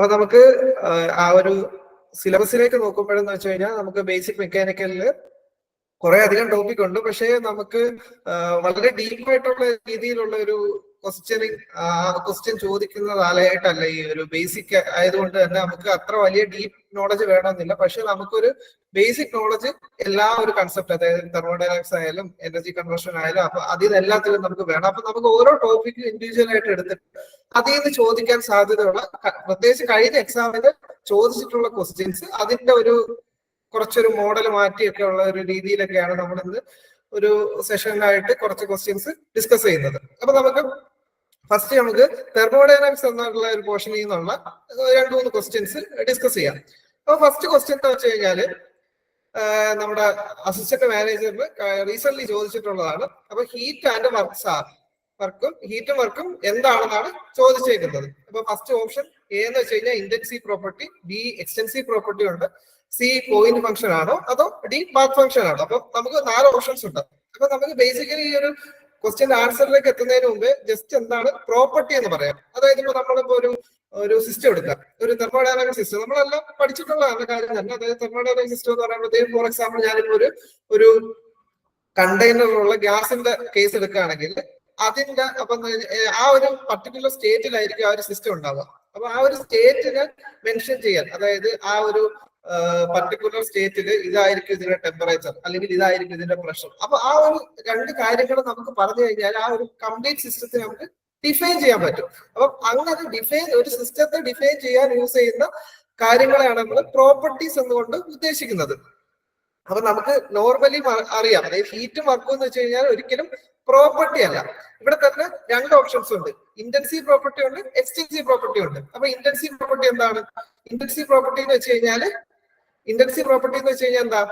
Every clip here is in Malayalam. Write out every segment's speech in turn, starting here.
അപ്പൊ നമുക്ക് ആ ഒരു സിലബസിലേക്ക് നോക്കുമ്പോഴെന്ന് വെച്ച് കഴിഞ്ഞാൽ നമുക്ക് ബേസിക് മെക്കാനിക്കലില് കുറെ അധികം ടോപ്പിക് ഉണ്ട്. പക്ഷേ നമുക്ക് വളരെ ഡീപ്പായിട്ടുള്ള രീതിയിലുള്ള ഒരു ക്വസ്റ്റ്യൻ ചോദിക്കുന്നതാലായിട്ടല്ല ഈ ഒരു ബേസിക് ആയതുകൊണ്ട് തന്നെ നമുക്ക് അത്ര വലിയ ഡീപ്പ് നോളജ് വേണമെന്നില്ല. പക്ഷെ നമുക്കൊരു ബേസിക് നോളജ് എല്ലാ ഒരു കൺസെപ്റ്റ്, അതായത് തെർമോഡൈനാമിക്സ് ആയാലും എനർജി കൺവേർഷൻ ആയാലും, അപ്പൊ അതിലെല്ലാത്തിലും നമുക്ക് വേണം. അപ്പൊ നമുക്ക് ഓരോ ടോപ്പിക്കും ഇൻഡിവിജ്വൽ ആയിട്ട് എടുത്തിട്ട് അതിൽ നിന്ന് ചോദിക്കാൻ സാധ്യതയുള്ള, പ്രത്യേകിച്ച് കഴിഞ്ഞ എക്സാമിന് ചോദിച്ചിട്ടുള്ള ക്വസ്റ്റ്യൻസ് അതിന്റെ ഒരു കുറച്ചൊരു മോഡൽ മാറ്റിയൊക്കെ ഉള്ള ഒരു രീതിയിലൊക്കെയാണ് നമ്മൾ ഇന്ന് ഒരു സെഷനായിട്ട് കുറച്ച് ക്വസ്റ്റ്യൻസ് ഡിസ്കസ് ചെയ്യുന്നത്. അപ്പൊ നമുക്ക് ഫസ്റ്റ് നമുക്ക് തെർമോഡൈനാമിക്സ് എന്നുള്ള ഒരു പോർഷനിൽ നിന്നുള്ള 2-3 ക്വസ്റ്റ്യൻസ് ഡിസ്കസ് ചെയ്യാം. അപ്പൊ ഫസ്റ്റ് ക്വസ്റ്റ്യൻ എന്ന് വെച്ച് കഴിഞ്ഞാല് നമ്മുടെ അസിസ്റ്റന്റ് മാനേജറിന് റീസെന്റ് ചോദിച്ചിട്ടുള്ളതാണ്. അപ്പൊ ഹീറ്റ് ആൻഡ് ഹീറ്റും വർക്കും എന്താണെന്നാണ് ചോദിച്ചേക്കുന്നത്. അപ്പൊ ഫസ്റ്റ് ഓപ്ഷൻ എ എന്ന് വെച്ച് കഴിഞ്ഞാൽ intensive property, B extensive property ഉണ്ട്, സി പോയിന്റ് ഫംഗ്ഷൻ ആണോ, അതോ ഡി പാത്ത് ഫംഗ്ഷൻ ആണോ. അപ്പൊ നമുക്ക് 4 ഓപ്ഷൻസ് ഉണ്ട്. അപ്പൊ നമുക്ക് ബേസിക്കലി ഈ ഒരു ക്വസ്റ്റ്യൻ ആൻസറിലേക്ക് എത്തുന്നതിന് മുമ്പ് ജസ്റ്റ് എന്താണ് പ്രോപ്പർട്ടി എന്ന് പറയാം. അതായത് ഇപ്പൊ നമ്മളിപ്പോ ഒരു സിസ്റ്റം എടുക്കാം, ഒരു തെർമോഡൈനാമിക് സിസ്റ്റം, നമ്മളെല്ലാം പഠിച്ചിട്ടുള്ളതാണ് കാര്യം തന്നെ. അതായത് തെർമോഡൈനാമിക് സിസ്റ്റം എന്ന് പറയുമ്പോഴത്തേക്കും ഫോർ എക്സാമ്പിൾ ഞാനിപ്പോ ഒരു കണ്ടെയ്നറിലുള്ള ഗ്യാസിന്റെ കേസ് എടുക്കുകയാണെങ്കിൽ അതിന്റെ ആ ഒരു പർട്ടിക്കുലർ സ്റ്റേറ്റിലായിരിക്കും ആ ഒരു സിസ്റ്റം ഉണ്ടാവുക. അപ്പൊ ആ ഒരു സ്റ്റേറ്റിന് മെൻഷൻ ചെയ്യാൻ, അതായത് ആ ഒരു പർട്ടിക്കുലർ സ്റ്റേറ്റില് ഇതായിരിക്കും ഇതിന്റെ ടെമ്പറേച്ചർ, അല്ലെങ്കിൽ ഇതായിരിക്കും ഇതിന്റെ പ്രഷർ. അപ്പൊ ആ ഒരു 2 കാര്യങ്ങൾ നമുക്ക് പറഞ്ഞു കഴിഞ്ഞാൽ ആ ഒരു കംപ്ലീറ്റ് സിസ്റ്റത്തെ നമുക്ക് ഡിഫൈൻ ചെയ്യാൻ പറ്റും. അപ്പൊ അങ്ങനെ ഒരു സിസ്റ്റത്തെ ഡിഫൈൻ ചെയ്യാൻ യൂസ് ചെയ്യുന്ന കാര്യങ്ങളെയാണ് നമ്മൾ പ്രോപ്പർട്ടീസ് എന്നുകൊണ്ട് ഉദ്ദേശിക്കുന്നത്. അപ്പൊ നമുക്ക് നോർമലി അറിയാം, അതായത് ഹീറ്റും വർക്കും എന്ന് വെച്ച് കഴിഞ്ഞാൽ ഒരിക്കലും പ്രോപ്പർട്ടി അല്ല. ഇവിടെ തന്നെ 2 ഓപ്ഷൻസ് ഉണ്ട്, ഇന്റൻസീവ് പ്രോപ്പർട്ടി ഉണ്ട്, എക്സ്റ്റൻസീവ് പ്രോപ്പർട്ടി ഉണ്ട്. അപ്പൊ ഇന്റൻസീവ് പ്രോപ്പർട്ടി എന്താണ്? ഇന്റൻസീവ് പ്രോപ്പർട്ടി എന്ന് വെച്ച് കഴിഞ്ഞാൽ എന്താ,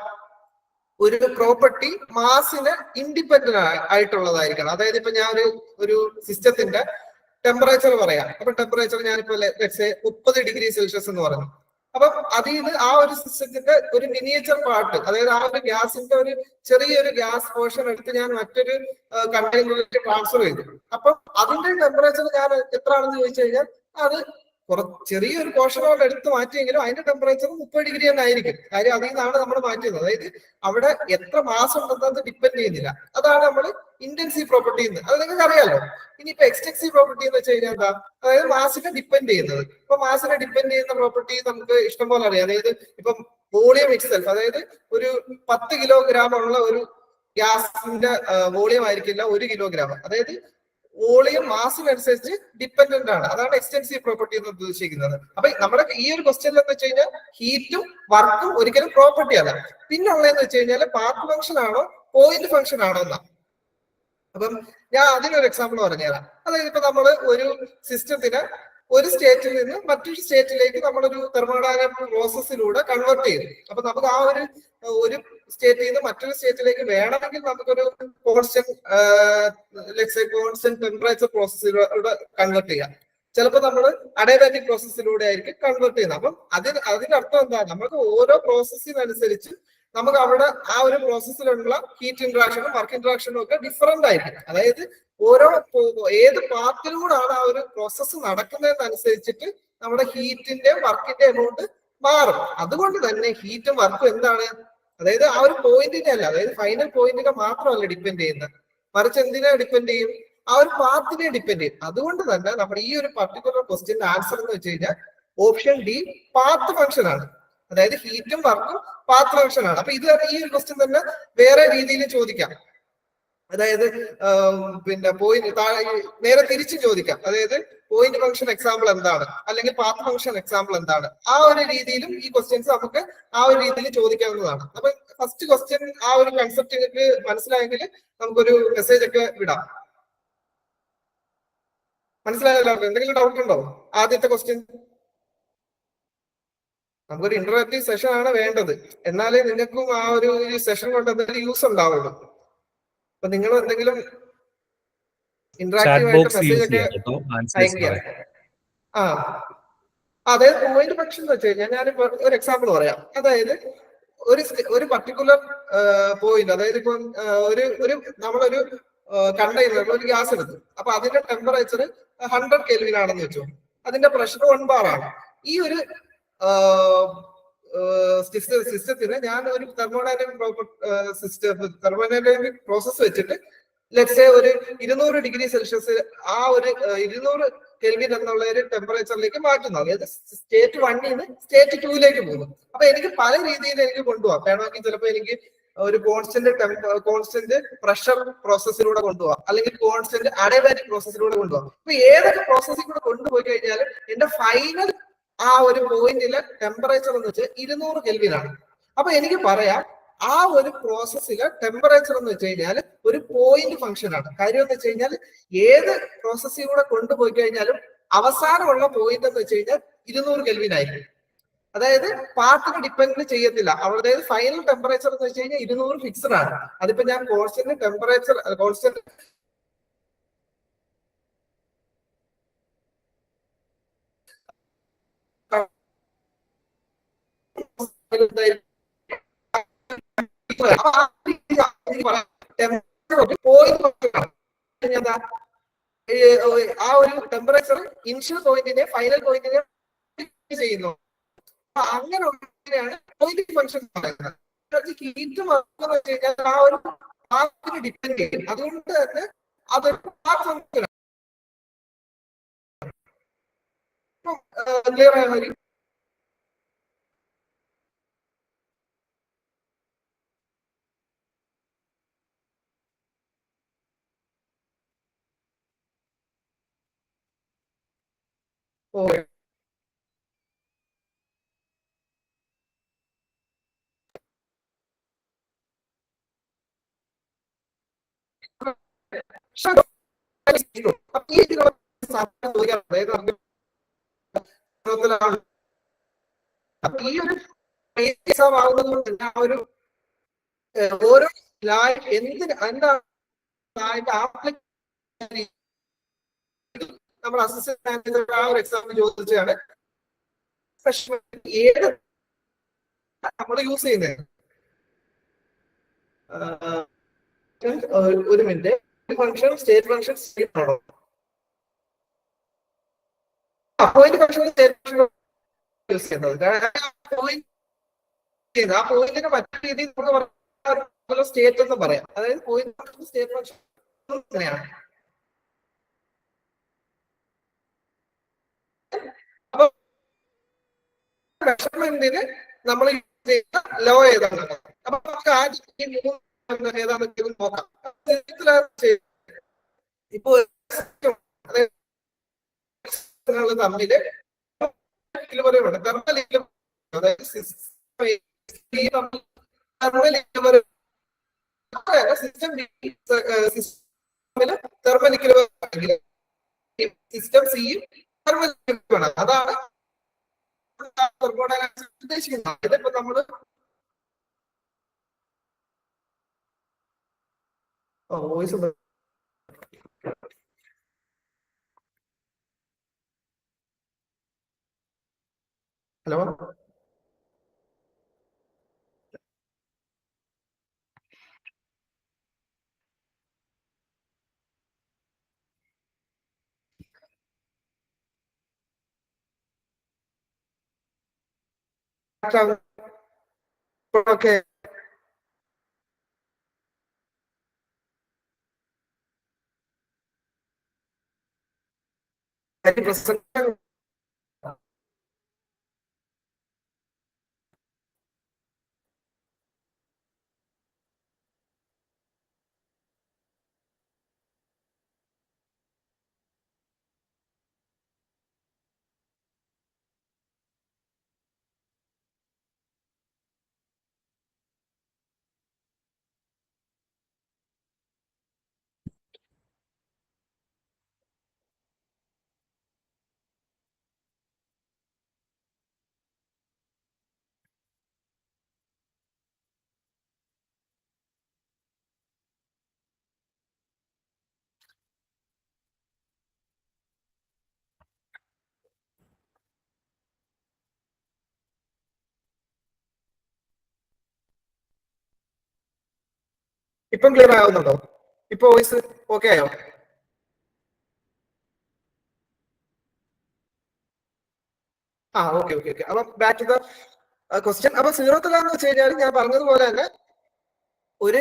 ഒരു പ്രോപ്പർട്ടി മാസിന് ഇൻഡിപെൻഡന്റ് ആയിട്ടുള്ളതായിരിക്കണം. അതായത് ഇപ്പൊ ഞാൻ ഒരു സിസ്റ്റത്തിന്റെ ടെമ്പറേച്ചർ പറയാം. അപ്പൊ ടെമ്പറേച്ചർ ഞാനിപ്പോ 30 ഡിഗ്രി സെൽഷ്യസ് എന്ന് പറഞ്ഞു. അപ്പൊ അതിൽ നിന്ന് ആ ഒരു സിസ്റ്റത്തിന്റെ ഒരു മിനിയേച്ചർ പാർട്ട്, അതായത് ആ ഒരു ഗ്യാസിന്റെ ഒരു ചെറിയൊരു ഗ്യാസ് പോർഷൻ എടുത്ത് ഞാൻ മറ്റൊരു കണ്ടെയ്നറിലേക്ക് ട്രാൻസ്ഫർ ചെയ്തു. അപ്പൊ അതിന്റെ ടെമ്പറേച്ചർ ഞാൻ എത്ര ആണെന്ന് ചോദിച്ചു കഴിഞ്ഞാൽ അത് ചെറിയൊരു പോർഷനോട് എടുത്ത് മാറ്റിയെങ്കിലും അതിന്റെ ടെമ്പറേച്ചർ 30 ഡിഗ്രി തന്നെ ആയിരിക്കും. കാര്യം അതിൽ നിന്നാണ് നമ്മൾ മാറ്റിയത്. അതായത് അവിടെ എത്ര മാസം ഉണ്ടെന്നത് ഡിപ്പെൻഡ് ചെയ്യുന്നില്ല. അതാണ് നമ്മൾ ഇന്റൻസീവ് പ്രോപ്പർട്ടി എന്ന്. അത് നിങ്ങൾക്ക് അറിയാലോ. ഇനിയിപ്പോ എക്സ്റ്റൻസീവ് പ്രോപ്പർട്ടി എന്ന് വെച്ച് കഴിഞ്ഞാൽ എന്താ, അതായത് മാസിനെ ഡിപ്പെൻഡ് ചെയ്യുന്നത്. ഇപ്പൊ മാസിനെ ഡിപ്പെൻഡ് ചെയ്യുന്ന പ്രോപ്പർട്ടി നമുക്ക് ഇഷ്ടംപോലെ അറിയാം. അതായത് ഇപ്പം വോളിയം ഇറ്റ്സെൽഫ്, അതായത് ഒരു 10 കിലോഗ്രാം ഉള്ള ഒരു ഗ്യാസിന്റെ വോളിയം ആയിരിക്കില്ല 1 കിലോഗ്രാം. അതായത് വോളിയം മാസിനനുസരിച്ച് ഡിപ്പെൻഡന്റ് ആണ്. അതാണ് എക്സ്റ്റൻസീവ് പ്രോപ്പർട്ടി എന്ന് ഉദ്ദേശിക്കുന്നത്. അപ്പൊ നമ്മുടെ ഈ ഒരു ക്വസ്റ്റ്യൻ എന്ന് വെച്ച് കഴിഞ്ഞാൽ ഹീറ്റും വർക്കും ഒരിക്കലും പ്രോപ്പർട്ടി അല്ല. പിന്നെ ഉള്ളതെന്ന് വെച്ച് കഴിഞ്ഞാൽ പാത്ത് ഫംഗ്ഷൻ ആണോ പോയിന്റ് ഫംഗ്ഷൻ ആണോ എന്നാ. അപ്പം ഞാൻ അതിനൊരു എക്സാമ്പിൾ പറഞ്ഞുതരാം. അതായത് ഇപ്പൊ നമ്മള് ഒരു സിസ്റ്റത്തിന് ഒരു സ്റ്റേറ്റിൽ നിന്ന് മറ്റൊരു സ്റ്റേറ്റിലേക്ക് നമ്മളൊരു തെർമോഡൈനാമിക് പ്രോസസ്സിലൂടെ കൺവേർട്ട് ചെയ്തു. അപ്പൊ നമുക്ക് ആ ഒരു സ്റ്റേറ്റിൽ നിന്ന് മറ്റൊരു സ്റ്റേറ്റിലേക്ക് വേണമെങ്കിൽ നമുക്കൊരു കോൺസ്റ്റന്റ് ടെമ്പറേച്ചർ പ്രോസസ്സിലൂടെ കൺവേർട്ട് ചെയ്യാം. ചിലപ്പോൾ നമ്മൾ അഡിയബാറ്റിക് പ്രോസസ്സിലൂടെ ആയിരിക്കും കൺവേർട്ട് ചെയ്യുന്നത്. അപ്പം അതിനർത്ഥം എന്താ, നമുക്ക് ഓരോ പ്രോസസ്സിനനുസരിച്ച് നമുക്ക് അവിടെ ആ ഒരു പ്രോസസ്സിലുള്ള ഹീറ്റ് ഇന്ററാക്ഷനും വർക്ക് ഇന്ററാക്ഷനും ഒക്കെ ഡിഫറെന്റ് ആയിരിക്കും. അതായത് ഏത് പാത്തിലൂടെയാണ് ആ ഒരു പ്രോസസ്സ് നടക്കുന്നതെന്നനുസരിച്ചിട്ട് നമ്മുടെ ഹീറ്റിന്റെ വർക്കിന്റെ എമൗണ്ട് മാറും. അതുകൊണ്ട് തന്നെ ഹീറ്റും വർക്കും എന്താണ്, അതായത് ആ ഒരു പോയിന്റിനെ അല്ല, അതായത് ഫൈനൽ പോയിന്റിനെ മാത്രമല്ല ഡിപ്പെൻഡ് ചെയ്യുന്നത്, മറിച്ച് എന്തിനെ ഡിപ്പെൻഡ് ചെയ്യും, ആ ഒരു പാത്തിനെ ഡിപ്പെൻഡ് ചെയ്യും. അതുകൊണ്ട് തന്നെ നമ്മുടെ ഈ ഒരു പർട്ടിക്കുലർ ക്വസ്റ്റ്യന്റെ ആൻസർ എന്ന് വെച്ച് കഴിഞ്ഞാൽ ഓപ്ഷൻ ഡി പാത്ത് ഫംഗ്ഷൻ ആണ്. അതായത് ഹീറ്റും വർക്കും പാത്ത് ഫംഗ്ഷൻ ആണ്. അപ്പൊ ഈ ഒരു ക്വസ്റ്റ്യൻ തന്നെ വേറെ രീതിയിൽ ചോദിക്കാം. അതായത് പിന്നെ നേരെ തിരിച്ചും ചോദിക്കാം. അതായത് പോയിന്റ് ഫംഗ്ഷൻ എക്സാമ്പിൾ എന്താണ്, അല്ലെങ്കിൽ പാത്ത് ഫംഗ്ഷൻ എക്സാമ്പിൾ എന്താണ്, ആ ഒരു രീതിയിലും ഈ ക്വസ്റ്റ്യൻസ് നമുക്ക് ആ ഒരു രീതിയിൽ ചോദിക്കാവുന്നതാണ്. അപ്പൊ ഫസ്റ്റ് ക്വസ്റ്റ്യൻ ആ ഒരു കൺസെപ്റ്റ് നിങ്ങൾക്ക് മനസ്സിലായെങ്കിൽ നമുക്കൊരു മെസ്സേജ് ഒക്കെ വിടാം. മനസ്സിലായല്ലോ? എന്തെങ്കിലും ഡൗട്ട് ഉണ്ടോ? ആദ്യത്തെ ക്വസ്റ്റ്യൻ നമുക്കൊരു ഇന്ററാക്റ്റീവ് സെഷൻ ആണ് വേണ്ടത്. എന്നാലേ നിങ്ങൾക്കും ആ ഒരു സെഷൻ കൊണ്ട് എന്തെങ്കിലും യൂസ് ഉണ്ടാവുള്ളൂ. അപ്പൊ നിങ്ങൾ എന്തെങ്കിലും ഇന്ററാക്റ്റീവ് ആയിട്ട് മെസ്സേജ് ഒക്കെ അയക്കുക. അതായത് പോയിന്റ് ഫംഗ്ഷൻ എന്ന് വെച്ച് കഴിഞ്ഞാൽ ഞാനിപ്പോ ഒരു എക്സാമ്പിൾ പറയാം. അതായത് ഒരു പർട്ടിക്കുലർ പോയിന്റ്, അതായത് ഇപ്പൊ നമ്മളൊരു കണ്ടെയ്നറിൽ ഒരു ഗ്യാസ് എടുത്തു. അപ്പൊ അതിന്റെ ടെമ്പറേച്ചർ 100 കെൽവിൻ ആണെന്ന് വെച്ചു, അതിന്റെ പ്രഷർ 1 ബാർ ആണ്. ഈ ഒരു സിസ്റ്റത്തിന് ഞാൻ ഒരു തെർമോഡൈനാമിക് പ്രോസസ് വെച്ചിട്ട് ലെറ്റ്സ് ഒരു 200 ഡിഗ്രി സെൽഷ്യസ് ആ ഒരു 200 കെൽവിൻ എന്നുള്ള ഒരു ടെമ്പറേച്ചറിലേക്ക് മാറ്റുന്നു. അതായത് സ്റ്റേറ്റ് 1ൽ നിന്ന് സ്റ്റേറ്റ് 2ലേക്ക് പോകുന്നു. അപ്പൊ എനിക്ക് പല രീതിയിൽ എനിക്ക് കൊണ്ടുപോകാം. വേണമെങ്കിൽ ചിലപ്പോൾ എനിക്ക് ഒരു കോൺസ്റ്റന്റ് പ്രഷർ പ്രോസസ്സിലൂടെ കൊണ്ടുപോകാം, അല്ലെങ്കിൽ കോൺസ്റ്റന്റ് അഡയബാറ്റിക് പ്രോസസ്സിലൂടെ കൊണ്ടുപോകാം. അപ്പൊ ഏതൊക്കെ പ്രോസസ്സിൽ കൂടെ കൊണ്ടുപോയി കഴിഞ്ഞാൽ എന്റെ ഫൈനൽ ആ ഒരു പോയിന്റിലെ ടെമ്പറേച്ചർ എന്ന് വെച്ചാൽ 200 കെൽവിൻ ആണ്. അപ്പൊ എനിക്ക് പറയാം ആ ഒരു പ്രോസസ്സിലെ ടെമ്പറേച്ചർ എന്ന് വെച്ച് കഴിഞ്ഞാൽ ഒരു പോയിന്റ് ഫംഗ്ഷൻ ആണ്. കാര്യം എന്ന് വെച്ച് കഴിഞ്ഞാൽ ഏത് പ്രോസസ്സിൽ കൂടെ കൊണ്ടുപോയി കഴിഞ്ഞാലും അവസാനമുള്ള പോയിന്റ് എന്ന് വെച്ച് കഴിഞ്ഞാൽ 200 കെൽവിൻ ആയിരിക്കും. അതായത് പാർട്ടിന് ഡിപ്പെൻഡ് ചെയ്യത്തില്ല. അതായത് ഫൈനൽ ടെമ്പറേച്ചർ എന്ന് വെച്ച് കഴിഞ്ഞാൽ 200 ഫിക്സഡ് ആണ്. അതിപ്പോ ഞാൻ കോൺസ്റ്റന്റ് ടെമ്പറേച്ചർ കോൺസ്റ്റന്റ് ആ ഒരു ടെമ്പറേച്ചർ ഇനിഷ്യൽ പോയിന്റിനെ ഫൈനൽ പോയിന്റിനെ ചെയ്യുന്നു. അങ്ങനെയാണ് പോയിന്റ് ഫംഗ്ഷൻ പറയുന്നത്. ഹീറ്റ് എന്ന് വെച്ച് കഴിഞ്ഞാൽ ആ ഒരു പാർട്ടിന് ഡിപ്പെൻഡ് ചെയ്യും. അതുകൊണ്ട് തന്നെ അതൊരു പാർട്ട് ഫംഗ്ഷൻ ക്ലിയർ ആയ മതി. ഓക്കെ, ഈ ഒരു ആവുന്നത് കൊണ്ട് ആ ഒരു ഓരോ എന്തിന് എന്താണ് നമ്മൾ അസിസ്റ്റന്റ് മാനേജർ ആ ഒരു എക്സാമ്പിൾ ചോദിച്ചാണ് ഏത് നമ്മൾ യൂസ് ചെയ്യുന്നത്. ഒരു മിനിറ്റ്, ഫംഗ്ഷൻ സ്റ്റേറ്റ് ഫംഗ്ഷൻ ആണോ? Point function state function use ചെയ്യുന്നത്. ആ പോയിന്റിന് മറ്റു രീതിയിൽ നമുക്ക് സ്റ്റേറ്റ് എന്ന് പറയാം. അതായത് പോയിന്റ് ഫംഗ്ഷൻ സ്റ്റേറ്റ് ഫംഗ്ഷൻ അങ്ങനെയാണ്. അപ്പൊ മെഷർമെന്റിന് നമ്മൾ ലോ ഏതാണ്? അപ്പൊ നമുക്ക് ആദ്യം ഏതാണെങ്കിലും നോക്കാം. ഇപ്പൊ തമ്മില് തെർമൽ സിസ്റ്റം സിയും തെർമൽ ആണ്. അതാണ് ഉദ്ദേശിക്കുന്നത്. ഇതിപ്പോ നമ്മള് വോയിസ് ഹലോ ഓക്കെ, ഇപ്പം ക്ലിയർ ആവുന്നുണ്ടോ? ഇപ്പൊ വോയിസ് ഓക്കെ ആയോ? Okay okay okay. അപ്പൊ ബാക്ക് ടു ദ ക്വസ്റ്റ്യൻ. അപ്പൊ സീറോത്ത് ലാ എന്ന് വെച്ച് കഴിഞ്ഞാൽ ഞാൻ പറഞ്ഞതുപോലെ തന്നെ ഒരു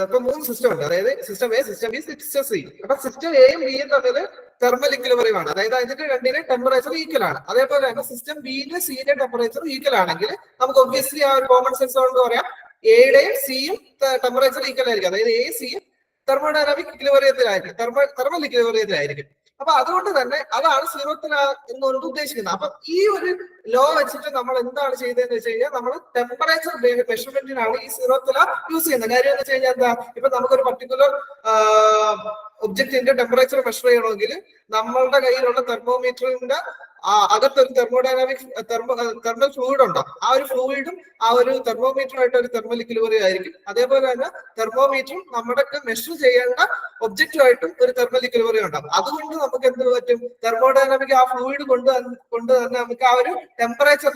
ഇപ്പൊ 3 സിസ്റ്റം ഉണ്ട്. അതായത് system A, system B, system C. അപ്പൊ സിസ്റ്റം എയും ബിയും തമ്മിൽ തെർമൽ ഇക്വിലിബ്രിയം ആണ്. അതായത് അതിന്റെ രണ്ടിന്റെ ടെമ്പറേച്ചർ ഈക്വൽ ആണ്. അതേപോലെ തന്നെ സിസ്റ്റം ബിയിലെ സിയുടെ ടെമ്പറേച്ചർ ഈക്വൽ ആണെങ്കിൽ നമുക്ക് ഒബ്വിയസ്ലി ആ ഒരു കോമൺ സെൻസ് കൊണ്ട് പറയാം എയുടെയും സിയും ടെമ്പറേച്ചർ ഈക്വൽ ആയിരിക്കും. അതായത് എ സിയും തെർമോഡൈനാമിക് ഇക്വിലിബ്രിയത്തിലായിരിക്കും, തെർമൽ ഇക്വിലിബ്രിയത്തിലായിരിക്കും. അപ്പൊ അതുകൊണ്ട് തന്നെ അതാണ് സീറോത്ത് ലാ എന്നുകൊണ്ട് ഉദ്ദേശിക്കുന്നത്. അപ്പൊ ഈ ഒരു ലോ വെച്ചിട്ട് നമ്മൾ എന്താണ് ചെയ്തതെന്ന് വെച്ച് കഴിഞ്ഞാൽ നമ്മൾ ടെമ്പറേച്ചർ മെഷർമെന്റിനാണ് ഈ സീറോത്ത് ലാ യൂസ് ചെയ്യുന്നത്. കാര്യം എന്ന് വെച്ച് കഴിഞ്ഞാൽ എന്താ, ഇപ്പൊ നമുക്കൊരു പർട്ടിക്കുലർ ഒബ്ജക്റ്റിന്റെ ടെമ്പറേച്ചർ മെഷർ ചെയ്യണമെങ്കിൽ നമ്മളുടെ കയ്യിലുള്ള തെർമോമീറ്ററിന്റെ അകത്തൊരു തെർമോഡൈനാമിക് തെർമൽ ഫ്ലൂയിഡ് ഉണ്ടാവും. ആ ഒരു ഫ്ലൂയിഡും ആ ഒരു തെർമോമീറ്ററുമായിട്ട് ഒരു തെർമൽ ഇക്വിലിബ്രിയം ആയിരിക്കും. അതേപോലെ തന്നെ തെർമോമീറ്ററും നമ്മുടെ മെഷർ ചെയ്യേണ്ട ഒബ്ജക്റ്റുമായിട്ടും ഒരു തെർമൽ ഇക്വിലിബ്രിയം ഉണ്ടാവും. അതുകൊണ്ട് നമുക്ക് എന്ത് പറ്റും, തെർമോഡൈനാമിക് ആ ഫ്ലൂയിഡ് കൊണ്ട് തന്നെ നമുക്ക് ആ ഒരു ടെമ്പറേച്ചർ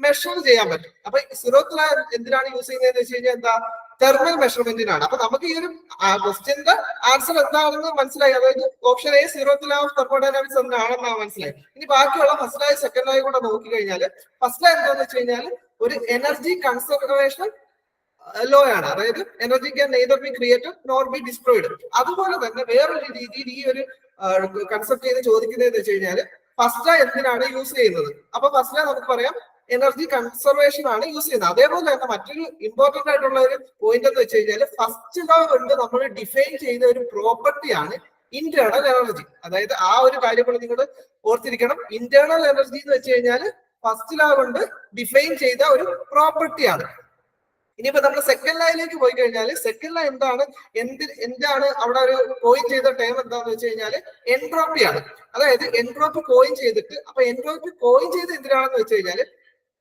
മെഷർ ചെയ്യാൻ പറ്റും. അപ്പൊ സീറോത്ത് ലാ എന്തിനാണ് യൂസ് ചെയ്യുന്നത് വെച്ച് കഴിഞ്ഞാൽ എന്താ, തെർമൽ മെഷർമെന്റിനാണ്. അപ്പൊ നമുക്ക് ഈ ഒരു ക്വസ്റ്റ്യന്റെ ആൻസർ എന്താണെന്ന് മനസ്സിലായി. അതായത് option A zeroth law of thermodynamics എന്നാണെന്നാണ് മനസ്സിലായി. ഇനി ബാക്കിയുള്ള ഫസ്റ്റ് ലായും സെക്കൻഡ് ലായും കൂടെ നോക്കി കഴിഞ്ഞാൽ ഫസ്റ്റ് ലാ എന്താണെന്ന് വെച്ച് കഴിഞ്ഞാൽ ഒരു എനർജി കൺസർവേഷൻ ലോ ആണ്. അതായത് energy can neither be created nor B destroyed. അതുപോലെ തന്നെ വേറൊരു രീതിയിൽ ഈ ഒരു കൺസെപ്റ്റ് ചെയ്ത് ചോദിക്കുന്നതെന്ന് വെച്ച് കഴിഞ്ഞാൽ ഫസ്റ്റ് ലാ എന്തിനാണ് യൂസ് ചെയ്യുന്നത്. അപ്പൊ ഫസ്റ്റ് ലാ നമുക്ക് പറയാം എനർജി കൺസർവേഷൻ ആണ് യൂസ് ചെയ്യുന്നത്. അതേപോലെ തന്നെ മറ്റൊരു ഇമ്പോർട്ടന്റ് ആയിട്ടുള്ള ഒരു പോയിന്റ് എന്ന് വെച്ച് കഴിഞ്ഞാൽ ഫസ്റ്റ് ലോ കൊണ്ട് നമ്മൾ ഡിഫൈൻ ചെയ്ത ഒരു പ്രോപ്പർട്ടിയാണ് ഇന്റേണൽ എനർജി. അതായത് ആ ഒരു കാര്യം കൂടെ നിങ്ങൾ ഓർത്തിരിക്കണം. ഇന്റേണൽ എനർജി എന്ന് വെച്ച് കഴിഞ്ഞാൽ ഫസ്റ്റ് ലോ കൊണ്ട് ഡിഫൈൻ ചെയ്ത ഒരു പ്രോപ്പർട്ടിയാണ്. ഇനിയിപ്പോ നമ്മൾ സെക്കൻഡ് ലായിലേക്ക് പോയി കഴിഞ്ഞാൽ സെക്കൻഡ് ലാ എന്താണ് അവിടെ ഒരു കോയിൻ ചെയ്ത ടേം എന്താന്ന് വെച്ച് കഴിഞ്ഞാൽ എൻട്രോപ്പിയാണ്. അതായത് എൻട്രോപ്പി കോയിൻ ചെയ്തിട്ട്, അപ്പൊ എൻട്രോപ്പി കോയിൻ ചെയ്ത് എന്തിനാണെന്ന് വെച്ച് കഴിഞ്ഞാൽ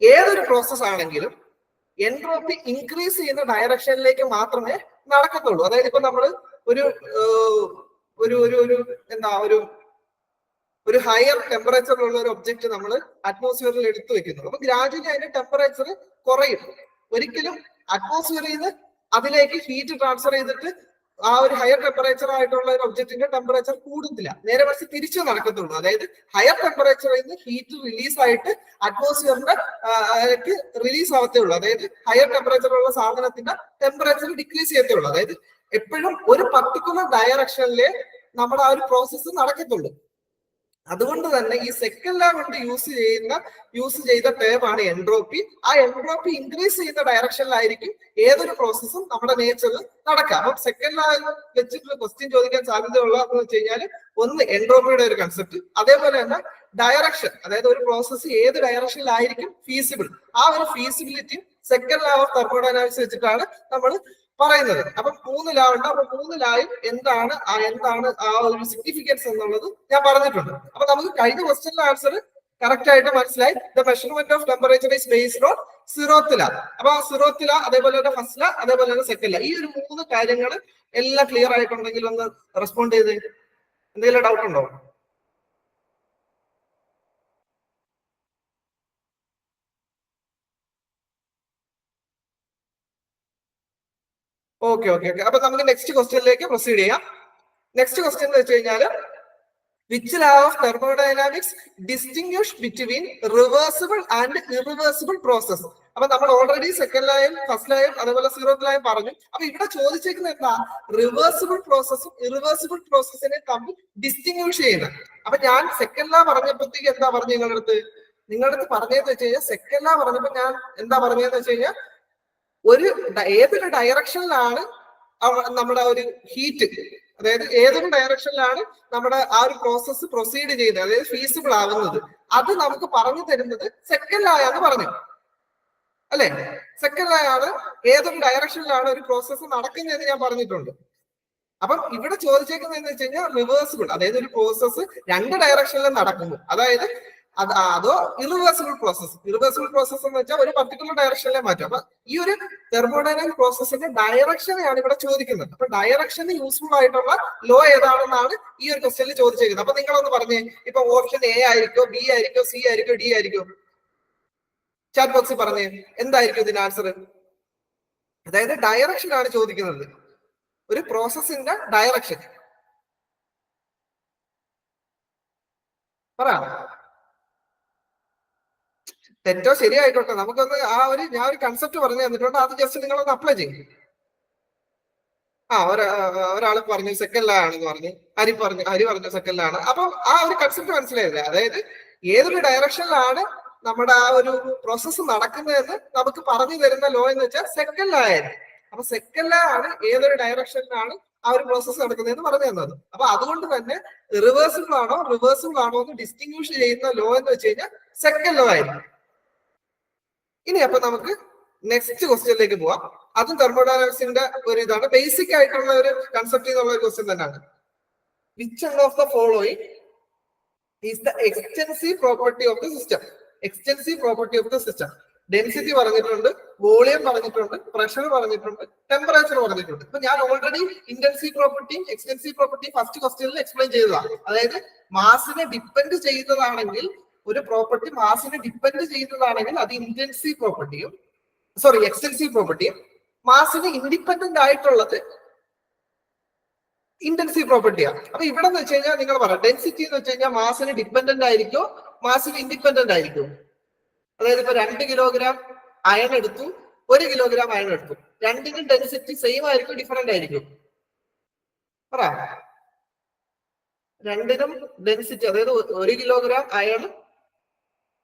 ഏതൊരു പ്രോസസ് ആണെങ്കിലും എൻട്രോപ്പി ഇൻക്രീസ് ചെയ്യുന്ന ഡയറക്ഷനിലേക്ക് മാത്രമേ നടക്കത്തുള്ളൂ. അതായത് ഇപ്പൊ നമ്മൾ ഒരു ഒരു ഒരു എന്താ ഒരു ഹയർ ടെമ്പറേച്ചറിലുള്ള ഒരു ഒബ്ജക്റ്റ് നമ്മൾ അറ്റ്മോസ്ഫിയറിൽ എടുത്തു വെക്കുന്നു. അപ്പൊ ഗ്രാജുവലി അതിന്റെ ടെമ്പറേച്ചർ കുറയും. ഒരിക്കലും അറ്റ്മോസ്ഫിയറിൽ നിന്ന് അതിലേക്ക് ഹീറ്റ് ട്രാൻസ്ഫർ ചെയ്തിട്ട് ആ ഒരു ഹയർ ടെമ്പറേച്ചർ ആയിട്ടുള്ള ഒരു ഒബ്ജക്റ്റിന്റെ ടെമ്പറേച്ചർ കൂടുന്നില്ല, നേരെ മറിച്ച് തിരിച്ചു നടക്കത്തുള്ളൂ. അതായത് ഹയർ ടെമ്പറേച്ചറിൽ നിന്ന് ഹീറ്റ് റിലീസ് ആയിട്ട് അറ്റ്മോസ്ഫിയറിന്റെ റിലീസ് ആവത്തേ ഉള്ളൂ. അതായത് ഹയർ ടെമ്പറേച്ചറുള്ള സാധനത്തിന്റെ ടെമ്പറേച്ചർ ഡിക്രീസ് ചെയ്യത്തേ ഉള്ളൂ. അതായത് എപ്പോഴും ഒരു പർട്ടിക്കുലർ ഡയറക്ഷനിലെ നമ്മുടെ ആ ഒരു പ്രോസസ്സ് നടക്കത്തുള്ളൂ. അതുകൊണ്ട് തന്നെ ഈ സെക്കൻഡ് ലാ കൊണ്ട് യൂസ് ചെയ്ത ടേം ആണ് എൻട്രോപ്പി. ആ എൻട്രോപ്പി ഇൻക്രീസ് ചെയ്യുന്ന ഡയറക്ഷനിലായിരിക്കും ഏതൊരു പ്രോസസ്സും നമ്മുടെ നേച്ചറിൽ നടക്കുക. അപ്പം സെക്കൻഡ് ലാ വെച്ചിട്ട് ക്വസ്റ്റ്യൻ ചോദിക്കാൻ സാധ്യതയുള്ളതെന്ന് വെച്ച് കഴിഞ്ഞാൽ ഒന്ന് എൻട്രോപ്പിയുടെ ഒരു കൺസെപ്റ്റ്, അതേപോലെ തന്നെ ഡയറക്ഷൻ, അതായത് ഒരു പ്രോസസ്സ് ഏത് ഡയറക്ഷനിലായിരിക്കും ഫീസിബിൾ, ആ ഒരു ഫീസിബിലിറ്റി സെക്കൻഡ് ലാ ഓഫ് തെർമോഡൈനാമിക്സ് വെച്ചിട്ടാണ് നമ്മൾ പറയുന്നത്. അപ്പൊ 3 ലാ ഉണ്ട്. അപ്പൊ 3 ലായും എന്താണ് ആ ഒരു സിഗ്നിഫിക്കൻസ് എന്നുള്ളത് ഞാൻ പറഞ്ഞിട്ടുണ്ട്. അപ്പൊ നമുക്ക് കഴിഞ്ഞ ക്വസ്റ്റ്യനിലെ ആൻസർ കറക്റ്റ് ആയിട്ട് മനസ്സിലായി. The measurement of temperature is based on zeroth ലാ. അപ്പൊ സീറോത്ത് ലാ, അതേപോലെ തന്നെ ഫസ്റ്റ് ലാ, അതേപോലെ തന്നെ സെക്കൻഡ് ലാ, ഈ ഒരു 3 കാര്യങ്ങൾ എല്ലാം ക്ലിയർ ആയിട്ടുണ്ടെങ്കിൽ ഒന്ന് റെസ്പോണ്ട് ചെയ്ത്. എന്തെങ്കിലും ഡൗട്ട് ഉണ്ടോ? Okay okay okay. അപ്പൊ നമുക്ക് നെക്സ്റ്റ് ക്വസ്റ്റ്യനിലേക്ക് പ്രൊസീഡ് ചെയ്യാം. നെക്സ്റ്റ് ക്വസ്റ്റ്യൻ എന്ന് വെച്ച് കഴിഞ്ഞാൽ which law of thermodynamics distinguish between reversible and irreversible process? അപ്പൊ നമ്മൾ ഓൾറെഡി സെക്കൻഡ് ലായും ഫസ്റ്റ് ലായും അതേപോലെ സീറോത്ത് ലായും പറഞ്ഞു. അപ്പൊ ഇവിടെ ചോദിച്ചേക്കുന്നത് എന്താ, റിവേഴ്സിബിൾ പ്രോസസ്സും ഇറിവേഴ്സിബിൾ പ്രോസസ്സിനെ തമ്മിൽ ഡിസ്റ്റിങ്വിഷ് ചെയ്യുന്നത്. അപ്പൊ ഞാൻ സെക്കൻഡ് ലാ പറഞ്ഞപ്പോഴത്തേക്ക് എന്താ പറഞ്ഞു നിങ്ങളുടെ അടുത്ത് പറഞ്ഞതെന്ന് വെച്ച് കഴിഞ്ഞാൽ, സെക്കൻഡ് ലാ പറഞ്ഞപ്പോ ഞാൻ എന്താ പറഞ്ഞതെന്ന് വെച്ച് കഴിഞ്ഞാൽ ഏതൊരു ഡയറക്ഷനിലാണ് നമ്മുടെ ഒരു ഹീറ്റ്, അതായത് ഏതൊരു ഡയറക്ഷനിലാണ് നമ്മുടെ ആ ഒരു പ്രോസസ്സ് പ്രൊസീഡ് ചെയ്യുന്നത്, അതായത് ഫീസിബിൾ ആവുന്നത്, അത് നമുക്ക് പറഞ്ഞു തരുന്നത് സെക്കൻഡ് ലാ എന്ന് പറഞ്ഞു അല്ലെ. സെക്കൻഡ് ലാ ആണ് ഏതൊരു ഡയറക്ഷനിലാണ് ഒരു പ്രോസസ്സ് നടക്കുന്നതെന്ന് ഞാൻ പറഞ്ഞിട്ടുണ്ട്. അപ്പം ഇവിടെ ചോദിച്ചേക്കുന്നത് എന്ന് വെച്ച് കഴിഞ്ഞാൽ റിവേഴ്സിബിൾ, അതായത് ഒരു പ്രോസസ്സ് 2 ഡയറക്ഷനിലും നടക്കുന്നു, അതായത് അതോ ഇറിവേഴ്സിബിൾ പ്രോസസ് എന്ന് വെച്ചാൽ ഒരു പർട്ടിക്കുലർ ഡയറക്ഷനിലെ മാറ്റും. അപ്പൊ ഈ ഒരു തെർമോഡൈനാമിക് പ്രോസസ്സിന്റെ ഡയറക്ഷനെയാണ് ഇവിടെ ചോദിക്കുന്നത്. അപ്പൊ ഡയറക്ഷന് യൂസ്ഫുൾ ആയിട്ടുള്ള ലോ ഏതാണെന്നാണ് ഈ ഒരു ക്വസ്റ്റ്യനിൽ ചോദിച്ചേക്കുന്നത്. അപ്പൊ നിങ്ങളൊന്ന് പറഞ്ഞേ, ഇപ്പൊ ഓപ്ഷൻ എ ആയിരിക്കോ, ബി ആയിരിക്കോ, സി ആയിരിക്കോ, ഡി ആയിരിക്കോ? ചാറ്റ് ബോക്സിൽ പറഞ്ഞേ എന്തായിരിക്കും ഇതിന്റെ ആൻസർ. അതായത് ഡയറക്ഷൻ ആണ് ചോദിക്കുന്നത്, ഒരു പ്രോസസ്സിന്റെ ഡയറക്ഷൻ. പറ. തെറ്റോ ശരിയായിക്കോട്ടെ, നമുക്കൊന്ന് ഞാൻ ഒരു കൺസെപ്റ്റ് പറഞ്ഞു തന്നിട്ടുണ്ട്, അത് ജസ്റ്റ് നിങ്ങളൊന്ന് അപ്ലൈ ചെയ്യും. ഒരാൾ പറഞ്ഞു സെക്കൻഡ് ലാ ആണെന്ന് പറഞ്ഞു, ഹരി പറഞ്ഞു സെക്കൻഡ് ലാ ആണ്. അപ്പൊ ആ ഒരു കൺസെപ്റ്റ് മനസ്സിലായില്ലേ? അതായത് ഏതൊരു ഡയറക്ഷനിലാണ് നമ്മുടെ ആ ഒരു പ്രോസസ്സ് നടക്കുന്നതെന്ന് നമുക്ക് പറഞ്ഞു തരുന്ന ലോ എന്ന് വെച്ചാൽ സെക്കൻഡ് ലാ ആയിരുന്നു. അപ്പൊ സെക്കൻഡ് ലാ ആണ് ഏതൊരു ഡയറക്ഷനിലാണ് ആ ഒരു പ്രോസസ്സ് നടക്കുന്നതെന്ന് പറഞ്ഞു തന്നത്. അപ്പൊ അതുകൊണ്ട് തന്നെ റിവേഴ്സിബിൾ ആണോ എന്ന് ഡിസ്റ്റിങ്വിഷ് ചെയ്യുന്ന ലോ എന്ന് വെച്ച് കഴിഞ്ഞാൽ സെക്കൻഡ് ലോ ആയിരുന്നു. ഇനി അപ്പൊ നമുക്ക് നെക്സ്റ്റ് ക്വസ്റ്റ്യനിലേക്ക് പോവാം. അതും തെർമോഡൈനാമിക്സിന്റെ ഒരു ഇതാണ്, ബേസിക് ആയിട്ടുള്ള ഒരു കൺസെപ്റ്റ് എന്നുള്ള ഒരു ക്വസ്റ്റ്യൻ തന്നെയാണ്. Which one of the following is the extensive property of the system? Extensive property of the system density പറഞ്ഞിട്ടുണ്ട്, വോളിയം പറഞ്ഞിട്ടുണ്ട്, പ്രഷർ പറഞ്ഞിട്ടുണ്ട്, ടെമ്പറേച്ചർ പറഞ്ഞിട്ടുണ്ട്. ഇപ്പൊ ഞാൻ ഓൾറെഡി ഇന്റൻസീവ് പ്രോപ്പർട്ടിയും എക്സ്റ്റെൻസീവ് പ്രോപ്പർട്ടിയും ഫസ്റ്റ് ക്വസ്റ്റ്യനിൽ എക്സ്പ്ലെയിൻ ചെയ്തതാണ്. അതായത് മാസിനെ ഡിപ്പെൻഡ് ചെയ്തതാണെങ്കിൽ ഒരു പ്രോപ്പർട്ടി മാസിനെ ഡിപ്പെൻഡ് ചെയ്യുന്നതാണെങ്കിൽ അത് ഇന്റൻസീവ് പ്രോപ്പർട്ടിയും എക്സ്റ്റെൻസീവ് പ്രോപ്പർട്ടിയും, മാസിന് ഇൻഡിപെൻഡന്റ് ആയിട്ടുള്ളത് ഇന്റൻസീവ് പ്രോപ്പർട്ടിയാണ്. അപ്പൊ ഇവിടെ എന്ന് വെച്ച് കഴിഞ്ഞാൽ നിങ്ങൾ പറയാം ഡെൻസിറ്റി എന്ന് വെച്ച് കഴിഞ്ഞാൽ മാസിന് ഡിപ്പെൻഡന്റ് ആയിരിക്കോ മാസിന് ഇൻഡിപെൻഡന്റ് ആയിരിക്കും? അതായത് ഇപ്പൊ 2 കിലോഗ്രാം അയൺ എടുത്തു, 1 കിലോഗ്രാം അയൺ എടുത്തു, രണ്ടിനും ഡെൻസിറ്റി സെയിം ആയിരിക്കും ഡിഫറെന്റ് ആയിരിക്കും? പറ. രണ്ടിനും ഡെൻസിറ്റി, അതായത് 1 കിലോഗ്രാം അയൺ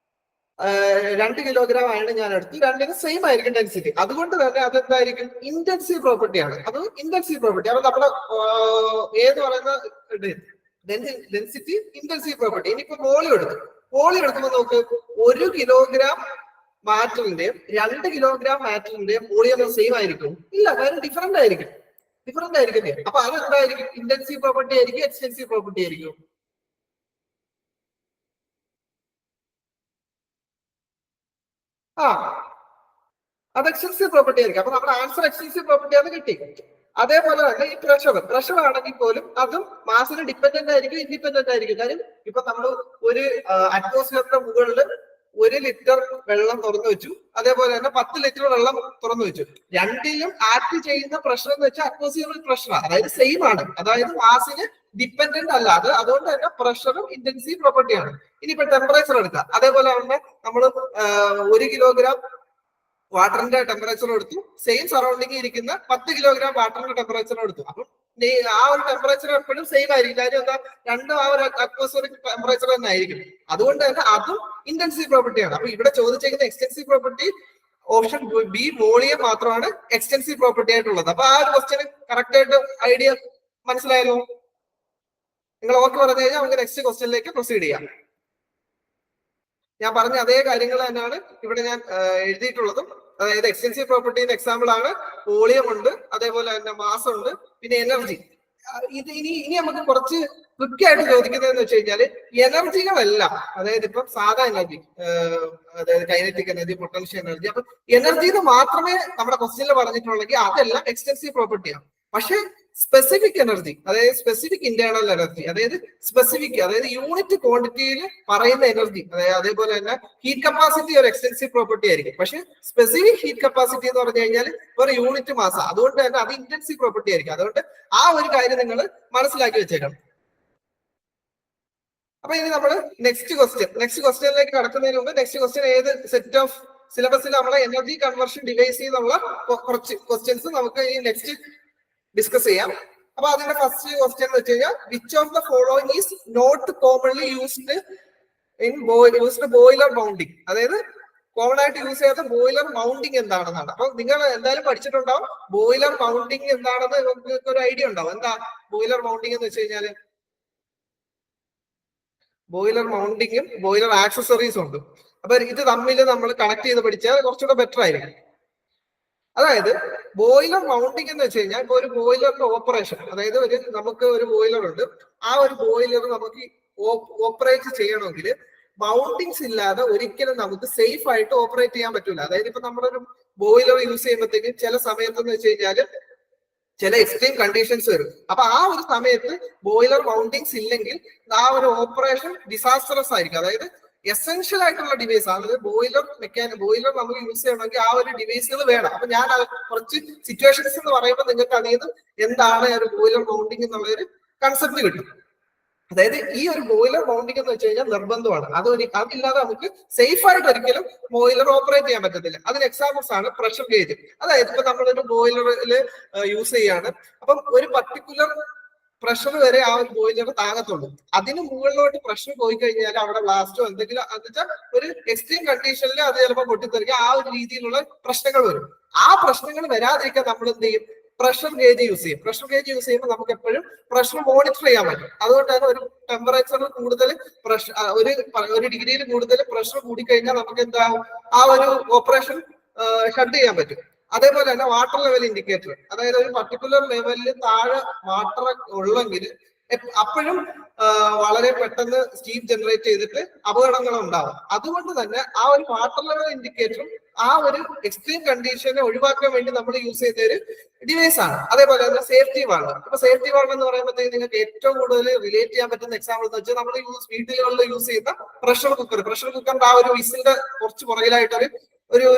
2 കിലോഗ്രാം അയൺ ഞാൻ എടുത്തു, രണ്ടിനും സെയിം ആയിരിക്കും ഡെൻസിറ്റി. അതുകൊണ്ട് തന്നെ അതെന്തായിരിക്കും? ഇന്റൻസീവ് പ്രോപ്പർട്ടിയാണ്. അത് ഇന്റൻസീവ് പ്രോപ്പർട്ടി. അത് നമ്മുടെ ഏത് പറയുന്ന ഡെൻസിറ്റി ഇന്റൻസീവ് പ്രോപ്പർട്ടി. ഇനിയിപ്പോ വോളിയം എടുക്കുമ്പോൾ നോക്ക്, 1 കിലോഗ്രാം മാറ്ററിന്റെയും 2 കിലോഗ്രാം മാറ്ററിന്റെയും വോളിയം സെയിം ആയിരിക്കും? ഇല്ല, കാര്യം ഡിഫറെന്റ് ആയിരിക്കും. അപ്പൊ അതെന്തായിരിക്കും? ഇന്റൻസീവ് പ്രോപ്പർട്ടി ആയിരിക്കും, എക്സ്റ്റെൻസീവ് പ്രോപ്പർട്ടി ആയിരിക്കും? അത് എക്സ്റ്റെൻസീവ് പ്രോപ്പർട്ടി ആയിരിക്കും. അപ്പൊ നമ്മുടെ ആൻസർ എക്സ്റ്റെൻസീവ് പ്രോപ്പർട്ടി ആണ് കിട്ടി. അതേപോലെ തന്നെ ഈ പ്രഷർ ആണെങ്കിൽ പോലും അതും മാസിന് ഡിപ്പെൻഡന്റ് ആയിരിക്കും, ഇൻഡിപെൻഡന്റ് ആയിരിക്കും. കാര്യം ഇപ്പൊ നമ്മൾ ഒരു അറ്റ്മോസ്ഫിയറിന്റെ മുകളിൽ 1 ലിറ്റർ വെള്ളം തുറന്നു വെച്ചു, അതേപോലെ തന്നെ 10 ലിറ്റർ വെള്ളം തുറന്നു വെച്ചു. രണ്ടിലും ആക്ട് ചെയ്യുന്ന പ്രഷർ എന്ന് വെച്ചാൽ അറ്റ്മോസ്ഫിയറിൽ പ്രഷറാണ്, അതായത് സെയിം ആണ്, അതായത് മാസിന് ഡിപ്പെൻഡന്റ് അല്ല. അതുകൊണ്ട് തന്നെ പ്രഷറും ഇന്റൻസീവ് പ്രോപ്പർട്ടിയാണ്. ഇനിയിപ്പോ ടെമ്പറേച്ചർ എടുക്കാം. അതേപോലെ തന്നെ നമ്മൾ 1 കിലോഗ്രാം വാട്ടറിന്റെ ടെമ്പറേച്ചർ എടുത്തു, സെയിം സറൗണ്ടിങ് ഇരിക്കുന്ന 10 കിലോഗ്രാം വാട്ടറിന്റെ ടെമ്പറേച്ചർ എടുത്തു. അപ്പം ആ ഒരു ടെമ്പറേച്ചർ എപ്പോഴും സെയിം ആയിരിക്കും. കാര്യം എന്താ? രണ്ടും ആ ഒരു അറ്റ്മോസ്ഫിയറിക് ടെമ്പറേച്ചർ തന്നെ ആയിരിക്കും. അതുകൊണ്ട് തന്നെ അതും ഇന്റൻസീവ് പ്രോപ്പർട്ടിയാണ്. അപ്പൊ ഇവിടെ ചോദിച്ചിരിക്കുന്ന extensive property option B volume മാത്രമാണ് എക്സ്റ്റെൻസീവ് പ്രോപ്പർട്ടി ആയിട്ടുള്ളത്. അപ്പൊ ആ ഒരു ക്വസ്റ്റ്യൻ കറക്റ്റ് ആയിട്ട് ഐഡിയ മനസ്സിലായല്ലോ? നിങ്ങൾ ഓക്കെ പറഞ്ഞു കഴിഞ്ഞാൽ നമുക്ക് നെക്സ്റ്റ് ക്വസ്റ്റ്യനിലേക്ക് പ്രൊസീഡ് ചെയ്യാം. ഞാൻ പറഞ്ഞ അതേ കാര്യങ്ങൾ തന്നെയാണ് ഇവിടെ ഞാൻ എഴുതിയിട്ടുള്ളതും. അതായത് എക്സ്റ്റെൻസീവ് പ്രോപ്പർട്ടിന്റെ എക്സാമ്പിൾ ആണ് വോളിയം ഉണ്ട്, അതേപോലെ തന്നെ മാസ് ഉണ്ട്, പിന്നെ എനർജി. ഇനി നമുക്ക് കുറച്ച് ക്വിക്ക് ആയിട്ട് ചോദിക്കുന്നതെന്ന് വെച്ച് കഴിഞ്ഞാൽ എനർജികളെല്ലാം, അതായത് ഇപ്പം സാധാ എനർജി, അതായത് കൈനറ്റിക് എനർജി, പൊട്ടൻഷ്യൽ എനർജി, അപ്പൊ എനർജി മാത്രമേ നമ്മുടെ ക്വസ്റ്റ്യനിൽ പറഞ്ഞിട്ടുള്ളെങ്കിൽ അതെല്ലാം എക്സ്റ്റെൻസീവ് പ്രോപ്പർട്ടിയാണ്. പക്ഷെ സ്പെസിഫിക് എനർജി, അതായത് സ്പെസിഫിക് ഇന്റേണൽ എനർജി, അതായത് യൂണിറ്റ് ക്വാണ്ടിറ്റിയിൽ പറയുന്ന എനർജി, അതേപോലെ തന്നെ ഹീറ്റ് കപ്പാസിറ്റി ഒരു എക്സ്റ്റെൻസീവ് പ്രോപ്പർട്ടി ആയിരിക്കും. പക്ഷെ സ്പെസിഫിക് ഹീറ്റ് കപ്പാസിറ്റി എന്ന് പറഞ്ഞു കഴിഞ്ഞാൽ ഒരു യൂണിറ്റ് മാസം, അതുകൊണ്ട് തന്നെ അത് ഇന്റൻസീവ് പ്രോപ്പർട്ടി ആയിരിക്കും. അതുകൊണ്ട് ആ ഒരു കാര്യം നിങ്ങൾ മനസ്സിലാക്കി വെച്ചേക്കണം. അപ്പൊ ഇനി നമ്മൾ നെക്സ്റ്റ് ക്വസ്റ്റ്യനിലേക്ക് കടക്കുന്നതിന് മുമ്പ് നെക്സ്റ്റ് ക്വസ്റ്റ്യൻ ഏത് സെറ്റ് ഓഫ് സിലബസിൽ നമ്മളെ എനർജി കൺവേർഷൻ ഡിവൈസ് എന്നുള്ള കുറച്ച് ക്വസ്റ്റ്യൻസ് നമുക്ക് ഈ നെക്സ്റ്റ് ഡിസ്കസ് ചെയ്യാം. അപ്പൊ അതിന്റെ ഫസ്റ്റ് ക്വസ്റ്റ്യൻ എന്ന് വെച്ച് കഴിഞ്ഞാൽ which of the following is not commonly used in boiler mounting? അതായത് കോമൺ ആയിട്ട് യൂസ് ചെയ്യാത്ത ബോയിലർ മൗണ്ടിങ് എന്താണെന്നാണ്. അപ്പൊ നിങ്ങൾ എന്തായാലും പഠിച്ചിട്ടുണ്ടാവും ബോയിലർ മൗണ്ടിങ് എന്താണെന്ന് നിങ്ങൾക്ക് ഒരു ഐഡിയ ഉണ്ടാവും. എന്താ ബോയിലർ മൗണ്ടിങ് എന്ന് വെച്ച് കഴിഞ്ഞാല്? ബോയിലർ മൗണ്ടിങ്ങും ബോയിലർ ആക്സസറീസും ഉണ്ട്. അപ്പൊ ഇത് തമ്മിൽ നമ്മൾ കണക്ട് ചെയ്ത് പഠിച്ചാൽ കുറച്ചുകൂടെ ബെറ്റർ ആയിരിക്കും. അതായത് ബോയിലർ മൗണ്ടിങ് എന്ന് വെച്ച് കഴിഞ്ഞാൽ ഇപ്പൊ ഒരു ബോയിലറിന്റെ ഓപ്പറേഷൻ, അതായത് നമുക്ക് ഒരു ബോയിലർ ഉണ്ട്, ആ ഒരു ബോയിലർ നമുക്ക് ഓപ്പറേറ്റ് ചെയ്യണമെങ്കിൽ മൗണ്ടിങ്സ് ഇല്ലാതെ ഒരിക്കലും നമുക്ക് സേഫ് ആയിട്ട് ഓപ്പറേറ്റ് ചെയ്യാൻ പറ്റൂല. അതായത് ഇപ്പൊ നമ്മളൊരു ബോയിലർ യൂസ് ചെയ്യുമ്പോഴത്തേക്കും ചില സമയത്ത് എന്ന് വെച്ച് കഴിഞ്ഞാൽ ചില എക്സ്ട്രീം കണ്ടീഷൻസ് വരും. അപ്പൊ ആ ഒരു സമയത്ത് ബോയിലർ മൗണ്ടിങ്സ് ഇല്ലെങ്കിൽ ആ ഒരു ഓപ്പറേഷൻ ഡിസാസ്റ്ററസ് ആയിരിക്കും. അതായത് എസെൻഷ്യൽ ആയിട്ടുള്ള ഡിവൈസ്, അതായത് ബോയിലർ നമുക്ക് യൂസ് ചെയ്യണമെങ്കിൽ ആ ഒരു ഡിവൈസുകൾ വേണം. അപ്പൊ ഞാൻ കുറച്ച് സിറ്റുവേഷൻസ് എന്ന് പറയുമ്പോൾ നിങ്ങൾക്ക് അതിൽ നിന്ന് എന്താണ് ഒരു ബോയിലർ മൗണ്ടിങ് എന്നുള്ള ഒരു കൺസെപ്റ്റ് കിട്ടും. അതായത് ഈ ഒരു ബോയിലർ മൗണ്ടിങ് എന്ന് വെച്ച് കഴിഞ്ഞാൽ നിർബന്ധമാണ്. അതില്ലാതെ നമുക്ക് സേഫ് ആയിട്ട് ഒരിക്കലും ബോയിലർ ഓപ്പറേറ്റ് ചെയ്യാൻ പറ്റത്തില്ല. അതിന് എക്സാമ്പിൾസ് ആണ് പ്രഷർ ഗേജ്. അതായത് ഇപ്പൊ നമ്മളൊരു ബോയിലറിൽ യൂസ് ചെയ്യാണ്, അപ്പം ഒരു പർട്ടിക്കുലർ പ്രഷർ വരെ ആ ഒരു ബോയിലർ താങ്ങത്തുള്ളൂ. അതിന് മുകളിലോട്ട് പ്രഷർ പോയി കഴിഞ്ഞാൽ അവിടെ ബ്ലാസ്റ്റോ എന്തെങ്കിലും എന്ന് വെച്ചാൽ ഒരു എക്സ്ട്രീം കണ്ടീഷനിൽ അത് ചിലപ്പോൾ പൊട്ടിത്തെറിക്കുക, ആ ഒരു രീതിയിലുള്ള പ്രശ്നങ്ങൾ വരും. ആ പ്രശ്നങ്ങൾ വരാതിരിക്കാൻ നമ്മൾ എന്ത് ചെയ്യും? പ്രഷർ ഗേജ് യൂസ് ചെയ്യും. പ്രഷർ ഗേജ് യൂസ് ചെയ്യുമ്പോൾ നമുക്ക് എപ്പോഴും പ്രഷർ മോണിറ്റർ ചെയ്യാൻ പറ്റും. അതുകൊണ്ട് തന്നെ ഒരു ടെമ്പറേച്ചറിൽ കൂടുതൽ പ്രഷർ, ഒരു ഡിഗ്രിയിൽ കൂടുതൽ പ്രഷർ കൂടിക്കഴിഞ്ഞാൽ നമുക്ക് എന്താവും? ആ ഒരു ഓപ്പറേഷൻ ഷട്ട് ചെയ്യാൻ പറ്റും. അതേപോലെ തന്നെ വാട്ടർ ലെവൽ ഇൻഡിക്കേറ്റർ, അതായത് ഒരു പർട്ടിക്കുലർ ലെവലിൽ താഴെ വാട്ടർ ഉള്ളെങ്കിൽ അപ്പോഴും വളരെ പെട്ടെന്ന് സ്റ്റീം ജനറേറ്റ് ചെയ്തിട്ട് അപകടങ്ങൾ ഉണ്ടാവും. അതുകൊണ്ട് തന്നെ ആ ഒരു വാട്ടർ ലെവൽ ഇൻഡിക്കേറ്ററും ആ ഒരു എക്സ്ട്രീം കണ്ടീഷനെ ഒഴിവാക്കാൻ വേണ്ടി നമ്മൾ യൂസ് ചെയ്യുന്ന ഒരു ഡിവൈസ് ആണ്. അതേപോലെ തന്നെ സേഫ്റ്റി വാൾവ്. ഇപ്പൊ സേഫ്റ്റി വാൾവ് എന്ന് പറയുമ്പോഴത്തേക്ക് നിങ്ങൾക്ക് ഏറ്റവും കൂടുതൽ റിലേറ്റ് ചെയ്യാൻ പറ്റുന്ന എക്സാമ്പിൾ എന്ന് വെച്ചാൽ നമ്മൾ വീടുകളിൽ യൂസ് ചെയ്യുന്ന പ്രഷർ കുക്കറിന്റെ ആ ഒരു വിസിലിന്റെ കുറച്ച് പുറകിലായിട്ടൊരു ഒരു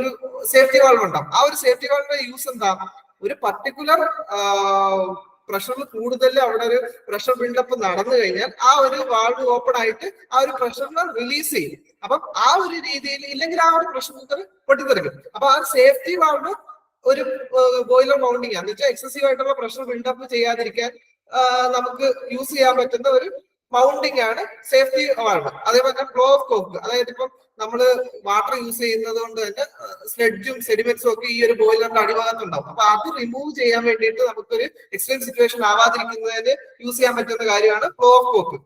സേഫ്റ്റി വാൾവ് ഉണ്ടാവും. ആ ഒരു സേഫ്റ്റി വാൾവിന്റെ യൂസ് എന്താ? ഒരു പർട്ടിക്കുലർ പ്രഷറിൽ കൂടുതൽ അവിടെ ഒരു പ്രഷർ ബിൽഡപ്പ് നടന്നു കഴിഞ്ഞാൽ ആ ഒരു വാൾവ് ഓപ്പൺ ആയിട്ട് ആ ഒരു പ്രഷറിനെ റിലീസ് ചെയ്യും. അപ്പം ആ ഒരു രീതിയിൽ, ഇല്ലെങ്കിൽ ആ ഒരു പ്രഷർ കുക്കർ പൊട്ടിത്തെറിക്കും. അപ്പൊ ആ സേഫ്റ്റി വാൾവ് ഒരു ബോയിലർ മൗണ്ടിങ് എന്ന് വെച്ചാൽ എക്സസീവ് ആയിട്ടുള്ള പ്രഷർ ബിൽഡപ്പ് ചെയ്യാതിരിക്കാൻ നമുക്ക് യൂസ് ചെയ്യാൻ പറ്റുന്ന ഒരു മൗണ്ടിങ് ആണ് സേഫ്റ്റി വാൾവ്. അതേപോലെ തന്നെ ഫ്ലോ ഓഫ് കോക്ക്, അതായത് ഇപ്പം നമ്മൾ വാട്ടർ യൂസ് ചെയ്യുന്നത് കൊണ്ട് തന്നെ സ്ലെഡ്ജും സെഡിമെന്റ്സും ഒക്കെ ഈ ഒരു ബോയിലറിന്റെ അടിഭാഗത്തുണ്ടാവും. അപ്പൊ അത് റിമൂവ് ചെയ്യാൻ വേണ്ടിയിട്ട് നമുക്കൊരു എക്സ്ട്രീം സിറ്റുവേഷൻ ആവാതിരിക്കുന്നതിന് യൂസ് ചെയ്യാൻ പറ്റുന്ന കാര്യമാണ് ഫ്ലോ ഓഫ് കോക്ക്.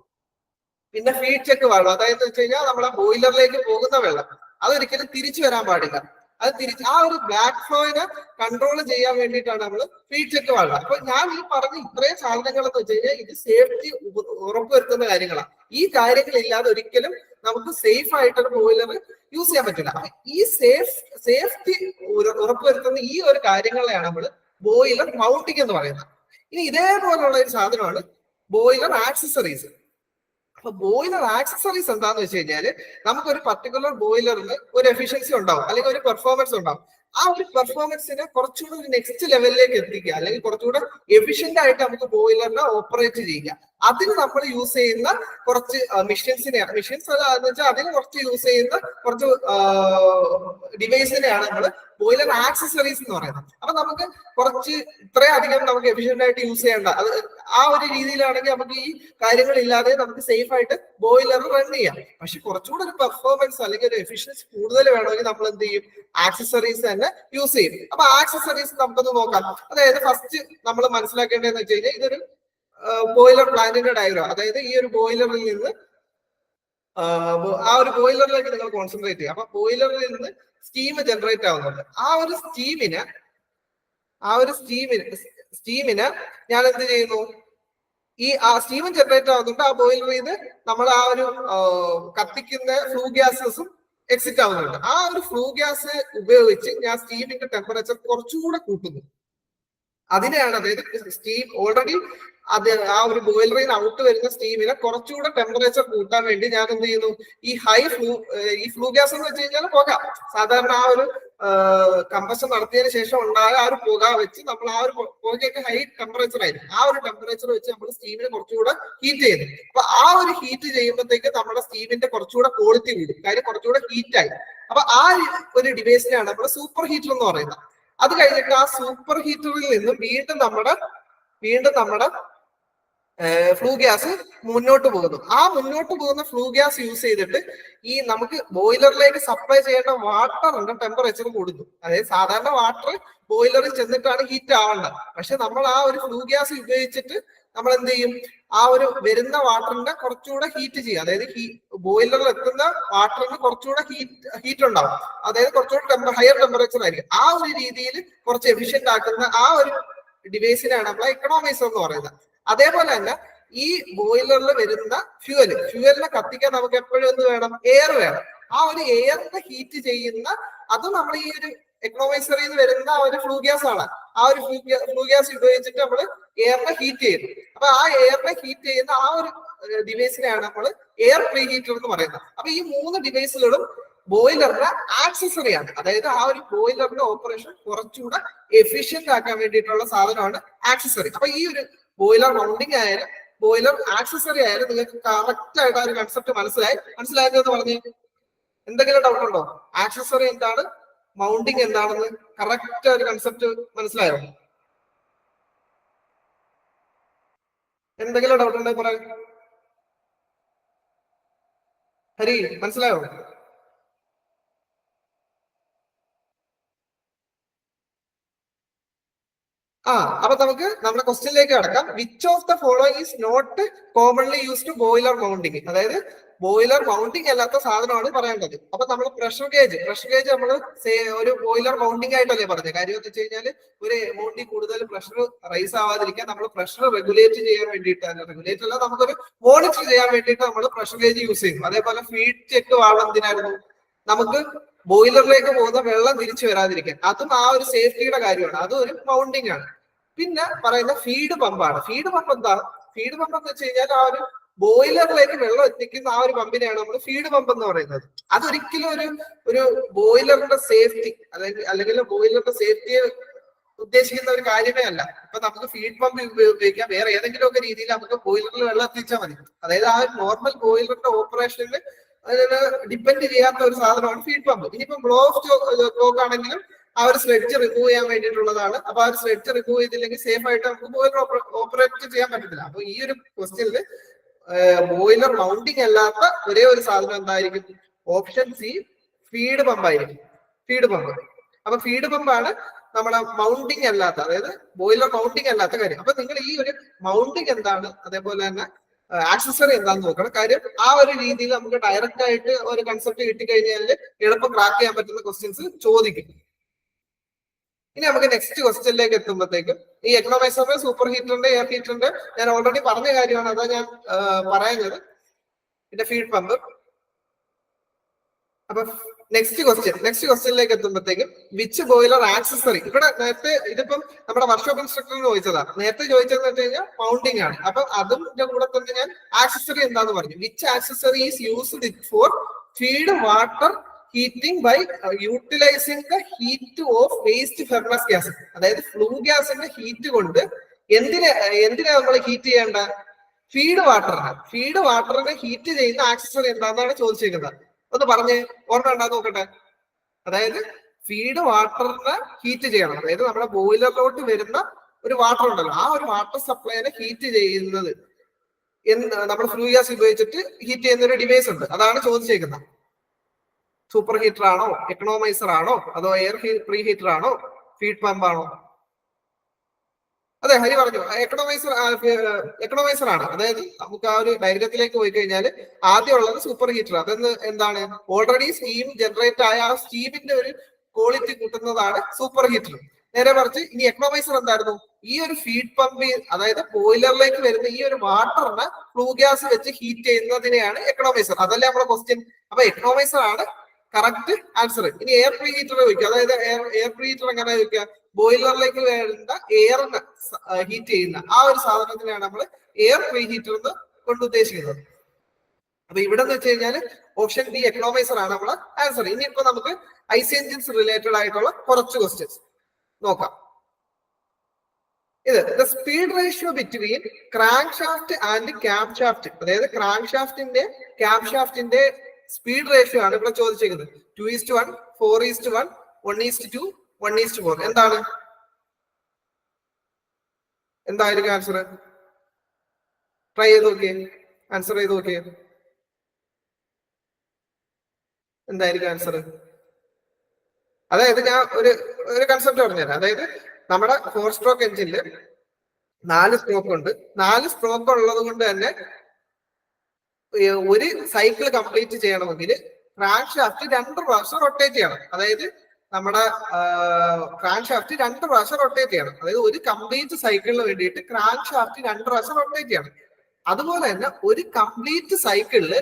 പിന്നെ ഫീഡ് ചെക്ക് വാൾവ്, അതായത് വെച്ച് കഴിഞ്ഞാൽ നമ്മളെ ബോയിലറിലേക്ക് പോകുന്ന വെള്ളം അതൊരിക്കലും തിരിച്ചു വരാൻ പാടില്ല. അത് ആ ഒരു ബ്ലാക്ക് ഫ്ലോയിനെ കൺട്രോൾ ചെയ്യാൻ വേണ്ടിയിട്ടാണ് നമ്മൾ ഫീഡ് ചെക്ക് വാൾവ്. അപ്പൊ ഞാൻ ഈ പറഞ്ഞ ഇത്രയും സാധനങ്ങൾ എന്ന് വെച്ച് കഴിഞ്ഞാൽ ഇത് സേഫ്റ്റി ഉറപ്പുവരുത്തുന്ന കാര്യങ്ങളാണ്. ഈ കാര്യങ്ങളില്ലാതെ ഒരിക്കലും നമുക്ക് സേഫ് ആയിട്ടൊരു ബോയിലർ യൂസ് ചെയ്യാൻ പറ്റില്ല. ഈ സേഫ്റ്റി ഉറപ്പുവരുത്തുന്ന ഈ ഒരു കാര്യങ്ങളെയാണ് നമ്മൾ ബോയിലർ മൗണ്ടിങ് എന്ന് പറയുന്നത്. ഇനി ഇതേപോലുള്ള ഒരു സാധനമാണ് ബോയിലർ ആക്സസറീസ്. അപ്പൊ ബോയിലർ ആക്സസറീസ് എന്താന്ന് വെച്ച് കഴിഞ്ഞാൽ നമുക്കൊരു പർട്ടിക്കുലർ ബോയിലറിന് ഒരു എഫിഷ്യൻസി ഉണ്ടാവും, അല്ലെങ്കിൽ ഒരു പെർഫോമൻസ് ഉണ്ടാവും. ആ ഒരു പെർഫോമൻസിനെ കുറച്ചുകൂടെ ഒരു നെക്സ്റ്റ് ലെവലിലേക്ക് എത്തിക്കുക, അല്ലെങ്കിൽ കുറച്ചുകൂടെ എഫിഷ്യന്റ് ആയിട്ട് നമുക്ക് ബോയിലറിനെ ഓപ്പറേറ്റ് ചെയ്യുക. അതിന് നമ്മൾ യൂസ് ചെയ്യുന്ന കുറച്ച് മെഷീൻസ് എന്ന് വെച്ചാൽ അതിന് കുറച്ച് യൂസ് ചെയ്യുന്ന കുറച്ച് ഡിവൈസിനെയാണ് നമ്മൾ ബോയിലർ ആക്സസറീസ് എന്ന് പറയുന്നത്. അപ്പൊ നമുക്ക് കുറച്ച് ഇത്രയധികം നമുക്ക് എഫിഷ്യന്റ് ആയിട്ട് യൂസ് ചെയ്യേണ്ട, അത് ആ ഒരു രീതിയിലാണെങ്കിൽ നമുക്ക് ഈ കാര്യങ്ങളില്ലാതെ നമുക്ക് സേഫ് ആയിട്ട് ബോയിലർ റൺ ചെയ്യാം. പക്ഷെ കുറച്ചുകൂടെ ഒരു പെർഫോമൻസ് അല്ലെങ്കിൽ ഒരു എഫിഷ്യൻസി കൂടുതൽ വേണമെങ്കിൽ നമ്മൾ എന്ത് ചെയ്യും? ആക്സസറീസ് തന്നെ യൂസ് ചെയ്യും. അപ്പൊ ആക്സസറീസ് നമുക്കൊന്ന് നോക്കാം. അതായത് ഫസ്റ്റ് നമ്മൾ മനസ്സിലാക്കേണ്ടതെന്ന് വെച്ച് കഴിഞ്ഞാൽ ഇതൊരു ബോയിലർ പ്ലാന്റിന്റെ ഡയഗ്രാം. അതായത് ഈ ഒരു ബോയിലറിൽ നിന്ന് ആ ഒരു ബോയിലറിലേക്ക് നിങ്ങൾ കോൺസെൻട്രേറ്റ് ചെയ്യുക. അപ്പൊ ബോയിലറിൽ നിന്ന് സ്റ്റീം ജനറേറ്റ് ആവുന്നുണ്ട്. ആ ഒരു സ്റ്റീമിന് ഞാൻ എന്ത് ചെയ്യുന്നു? ആ സ്റ്റീം ജനറേറ്റ് ആവുന്നുണ്ട്. ആ ബോയിലറിൽ നിന്ന് നമ്മൾ ആ ഒരു കത്തിക്കുന്ന ഫ്ലൂ ഗ്യാസസും എക്സിറ്റ് ആവുന്നുണ്ട്. ആ ഒരു ഫ്ലൂ ഗ്യാസ് ഉപയോഗിച്ച് ഞാൻ സ്റ്റീമിന്റെ ടെമ്പറേച്ചർ കുറച്ചുകൂടെ കൂട്ടുന്നു. അതിനെയാണ്, അതായത് സ്റ്റീം ഓൾറെഡി അത് ആ ഒരു ബോയിലറിൽ നിന്ന് ഔട്ട് വരുന്ന സ്റ്റീമിനെ കുറച്ചുകൂടെ ടെമ്പറേച്ചർ കൂട്ടാൻ വേണ്ടി ഞാൻ എന്ത് ചെയ്യുന്നു? ഈ ഫ്ലൂ ഗ്യാസ് എന്ന് വെച്ച് കഴിഞ്ഞാൽ പുക, സാധാരണ ആ ഒരു കമ്പഷൻ നടത്തിയതിനു ശേഷം ഉണ്ടായ ആ ഒരു പുക വെച്ച് നമ്മൾ ആ ഒരു പുകയൊക്കെ ഹൈ ടെമ്പറേച്ചർ ആയിരിക്കും. ആ ഒരു ടെമ്പറേച്ചർ വെച്ച് നമ്മൾ സ്റ്റീമിനെ കുറച്ചുകൂടെ ഹീറ്റ് ചെയ്യുന്നു. അപ്പൊ ആ ഒരു ഹീറ്റ് ചെയ്യുമ്പോഴത്തേക്ക് നമ്മുടെ സ്റ്റീമിന്റെ കുറച്ചുകൂടെ ക്വാളിറ്റി കൂടും, കാര്യം കുറച്ചുകൂടെ ഹീറ്റായി. അപ്പൊ ആ ഒരു ഡിവൈസിനെയാണ് നമ്മൾ സൂപ്പർ ഹീറ്റർ എന്ന് പറയുന്നത്. അത് കഴിഞ്ഞിട്ട് ആ സൂപ്പർ ഹീറ്ററിൽ നിന്ന് വീണ്ടും നമ്മുടെ ഫ്ലൂ ഗ്യാസ് മുന്നോട്ട് പോകുന്നു. ആ മുന്നോട്ട് പോകുന്ന ഫ്ലൂ ഗ്യാസ് യൂസ് ചെയ്തിട്ട് ഈ നമുക്ക് ബോയിലറിലേക്ക് സപ്ലൈ ചെയ്യേണ്ട വാട്ടറിന്റെ ടെമ്പറേച്ചർ കൂടുന്നു. അതായത് സാധാരണ വാട്ടർ ബോയിലറിൽ ചെന്നിട്ടാണ് ഹീറ്റ് ആവേണ്ടത്. പക്ഷെ നമ്മൾ ആ ഒരു ഫ്ലൂ ഗ്യാസ് ഉപയോഗിച്ചിട്ട് നമ്മൾ എന്ത് ചെയ്യും? ആ ഒരു വരുന്ന വാട്ടറിനെ കുറച്ചുകൂടെ ഹീറ്റ് ചെയ്യും. അതായത് ബോയിലറിൽ എത്തുന്ന വാട്ടറിന് കുറച്ചുകൂടെ ഹീറ്റ് ഉണ്ടാവും, അതായത് കുറച്ചുകൂടെ ഹയർ ടെമ്പറേച്ചർ ആയിരിക്കും. ആ ഒരു രീതിയിൽ കുറച്ച് എഫിഷ്യന്റ് ആക്കുന്ന ആ ഒരു ഡിവൈസിനാണ് നമ്മൾ എക്കണോമൈസർ എന്ന് പറയുന്നത്. അതേപോലെ തന്നെ ഈ ബോയിലറിൽ വരുന്ന ഫ്യൂവലിനെ കത്തിക്കാൻ നമുക്ക് എപ്പോഴും എന്ത് വേണം? എയർ വേണം. ആ ഒരു എയറിനെ ഹീറ്റ് ചെയ്യുന്ന അത് നമ്മൾ ഈ ഒരു എക്കണോമൈസറിൽ നിന്ന് വരുന്ന ആ ഒരു ഫ്ലൂ ഗ്യാസ് ആണ്. ആ ഒരു ഫ്ലൂ ഗ്യാസ് ഉപയോഗിച്ചിട്ട് നമ്മൾ എയറിനെ ഹീറ്റ് ചെയ്യുന്നു. അപ്പൊ ആ എയറിനെ ഹീറ്റ് ചെയ്യുന്ന ആ ഒരു ഡിവൈസിനെയാണ് നമ്മൾ എയർ പ്രീ ഹീറ്റർ എന്ന് പറയുന്നത്. അപ്പൊ ഈ 3 ഡിവൈസുകളും ബോയിലറിന്റെ ആക്സസറിയാണ്. അതായത് ആ ഒരു ബോയിലറിന്റെ ഓപ്പറേഷൻ കുറച്ചുകൂടെ എഫിഷ്യന്റ് ആക്കാൻ വേണ്ടിയിട്ടുള്ള സാധനമാണ് ആക്സസറി. അപ്പൊ ഈ ഒരു ബോയിലർ മൗണ്ടിങ് ആയാലും ബോയിലർ ആക്സസറി ആയാലും നിങ്ങൾക്ക് കറക്റ്റ് ആയിട്ട് ആ ഒരു കൺസെപ്റ്റ് മനസ്സിലായത് എന്ന് പറഞ്ഞ് എന്തെങ്കിലും ഡൗട്ട് ഉണ്ടോ? ആക്സസറി എന്താണ്, മൗണ്ടിങ് എന്താണെന്ന് കറക്റ്റ് ഒരു കൺസെപ്റ്റ് മനസ്സിലായോ? എന്തെങ്കിലും ഡൗട്ട് ഉണ്ടെങ്കിൽ പറയാം. ഹരി മനസ്സിലായോ? അപ്പൊ നമുക്ക് നമ്മുടെ ക്വസ്റ്റ്യനിലേക്ക് കടക്കാം. Which of the following is not commonly use to boiler mounting? അതായത് ബോയിലർ മൗണ്ടിങ് അല്ലാത്ത സാധനമാണ് പറയേണ്ടത്. അപ്പൊ നമ്മൾ പ്രഷർ ഗേജ് നമ്മൾ ഒരു ബോയിലർ മൗണ്ടിങ് ആയിട്ടല്ലേ പറഞ്ഞത്. കാര്യം എന്ന് വെച്ച് കഴിഞ്ഞാൽ ഒരു എമൗണ്ടിൽ കൂടുതൽ പ്രഷർ റൈസ് ആവാതിരിക്കാൻ നമ്മൾ പ്രഷർ റെഗുലേറ്റ് ചെയ്യാൻ വേണ്ടിയിട്ട്, റെഗുലേറ്റ് അല്ല, നമുക്കൊരു മോണിറ്റർ ചെയ്യാൻ വേണ്ടിയിട്ട് നമ്മൾ പ്രഷർ ഗേജ് യൂസ് ചെയ്യും. അതേപോലെ ഫീഡ് ചെക്ക് വാൾവ് എന്തിനായിരുന്നു? നമുക്ക് ബോയിലറിലേക്ക് പോകുന്ന വെള്ളം തിരിച്ചു വരാതിരിക്കാൻ. അതും ആ ഒരു സേഫ്റ്റിയുടെ കാര്യമാണ്, അതും ഒരു മൗണ്ടിങ് ആണ്. പിന്നെ പറയുന്ന ഫീഡ് പമ്പാണ്. ഫീഡ് പമ്പ് എന്താ? ഫീഡ് പമ്പ് എന്ന് വെച്ച് കഴിഞ്ഞാൽ ആ ഒരു ബോയിലറിലേക്ക് വെള്ളം എത്തിക്കുന്ന ആ ഒരു പമ്പിനെയാണ് നമ്മൾ ഫീഡ് പമ്പ് എന്ന് പറയുന്നത്. അതൊരിക്കലും ഒരു ബോയിലറിന്റെ സേഫ്റ്റി അല്ലെങ്കിൽ ബോയിലറിന്റെ സേഫ്റ്റിയെ ഉദ്ദേശിക്കുന്ന ഒരു കാര്യമേ അല്ല. ഇപ്പൊ നമുക്ക് ഫീഡ് പമ്പ് ഉപയോഗിക്കാം, വേറെ ഏതെങ്കിലും ഒക്കെ രീതിയിൽ നമുക്ക് ബോയിലറിൽ വെള്ളം എത്തിച്ചാൽ മതി. അതായത് ആ നോർമൽ ബോയിലറിന്റെ ഓപ്പറേഷനിൽ അതിന് ഡിപ്പെൻഡ് ചെയ്യാത്ത ഒരു സാധനമാണ് ഫീഡ് പമ്പ്. ഇനിയിപ്പോ ബ്ലോ ഓഫ് സ്റ്റോക്ക് ആണെങ്കിലും ആ ഒരു സ്ലെഡ്ജ് റിമൂവ് ചെയ്യാൻ വേണ്ടിയിട്ടുള്ളതാണ്. അപ്പൊ ആ ഒരു സ്ലെഡ്ജ് റിമൂവ് ചെയ്തില്ലെങ്കിൽ സേഫ് ആയിട്ട് നമുക്ക് ബോയിലർ ഓപ്പറേറ്റ് ചെയ്യാൻ പറ്റത്തില്ല. അപ്പൊ ഈ ഒരു ക്വസ്റ്റ്യനിൽ ബോയിലർ മൗണ്ടിങ് അല്ലാത്ത ഒരേ ഒരു സാധനം എന്തായിരിക്കും? ഓപ്ഷൻ സി ഫീഡ് പമ്പ് ആയിരിക്കും. Feed pump. അപ്പൊ ഫീഡ് പമ്പാണ് നമ്മുടെ മൗണ്ടിങ് അല്ലാത്ത, അതായത് ബോയിലർ മൗണ്ടിങ് അല്ലാത്ത കാര്യം. അപ്പൊ നിങ്ങൾ ഈ ഒരു മൗണ്ടിങ് എന്താണ്, അതേപോലെ തന്നെ ആക്സസറി എന്താന്ന് നോക്കണം. കാര്യം ആ ഒരു രീതിയിൽ നമുക്ക് ഡയറക്റ്റ് ആയിട്ട് ഒരു കൺസെപ്റ്റ് കിട്ടിക്കഴിഞ്ഞാൽ എളുപ്പം ക്രാക്ക് ചെയ്യാൻ പറ്റുന്ന ക്വസ്റ്റ്യൻസ് ചോദിക്കും. ഇനി നമുക്ക് നെക്സ്റ്റ് ക്വസ്റ്റ്യനിലേക്ക് എത്തുമ്പോഴത്തേക്കും ഈ എക്കണോമൈസറിന്റെ സൂപ്പർ ഹീറ്ററിന്റെ എയർ ഹീറ്ററിന്റെ ഞാൻ ഓൾറെഡി പറഞ്ഞ കാര്യമാണ്, അതാ ഞാൻ പറയുന്നത്. പിന്നെ ഫീഡ് പമ്പ്. അപ്പൊ നെക്സ്റ്റ് ക്വസ്റ്റ്യനിലേക്ക് എത്തുമ്പോഴത്തേക്കും വിച്ച് ബോയിലർ ആക്സസറി, ഇവിടെ നേരത്തെ ഇതിപ്പം നമ്മുടെ വർക്ക്ഷോപ്പ് ഇൻസ്ട്രക്ടറിന് ചോദിച്ചതാ. നേരത്തെ ചോദിച്ചതെന്ന് വെച്ച് കഴിഞ്ഞാൽ മൗണ്ടിങ് ആണ്. അപ്പൊ അതിന്റെ കൂടെ തന്നെ ഞാൻ ആക്സസറി എന്താന്ന് പറഞ്ഞു. Which accessory is used for feed water heating by utilising the heat of waste furnace gas. അതായത് ഫ്ലൂ ഗ്യാസിന്റെ ഹീറ്റ് കൊണ്ട് എന്തിനാ നമ്മൾ ഹീറ്റ് ചെയ്യേണ്ട? ഫീഡ് വാട്ടറിനെ ഹീറ്റ് ചെയ്യുന്ന ആക്സസറി എന്താണെന്നാണ് ചോദിച്ചിരിക്കുന്നത്. ഒന്ന് പറഞ്ഞ് ഓർമ്മ ഉണ്ടാന്ന് നോക്കട്ടെ. അതായത് ഫീഡ് വാട്ടറിനെ ഹീറ്റ് ചെയ്യണം. അതായത് നമ്മുടെ ബോയിലറിലോട്ട് വരുന്ന ഒരു വാട്ടർ ഉണ്ടല്ലോ, ആ ഒരു വാട്ടർ സപ്ലൈനെ ഹീറ്റ് ചെയ്യുന്നത് നമ്മൾ ഫ്ലൂ ഗ്യാസ് ഉപയോഗിച്ചിട്ട് ഹീറ്റ് ചെയ്യുന്ന ഒരു ഡിവൈസ് ഉണ്ട്. അതാണ് ചോദിച്ചേക്കുന്നത്. സൂപ്പർ ഹീറ്റർ ആണോ, എക്കണോമൈസർ ആണോ, അതോ എയർ പ്രീ ഹീറ്റർ ആണോ, ഫീഡ് പമ്പ് ആണോ? അതെ, ഹരി പറഞ്ഞു എക്കണോമൈസർ ആണ്. അതായത് നമുക്ക് ആ ഒരു ഡയഗ്രത്തിലേക്ക് പോയി കഴിഞ്ഞാൽ ആദ്യം ഉള്ളത് സൂപ്പർ ഹീറ്റർ. അതെന്ന് എന്താണ്? ഓൾറെഡി സ്റ്റീം ജനറേറ്റ് ആയ ആ സ്റ്റീമിന്റെ ഒരു ക്വാളിറ്റി കൂട്ടുന്നതാണ് സൂപ്പർ ഹീറ്റർ. നേരെ മറിച്ച് ഇനി എക്കണോമൈസർ എന്തായിരുന്നു? ഈ ഒരു ഫീഡ് പമ്പ്, അതായത് ബോയിലറിലേക്ക് വരുന്ന ഈ ഒരു വാട്ടറിനെ ഫ്ലൂ ഗ്യാസ് വെച്ച് ഹീറ്റ് ചെയ്യുന്നതിനെയാണ് എക്കണോമൈസർ. അതല്ലേ നമ്മുടെ ക്വസ്റ്റ്യൻ. അപ്പൊ എക്കണോമൈസർ ആണ് കറക്റ്റ് ആൻസർ. ഇനി എയർ പ്രീ ഹീറ്റർ ചോദിക്കുക. അതായത് എയർ പ്രീ ഹീറ്റർ എങ്ങനെ ചോദിക്കുക? ബോയിലറിലേക്ക് വേണ്ട എയറിനെ ഹീറ്റ് ചെയ്യുന്ന ആ ഒരു സാധനത്തിനാണ് നമ്മൾ എയർ പ്രീ ഹീറ്റർ എന്ന് കൊണ്ട് ഉദ്ദേശിക്കുന്നത്. അപ്പൊ ഇവിടെ എന്ന് വെച്ച് കഴിഞ്ഞാൽ ഓപ്ഷൻ ബി എക്കണോമൈസർ ആണ് നമ്മളെ ആൻസർ. ഇനിയിപ്പോ നമുക്ക് ഐസി എൻജിൻസ് റിലേറ്റഡ് ആയിട്ടുള്ള കുറച്ച് ക്വസ്റ്റ്യൻസ് നോക്കാം. ഇത് the speed ratio between crank shaft and cam shaft. അതായത് ക്രാങ്ക് ഷാഫ്റ്റിന്റെ ക്യാം ഷാഫ്റ്റിന്റെ സ്പീഡ് റേഷ്യോ ആണ് ഇവിടെ ചോദിച്ചിരിക്കുന്നത്. 2:1, 4:1, 1:2, 1:4. എന്തായിരിക്കും ആൻസർ? ട്രൈ ചെയ്ത് നോക്കിയേ, ആൻസർ ചെയ്ത് നോക്കിയേ. എന്തായിരിക്കും ആൻസർ? അതായത് ഞാൻ ഒരു കൺസെപ്റ്റ് പറഞ്ഞുതരാം. അതായത് നമ്മുടെ 4 സ്ട്രോക്ക് എഞ്ചിനിൽ 4 സ്ട്രോക്ക് ഉണ്ട്. 4 സ്ട്രോക്ക് ഉള്ളത് കൊണ്ട് തന്നെ ഒരു സൈക്കിൾ കംപ്ലീറ്റ് ചെയ്യണമെങ്കിൽ ക്രാങ്ക് ഷാഫ്റ്റ് 2 പ്രാവശ്യം റൊട്ടേറ്റ് ചെയ്യണം. അതായത് നമ്മുടെ ക്രാങ്ക് ഷാഫ്റ്റ് 2 പ്രാവശ്യം റൊട്ടേറ്റ് ചെയ്യണം. അതായത് ഒരു കംപ്ലീറ്റ് സൈക്കിളിന് വേണ്ടിയിട്ട് ക്രാങ്ക് ഷാഫ്റ്റ് 2 പ്രാവശ്യം റൊട്ടേറ്റ് ചെയ്യണം. അതുപോലെ തന്നെ ഒരു കംപ്ലീറ്റ് സൈക്കിളില്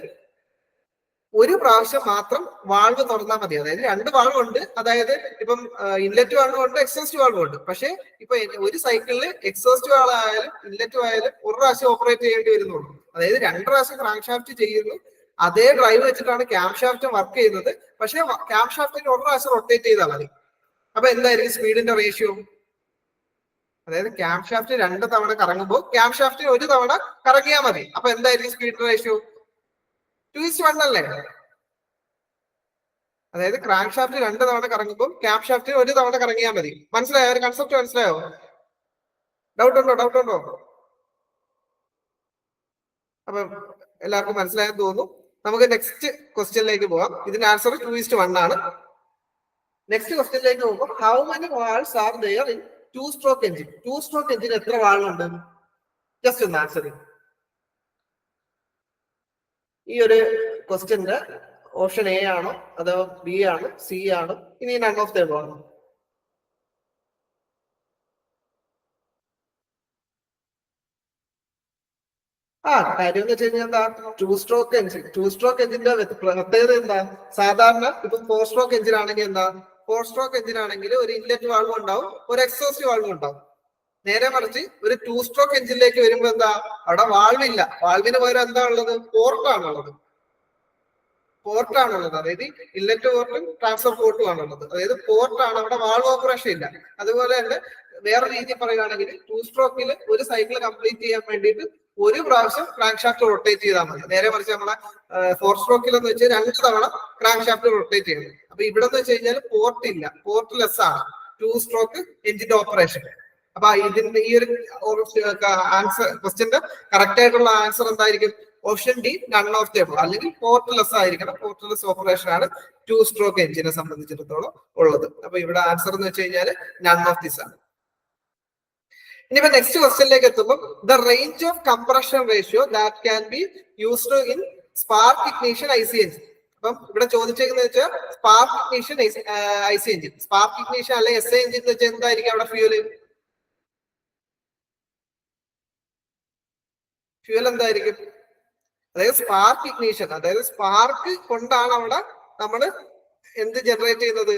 ഒരു പ്രാവശ്യം മാത്രം വാൾവ് തുറന്നാൽ മതി. അതായത് 2 വാൾവ് ഉണ്ട്. അതായത് ഇപ്പം ഇൻലെറ്റ് വാൾവ് ഉണ്ട്, എക്സോസ്റ്റ് വാൾവ് ഉണ്ട്. പക്ഷെ ഇപ്പൊ ഒരു സൈക്കിളിൽ എക്സോസ്റ്റ് വാൾവ് ആയാലും ഇൻലെറ്റ് ആയാലും ഒരു പ്രാവശ്യം ഓപ്പറേറ്റ് ചെയ്യേണ്ടി വരുന്നുള്ളൂ. അതായത് 2 പ്രാവശ്യം ക്രാങ്ക് ഷാഫ്റ്റ് ചെയ്യുന്നു. അതേ ഡ്രൈവ് വെച്ചിട്ടാണ് ക്യാം ഷാഫ്റ്റ് വർക്ക് ചെയ്യുന്നത്. പക്ഷെ ക്യാം ഷാഫ്റ്റിന് ഒരു പ്രാവശ്യം റൊട്ടേറ്റ് ചെയ്താൽ മതി. അപ്പൊ എന്തായിരിക്കും സ്പീഡിന്റെ റേഷ്യോ? അതായത് ക്യാം ഷാഫ്റ്റ് 2 തവണ കറങ്ങുമ്പോൾ ക്യാം ഷാഫ്റ്റ് 1 തവണ കറങ്ങിയാൽ മതി. അപ്പൊ എന്തായിരിക്കും സ്പീഡ് റേഷ്യോ? 2:1 അല്ലേ? അതായത് ക്രാങ്ക് ഷാഫ്റ്റ് 2 തവണ കറങ്ങുമ്പോൾ ക്യാം ഷാഫ്റ്റ് 1 തവണ കറങ്ങിയാൽ മതി. മനസ്സിലായോ? ഒരു കൺസെപ്റ്റ് മനസ്സിലായോ? ഡൗട്ട് ഉണ്ടോ? അപ്പൊ എല്ലാവർക്കും മനസ്സിലായെന്ന് തോന്നുന്നു. നമുക്ക് നെക്സ്റ്റ് ക്വസ്റ്റ്യനിലേക്ക് പോവാം. ഇതിന്റെ ആൻസർ 2:1 ആണ്. നെക്സ്റ്റ് ക്വസ്റ്റ്യനിലേക്ക് പോകുമ്പോൾ how many valves are there in 2 stroke engine? 2 stroke engine എത്ര വാളുണ്ട്? ജസ്റ്റ് ഒന്ന് ആൻസർ ചെയ്യും. ഈ ഒരു ക്വസ്റ്റ്യന്റെ ഓപ്ഷൻ എ ആണോ അതോ ബി ആണോ സി ആണോ ഇനി നൺ ഓഫ് ദം ആണോ? കാര്യം എന്ന് വെച്ച് കഴിഞ്ഞാൽ എന്താ, 2 സ്ട്രോക്ക് എഞ്ചിന്റെ പ്രത്യേകത എന്താ? സാധാരണ ഇപ്പൊ 4 സ്ട്രോക്ക് എഞ്ചിൻ ആണെങ്കിൽ എന്താ, 4 സ്ട്രോക്ക് എഞ്ചിൻ ആണെങ്കിൽ ഒരു ഇൻലെറ്റ് വാൾവ് ഉണ്ടാവും, ഒരു എക്സോസ്റ്റ് വാൾവ് ഉണ്ടാവും. നേരെ മറിച്ച് ഒരു 2 സ്ട്രോക്ക് എഞ്ചിനിലേക്ക് വരുമ്പോ എന്താ, അവിടെ വാൾവില്ല. വാൾവിന് പകരം എന്താ ഉള്ളത്? പോർട്ടാണുള്ളത്. അതായത് ഇൻലെറ്റ് പോർട്ടും ട്രാൻസ്ഫർ പോർട്ടും ആണുള്ളത്. അതായത് പോർട്ടാണ്, അവിടെ വാൾവ് ഓപ്പറേഷൻ ഇല്ല. അതുപോലെ തന്നെ വേറെ രീതി പറയുകയാണെങ്കിൽ 2 സ്ട്രോക്കിൽ ഒരു സൈക്കിൾ കംപ്ലീറ്റ് ചെയ്യാൻ വേണ്ടിയിട്ട് ഒരു പ്രാവശ്യം ക്രാങ്ക് ഷാഫ്റ്റ് റൊട്ടേറ്റ് ചെയ്താൽ മതി. നേരെ മറിച്ച് നമ്മളെ 4 സ്ട്രോക്കിൽ എന്ന് വെച്ചാൽ 2 തവണ ക്രാങ്ക് ഷാഫ്റ്റ് റൊട്ടേറ്റ് ചെയ്യണം. അപ്പൊ ഇവിടെ എന്ന് വെച്ച് കഴിഞ്ഞാൽ പോർട്ട് ഇല്ല, പോർട്ട്ലെസ് ആണ് 2 സ്ട്രോക്ക് എഞ്ചിന്റെ ഓപ്പറേഷൻ. അപ്പൊ ഇതിന്റെ ഈ ഒരു ആൻസർ ക്വസ്റ്റ്യന്റെ കറക്റ്റ് ആയിട്ടുള്ള ആൻസർ എന്തായിരിക്കും? Option D, none of the above, അല്ലെങ്കിൽ പോർട്ട്ലെസ് ആയിരിക്കണം. പോർട്ട്ലെസ് ഓപ്പറേഷൻ ആണ് 2 സ്ട്രോക്ക് എഞ്ചിനെ സംബന്ധിച്ചിടത്തോളം ഉള്ളത്. അപ്പൊ ഇവിടെ ആൻസർ എന്ന് വെച്ച് കഴിഞ്ഞാൽ നൺ ഓഫ് ദിസ് ആണ്. ഇനിയിപ്പോ നെക്സ്റ്റ് ക്വസ്റ്റ്യനിലേക്ക് എത്തുമ്പോൾ the range of compression ratio that can be used in spark ignition IC engine. അപ്പം ഇവിടെ ചോദിച്ചേക്കുന്നത് വെച്ചാൽ spark ignition IC engine, spark ignition അല്ലെങ്കിൽ എസ് എഞ്ചിൻ എന്ന് വെച്ചാൽ എന്തായിരിക്കും അവിടെ ഫ്യൂൽ എന്തായിരിക്കും? അതായത് സ്പാർക്ക് ഇഗ്നിഷൻ, അതായത് സ്പാർക്ക് കൊണ്ടാണ് അവിടെ നമ്മൾ എന്ത് ജനറേറ്റ് ചെയ്യുന്നത്?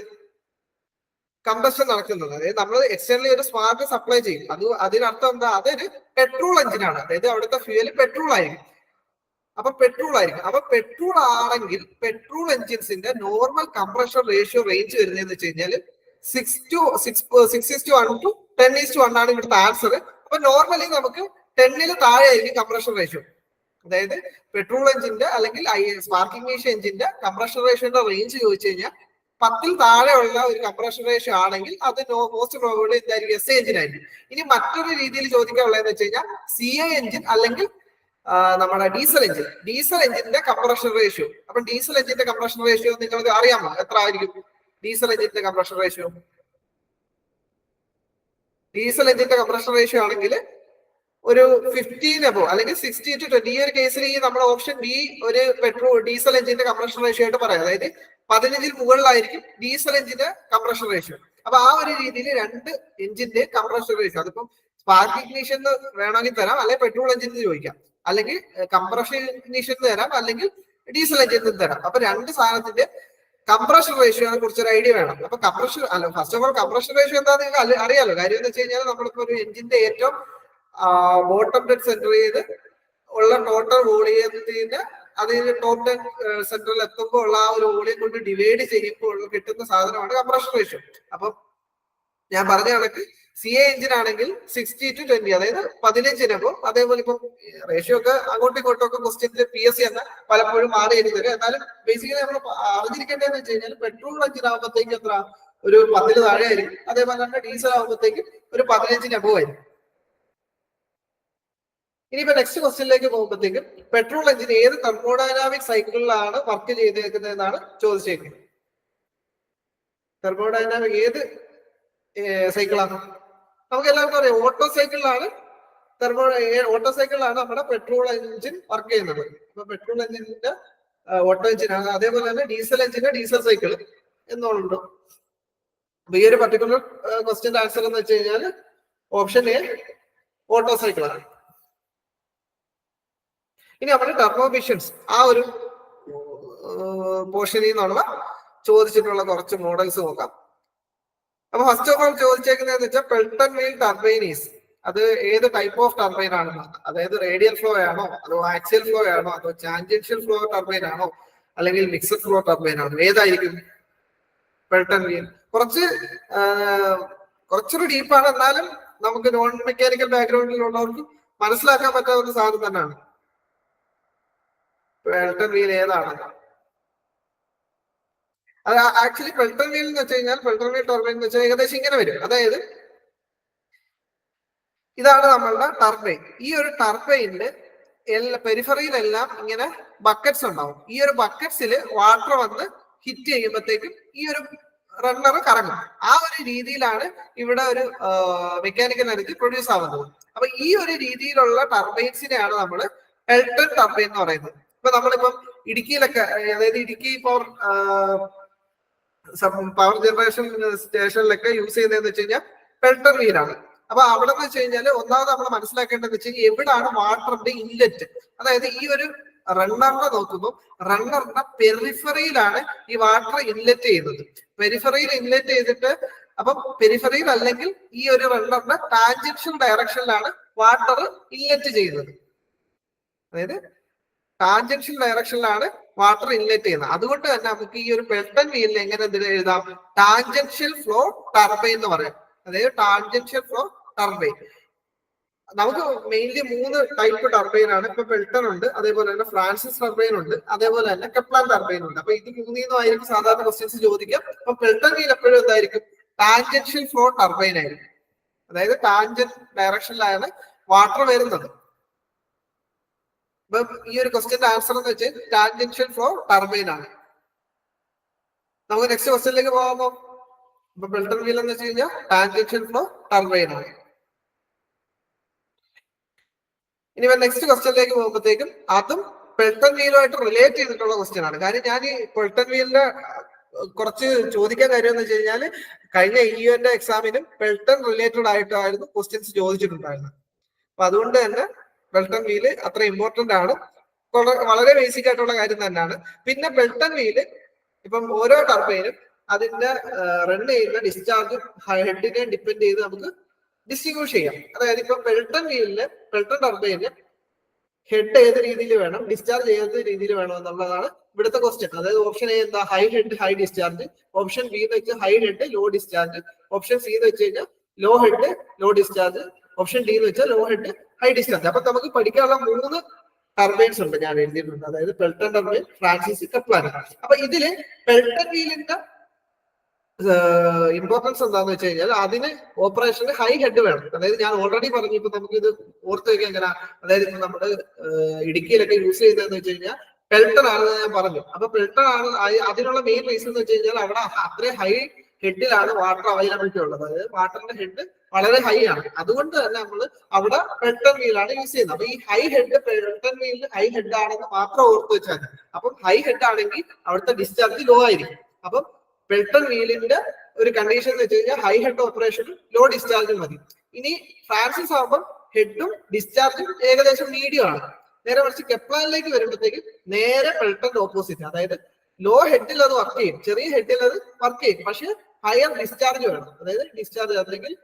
കമ്പഷൻ നടക്കുന്നത്. അതായത് നമ്മൾ എക്സ്റ്റേണലി ഒരു സ്പാർക്ക് സപ്ലൈ ചെയ്യും. അതിനർത്ഥം എന്താ? അതൊരു പെട്രോൾ എഞ്ചിനാണ്. അതായത് അവിടുത്തെ ഫ്യൂല് പെട്രോൾ ആയിരിക്കും. അപ്പൊ പെട്രോൾ ആണെങ്കിൽ പെട്രോൾ എഞ്ചിൻസിന്റെ നോർമൽ കംപ്രഷൻ റേഷ്യോ റേഞ്ച് വരുന്നതെന്ന് വെച്ച് കഴിഞ്ഞാൽ 6:1 to 10:1 ആണ് ഇവിടുത്തെ ആൻസർ. അപ്പൊ നോർമലി നമുക്ക് 10ൽ താഴെ ആയിരിക്കും കംപ്രഷൻ റേഷ്യോ. അതായത് പെട്രോൾ എഞ്ചിന്റെ അല്ലെങ്കിൽ സ്പാർക്ക് ഇഗ്നിഷൻ എഞ്ചിന്റെ കംപ്രഷൻ റേഷ്യോന്റെ റേഞ്ച് ചോദിച്ചു കഴിഞ്ഞാൽ 10ൽ താഴെയുള്ള ഒരു കംപ്രഷൻ റേഷ്യോ ആണെങ്കിൽ അത് മോസ്റ്റ് പ്രോബബിളി എന്തായിരിക്കും? എസ് എഞ്ചിൻ ആയിരിക്കും. ഇനി മറ്റൊരു രീതിയിൽ ചോദിക്കാനുള്ളതെന്ന് വെച്ച് കഴിഞ്ഞാൽ സി ഐ എഞ്ചിൻ അല്ലെങ്കിൽ നമ്മുടെ ഡീസൽ എഞ്ചിന്റെ കംപ്രഷൻ റേഷ്യോ. അപ്പൊ ഡീസൽ എഞ്ചിന്റെ കംപ്രഷൻ റേഷ്യോ നിങ്ങൾക്ക് അറിയാമോ? എത്ര ആയിരിക്കും ഡീസൽ എഞ്ചിന്റെ കംപ്രഷൻ റേഷ്യോ? ഡീസൽ എഞ്ചിന്റെ കംപ്രഷൻ റേഷ്യോ ആണെങ്കിൽ ഒരു 15 അബോ അല്ലെങ്കിൽ 60:20. ഈ ഒരു കേസിൽ ഈ നമ്മുടെ ഓപ്ഷൻ ബി ഒരു ഡീസൽ എഞ്ചിന്റെ കംപ്രഷൻ റേഷ്യോ ആയിട്ട് പറയാം. അതായത് 15ൽ മുകളിലായിരിക്കും ഡീസൽ എഞ്ചിന്റെ കംപ്രഷൻ റേഷ്യോ. അപ്പൊ ആ ഒരു രീതിയിൽ 2 എഞ്ചിന്റെ കംപ്രഷൻ റേഷ്യോ, അതിപ്പം സ്പാർക്ക് ഇഗ്നിഷൻ വേണമെങ്കിൽ തരാം, അല്ലെങ്കിൽ പെട്രോൾ എഞ്ചിന് ചോദിക്കാം, അല്ലെങ്കിൽ കംപ്രഷൻ ഇഗ്നിഷൻ തരാം, അല്ലെങ്കിൽ ഡീസൽ എഞ്ചിന് തരാം. അപ്പൊ 2 സാധനത്തിന്റെ കംപ്രഷൻ റേഷ്യോനെ കുറിച്ച് ഒരു ഐഡിയ വേണം. അപ്പൊ first of all compression ratio എന്താണെന്ന് നിങ്ങൾക്ക് അറിയാലോ. കാര്യം എന്ന് വെച്ച് കഴിഞ്ഞാൽ നമ്മളിപ്പോ ഒരു എഞ്ചിന്റെ ഏറ്റവും ബോട്ടം ഡെഡ് സെന്റർ ചെയ്ത് ഉള്ള ടോട്ടൽ വോളിയത്തിന്റെ അതിന് ടോപ്പ് 10 സെന്ററിൽ എത്തുമ്പോൾ ഉള്ള ആ ഒരു വോളിയം കൊണ്ട് ഡിവൈഡ് ചെയ്യുമ്പോൾ കിട്ടുന്ന സാധനമാണ് കംപ്രഷൻ റേഷ്യോ. അപ്പം ഞാൻ പറഞ്ഞ കണക്ക് സി എ എഞ്ചിൻ ആണെങ്കിൽ 60:20, അതായത് 15. അതേപോലെ ഇപ്പം റേഷ്യോ ഒക്കെ അങ്ങോട്ടും ഇങ്ങോട്ടും ഒക്കെ ക്വസ്റ്റ്യനിൽ PSC എന്ന പലപ്പോഴും മാറി തരും. എന്നാലും ബേസിക്കലി നമ്മൾ അറിഞ്ഞിരിക്കേണ്ടതെന്ന് വെച്ച് കഴിഞ്ഞാൽ പെട്രോൾ എഞ്ചിൻ ആകുമ്പോഴത്തേക്ക് എത്ര ഒരു 10ൽ താഴെ ആയിരിക്കും. അതേപോലെ തന്നെ ഡീസൽ ആകുമ്പോഴത്തേക്ക് ഒരു 15ന് അബവ് ആയിരിക്കും. ഇനിയിപ്പോ നെക്സ്റ്റ് ക്വസ്റ്റ്യനിലേക്ക് പോകുമ്പോഴത്തേക്കും പെട്രോൾ എഞ്ചിൻ ഏത് തെർമോഡൈനാമിക് സൈക്കിളിലാണ് വർക്ക് ചെയ്തേക്കുന്നതെന്നാണ് ചോദിച്ചേക്കുന്നത്. തെർമോഡൈനാമിക് ഏത് സൈക്കിളാണ്? നമുക്ക് എല്ലാവർക്കും അറിയാം ഓട്ടോ സൈക്കിളിലാണ് നമ്മുടെ പെട്രോൾ എഞ്ചിൻ വർക്ക് ചെയ്യുന്നത്. അപ്പൊ പെട്രോൾ എഞ്ചിന്റെ ഓട്ടോ എഞ്ചിനാണ്. അതേപോലെ തന്നെ ഡീസൽ എഞ്ചിന്റെ ഡീസൽ സൈക്കിൾ എന്നുണ്ട്. അപ്പൊ ഈ ഒരു പർട്ടിക്കുലർ ക്വസ്റ്റ്യന്റെ ആൻസർ എന്ന് വെച്ച് കഴിഞ്ഞാൽ ഓപ്ഷൻ എ ഓട്ടോ സൈക്കിളാണ്. ഇനി നമ്മുടെ ടർബോമിഷൻസ് ആ ഒരു പോർഷനിൽ നിന്നുള്ള ചോദിച്ചിട്ടുള്ള കുറച്ച് മോഡൽസ് നോക്കാം. അപ്പൊ ഫസ്റ്റ് ഓഫ് ഓൾ ചോദിച്ചേക്കുന്നതെന്ന് വെച്ചാൽ പെൽട്ടൺ വീൽ ടർബൈനീസ്, അത് ഏത് ടൈപ്പ് ഓഫ് ടർബൈൻ ആണെന്ന്. അതായത് റേഡിയൽ ഫ്ലോ ആണോ, അതോ ആക്സിയൽ ഫ്ലോ ആണോ, അതോ ടാൻജൻഷ്യൽ ഫ്ലോ ടർബൈൻ ആണോ, അല്ലെങ്കിൽ മിക്സഡ് ഫ്ലോ ടർബൈൻ ആണോ? ഏതായിരിക്കും പെൽട്ടൺ വീൽ? കുറച്ചൊരു ഡീപ്പാണ്, എന്നാലും നമുക്ക് നോൺ മെക്കാനിക്കൽ ബാക്ക്ഗ്രൗണ്ടിലുള്ളവർക്ക് മനസ്സിലാക്കാൻ പറ്റാവുന്ന സാധനം തന്നെയാണ്. പെൽട്ടൺ വീൽ ഏതാണെന്ന് അത് ആക്ച്വലി പെൽട്ടൺ വീൽ എന്ന് വെച്ച് കഴിഞ്ഞാൽ പെൽട്ടൺ വീൽ ടർബൈൻ എന്ന് വെച്ചാൽ ഏകദേശം ഇങ്ങനെ വരും. അതായത് ഇതാണ് നമ്മളുടെ ടർബൈൻ. ഈ ഒരു ടർബൈനില് പെരിഫറിയിലെല്ലാം ഇങ്ങനെ ബക്കറ്റ്സ് ഉണ്ടാവും. ഈ ഒരു ബക്കറ്റ്സിൽ വാട്ടർ വന്ന് ഹിറ്റ് ചെയ്യുമ്പോഴത്തേക്കും ഈ ഒരു റണ്ണർ കറങ്ങും. ആ ഒരു രീതിയിലാണ് ഇവിടെ ഒരു മെക്കാനിക്കൽ എനർജി പ്രൊഡ്യൂസ് ആവുന്നത്. അപ്പൊ ഈ ഒരു രീതിയിലുള്ള ടർബൈൻസിനെയാണ് നമ്മൾ പെൽട്ടൺ ടർബൈൻ എന്ന് പറയുന്നത്. ഇപ്പൊ നമ്മളിപ്പം ഇടുക്കിയിലൊക്കെ, അതായത് ഇടുക്കി പവർ ജനറേഷൻ സ്റ്റേഷനിലൊക്കെ യൂസ് ചെയ്യുന്നതെന്ന് വെച്ച് കഴിഞ്ഞാൽ പെൽട്ടൺ വീലാണ്. അപ്പൊ അവിടെ എന്ന് വെച്ച് കഴിഞ്ഞാൽ ഒന്നാമത് നമ്മൾ മനസ്സിലാക്കേണ്ടതെന്ന് വെച്ച് കഴിഞ്ഞാൽ എവിടാണ് വാട്ടറിന്റെ ഇൻലെറ്റ്. അതായത് ഈ ഒരു റണ്ണറിനെ നോക്കുമ്പോൾ റണ്ണറിന്റെ പെരിഫറിയിലാണ് ഈ വാട്ടർ ഇൻലെറ്റ് ചെയ്യുന്നത്. പെരിഫറിയിൽ ഇൻലെറ്റ് ചെയ്തിട്ട് അപ്പം പെരിഫറിയിൽ അല്ലെങ്കിൽ ഈ ഒരു റണ്ണറിന്റെ ടാൻജൻഷ്യൽ ഡയറക്ഷനിലാണ് വാട്ടർ ഇൻലെറ്റ് ചെയ്യുന്നത്. അതായത് ടാൻജൻഷ്യൽ ഡയറക്ഷനിലാണ് വാട്ടർ ഇൻലെറ്റ് ചെയ്യുന്നത്. അതുകൊണ്ട് തന്നെ നമുക്ക് ഈ ഒരു പെൽട്ടൺ വീലിൽ എങ്ങനെ എഴുതാം? ടാൻജൻഷ്യൽ ഫ്ലോ ടർബൈൻ എന്ന് പറയാം. അതായത് ടാൻജൻഷ്യൽ ഫ്ലോ ടർബൈൻ. നമുക്ക് മെയിൻലി 3 ടൈപ്പ് ടർബൈൻ ആണ്. ഇപ്പൊ പെൽട്ടൺ ഉണ്ട്, അതേപോലെ തന്നെ ഫ്രാൻസിസ് ടർബൈൻ ഉണ്ട്, അതേപോലെ തന്നെ കെപ്ലാൻ ടർബൈൻ ഉണ്ട്. അപ്പൊ ഇത് 3 ആയിരിക്കും സാധാരണ ക്വസ്റ്റ്യൻസ് ചോദിക്കാം. അപ്പൊ പെൽട്ടൺ വീൽ എപ്പോഴും എന്തായിരിക്കും? ടാൻജൻഷ്യൽ ഫ്ലോ ടർബൈൻ ആയിരിക്കും. അതായത് ടാൻജന്റ് ഡയറക്ഷനിലാണ് വാട്ടർ വരുന്നത്. ഇപ്പൊ ഈ ഒരു ക്വസ്റ്റ്യന്റെ ആൻസർ എന്ന് വെച്ചാൽ ടാൻജൻഷ്യൽ ഫ്ലോ ടർബൈൻ ആണ്. നമുക്ക് നെക്സ്റ്റ് ക്വസ്റ്റ്യനിലേക്ക് പോകാമോ? ഇപ്പൊ പെൽട്ടൺ വീൽ എന്ന് വെച്ച് കഴിഞ്ഞാൽ ടാൻജൻഷ്യൽ ഫ്ലോ ടർബൈൻ ആണ്. ഇനി നെക്സ്റ്റ് ക്വസ്റ്റ്യനിലേക്ക് പോകുമ്പോഴത്തേക്കും അതും പെൽട്ടൺ വീലുമായിട്ട് റിലേറ്റ് ചെയ്തിട്ടുള്ള ക്വസ്റ്റ്യൻ ആണ്. കാര്യം ഞാൻ ഈ പെൽട്ടൺ വീലിന്റെ കുറച്ച് ചോദിക്കാൻ കാര്യം എന്ന് വെച്ച് കഴിഞ്ഞാൽ കഴിഞ്ഞ EUന്റെ എക്സാമിനും പെൽട്ടൺ റിലേറ്റഡ് ആയിട്ടായിരുന്നു ക്വസ്റ്റ്യൻസ് ചോദിച്ചിട്ടുണ്ടായിരുന്നത്. അപ്പൊ അതുകൊണ്ട് തന്നെ പെൽട്ടൺ വീല് അത്ര ഇമ്പോർട്ടന്റ് ആണ്. വളരെ ബേസിക് ആയിട്ടുള്ള കാര്യം തന്നെയാണ്. പിന്നെ പെൽട്ടൺ വീല് ഇപ്പം ഓരോ ടർബൈനും അതിന്റെ റൺ ചെയ്യുന്ന ഡിസ്ചാർജ് ഹെഡിനെ ഡിപ്പെൻഡ് ചെയ്ത് നമുക്ക് ഡിസ്റ്റിങ്വിഷ് ചെയ്യാം. അതായത് ഇപ്പൊ പെൽട്ടൺ വീലില് പെൽട്ടൺ ടർബൈന് ഹെഡ് ഏത് രീതിയിൽ വേണം, ഡിസ്ചാർജ് ഏത് രീതിയിൽ വേണം എന്നുള്ളതാണ് ഇവിടുത്തെ ക്വസ്റ്റ്യൻ. അതായത് ഓപ്ഷൻ എ എന്താ? High head high discharge. Option B എന്ന് വെച്ചാൽ high head low discharge. Option C എന്ന് വെച്ച് കഴിഞ്ഞാൽ low head low discharge. Option D എന്ന് വെച്ചാൽ ലോ ഹെഡ് ഹൈ ഡിസ്ചാർജ്. അപ്പൊ നമുക്ക് പഠിക്കാനുള്ള 3 ടർബൈൻസ് ഉണ്ട്, ഞാൻ എഴുതിയിട്ടുണ്ട്. അതായത് പെൽട്ടൺ ടർബൈൻ, ഫ്രാൻസിസ്, കെപ്ലാൻ. അപ്പൊ ഇതില് പെൽട്ടൺ വീലിന്റെ ഇമ്പോർട്ടൻസ് എന്താന്ന് വെച്ച് കഴിഞ്ഞാൽ അതിന് ഓപ്പറേഷന് ഹൈ ഹെഡ് വേണം. അതായത് ഞാൻ ഓൾറെഡി പറഞ്ഞു, ഇപ്പൊ നമുക്ക് ഇത് ഓർത്ത് വെക്കാൻ എങ്ങനെ, അതായത് ഇപ്പൊ നമ്മുടെ ഇടുക്കിയിലൊക്കെ യൂസ് ചെയ്യുന്നതെന്ന് വെച്ച് കഴിഞ്ഞാൽ പെൽട്ടൺ ആണെന്ന് ഞാൻ പറഞ്ഞു. അപ്പൊ പെൽട്ടൺ ആണ് അതിനുള്ള മെയിൻ റീസൺ എന്ന് വെച്ച് കഴിഞ്ഞാൽ അവിടെ അത്രയും ഹൈ ഹെഡിലാണ് വാട്ടർ അവൈലബിലിറ്റി ഉള്ളത്. അതായത് വാട്ടറിന്റെ ഹെഡ് വളരെ ഹൈ ആണ്. അതുകൊണ്ട് തന്നെ നമ്മൾ അവിടെ പെൽട്ടൺ വീലാണ് യൂസ് ചെയ്യുന്നത്. അപ്പൊ ഈ ഹൈ ഹെഡ് പെൽട്ടൺ വീലിൽ ഹൈ ഹെഡ് ആണെന്ന് മാത്രം ഓർത്ത് വെച്ചാൽ മതി. അപ്പം ഹൈ ഹെഡ് ആണെങ്കിൽ അവിടുത്തെ ഡിസ്ചാർജ് ലോ ആയിരിക്കും. അപ്പം പെൽട്ടൺ വീലിന്റെ ഒരു കണ്ടീഷൻ എന്ന് വെച്ച് കഴിഞ്ഞാൽ ഹൈ ഹെഡ് ഓപ്പറേഷനും ലോ ഡിസ്ചാർജും മതി. ഇനി ഫ്രാൻസിസ് ആകുമ്പോൾ ഹെഡും ഡിസ്ചാർജും ഏകദേശം മീഡിയം ആണ്. നേരെ മറിച്ച് കെപ്ലാനിലേക്ക് വരുമ്പോഴത്തേക്ക് നേരെ പെൽട്ടന്റെ ഓപ്പോസിറ്റ്. അതായത് ലോ ഹെഡിൽ അത് വർക്ക് ചെയ്യും, ചെറിയ ഹെഡിൽ അത് വർക്ക് ചെയ്യും, പക്ഷെ ഹയർ ഡിസ്ചാർജ് വേണം. അതായത് ഡിസ്ചാർജ് അല്ലെങ്കിൽ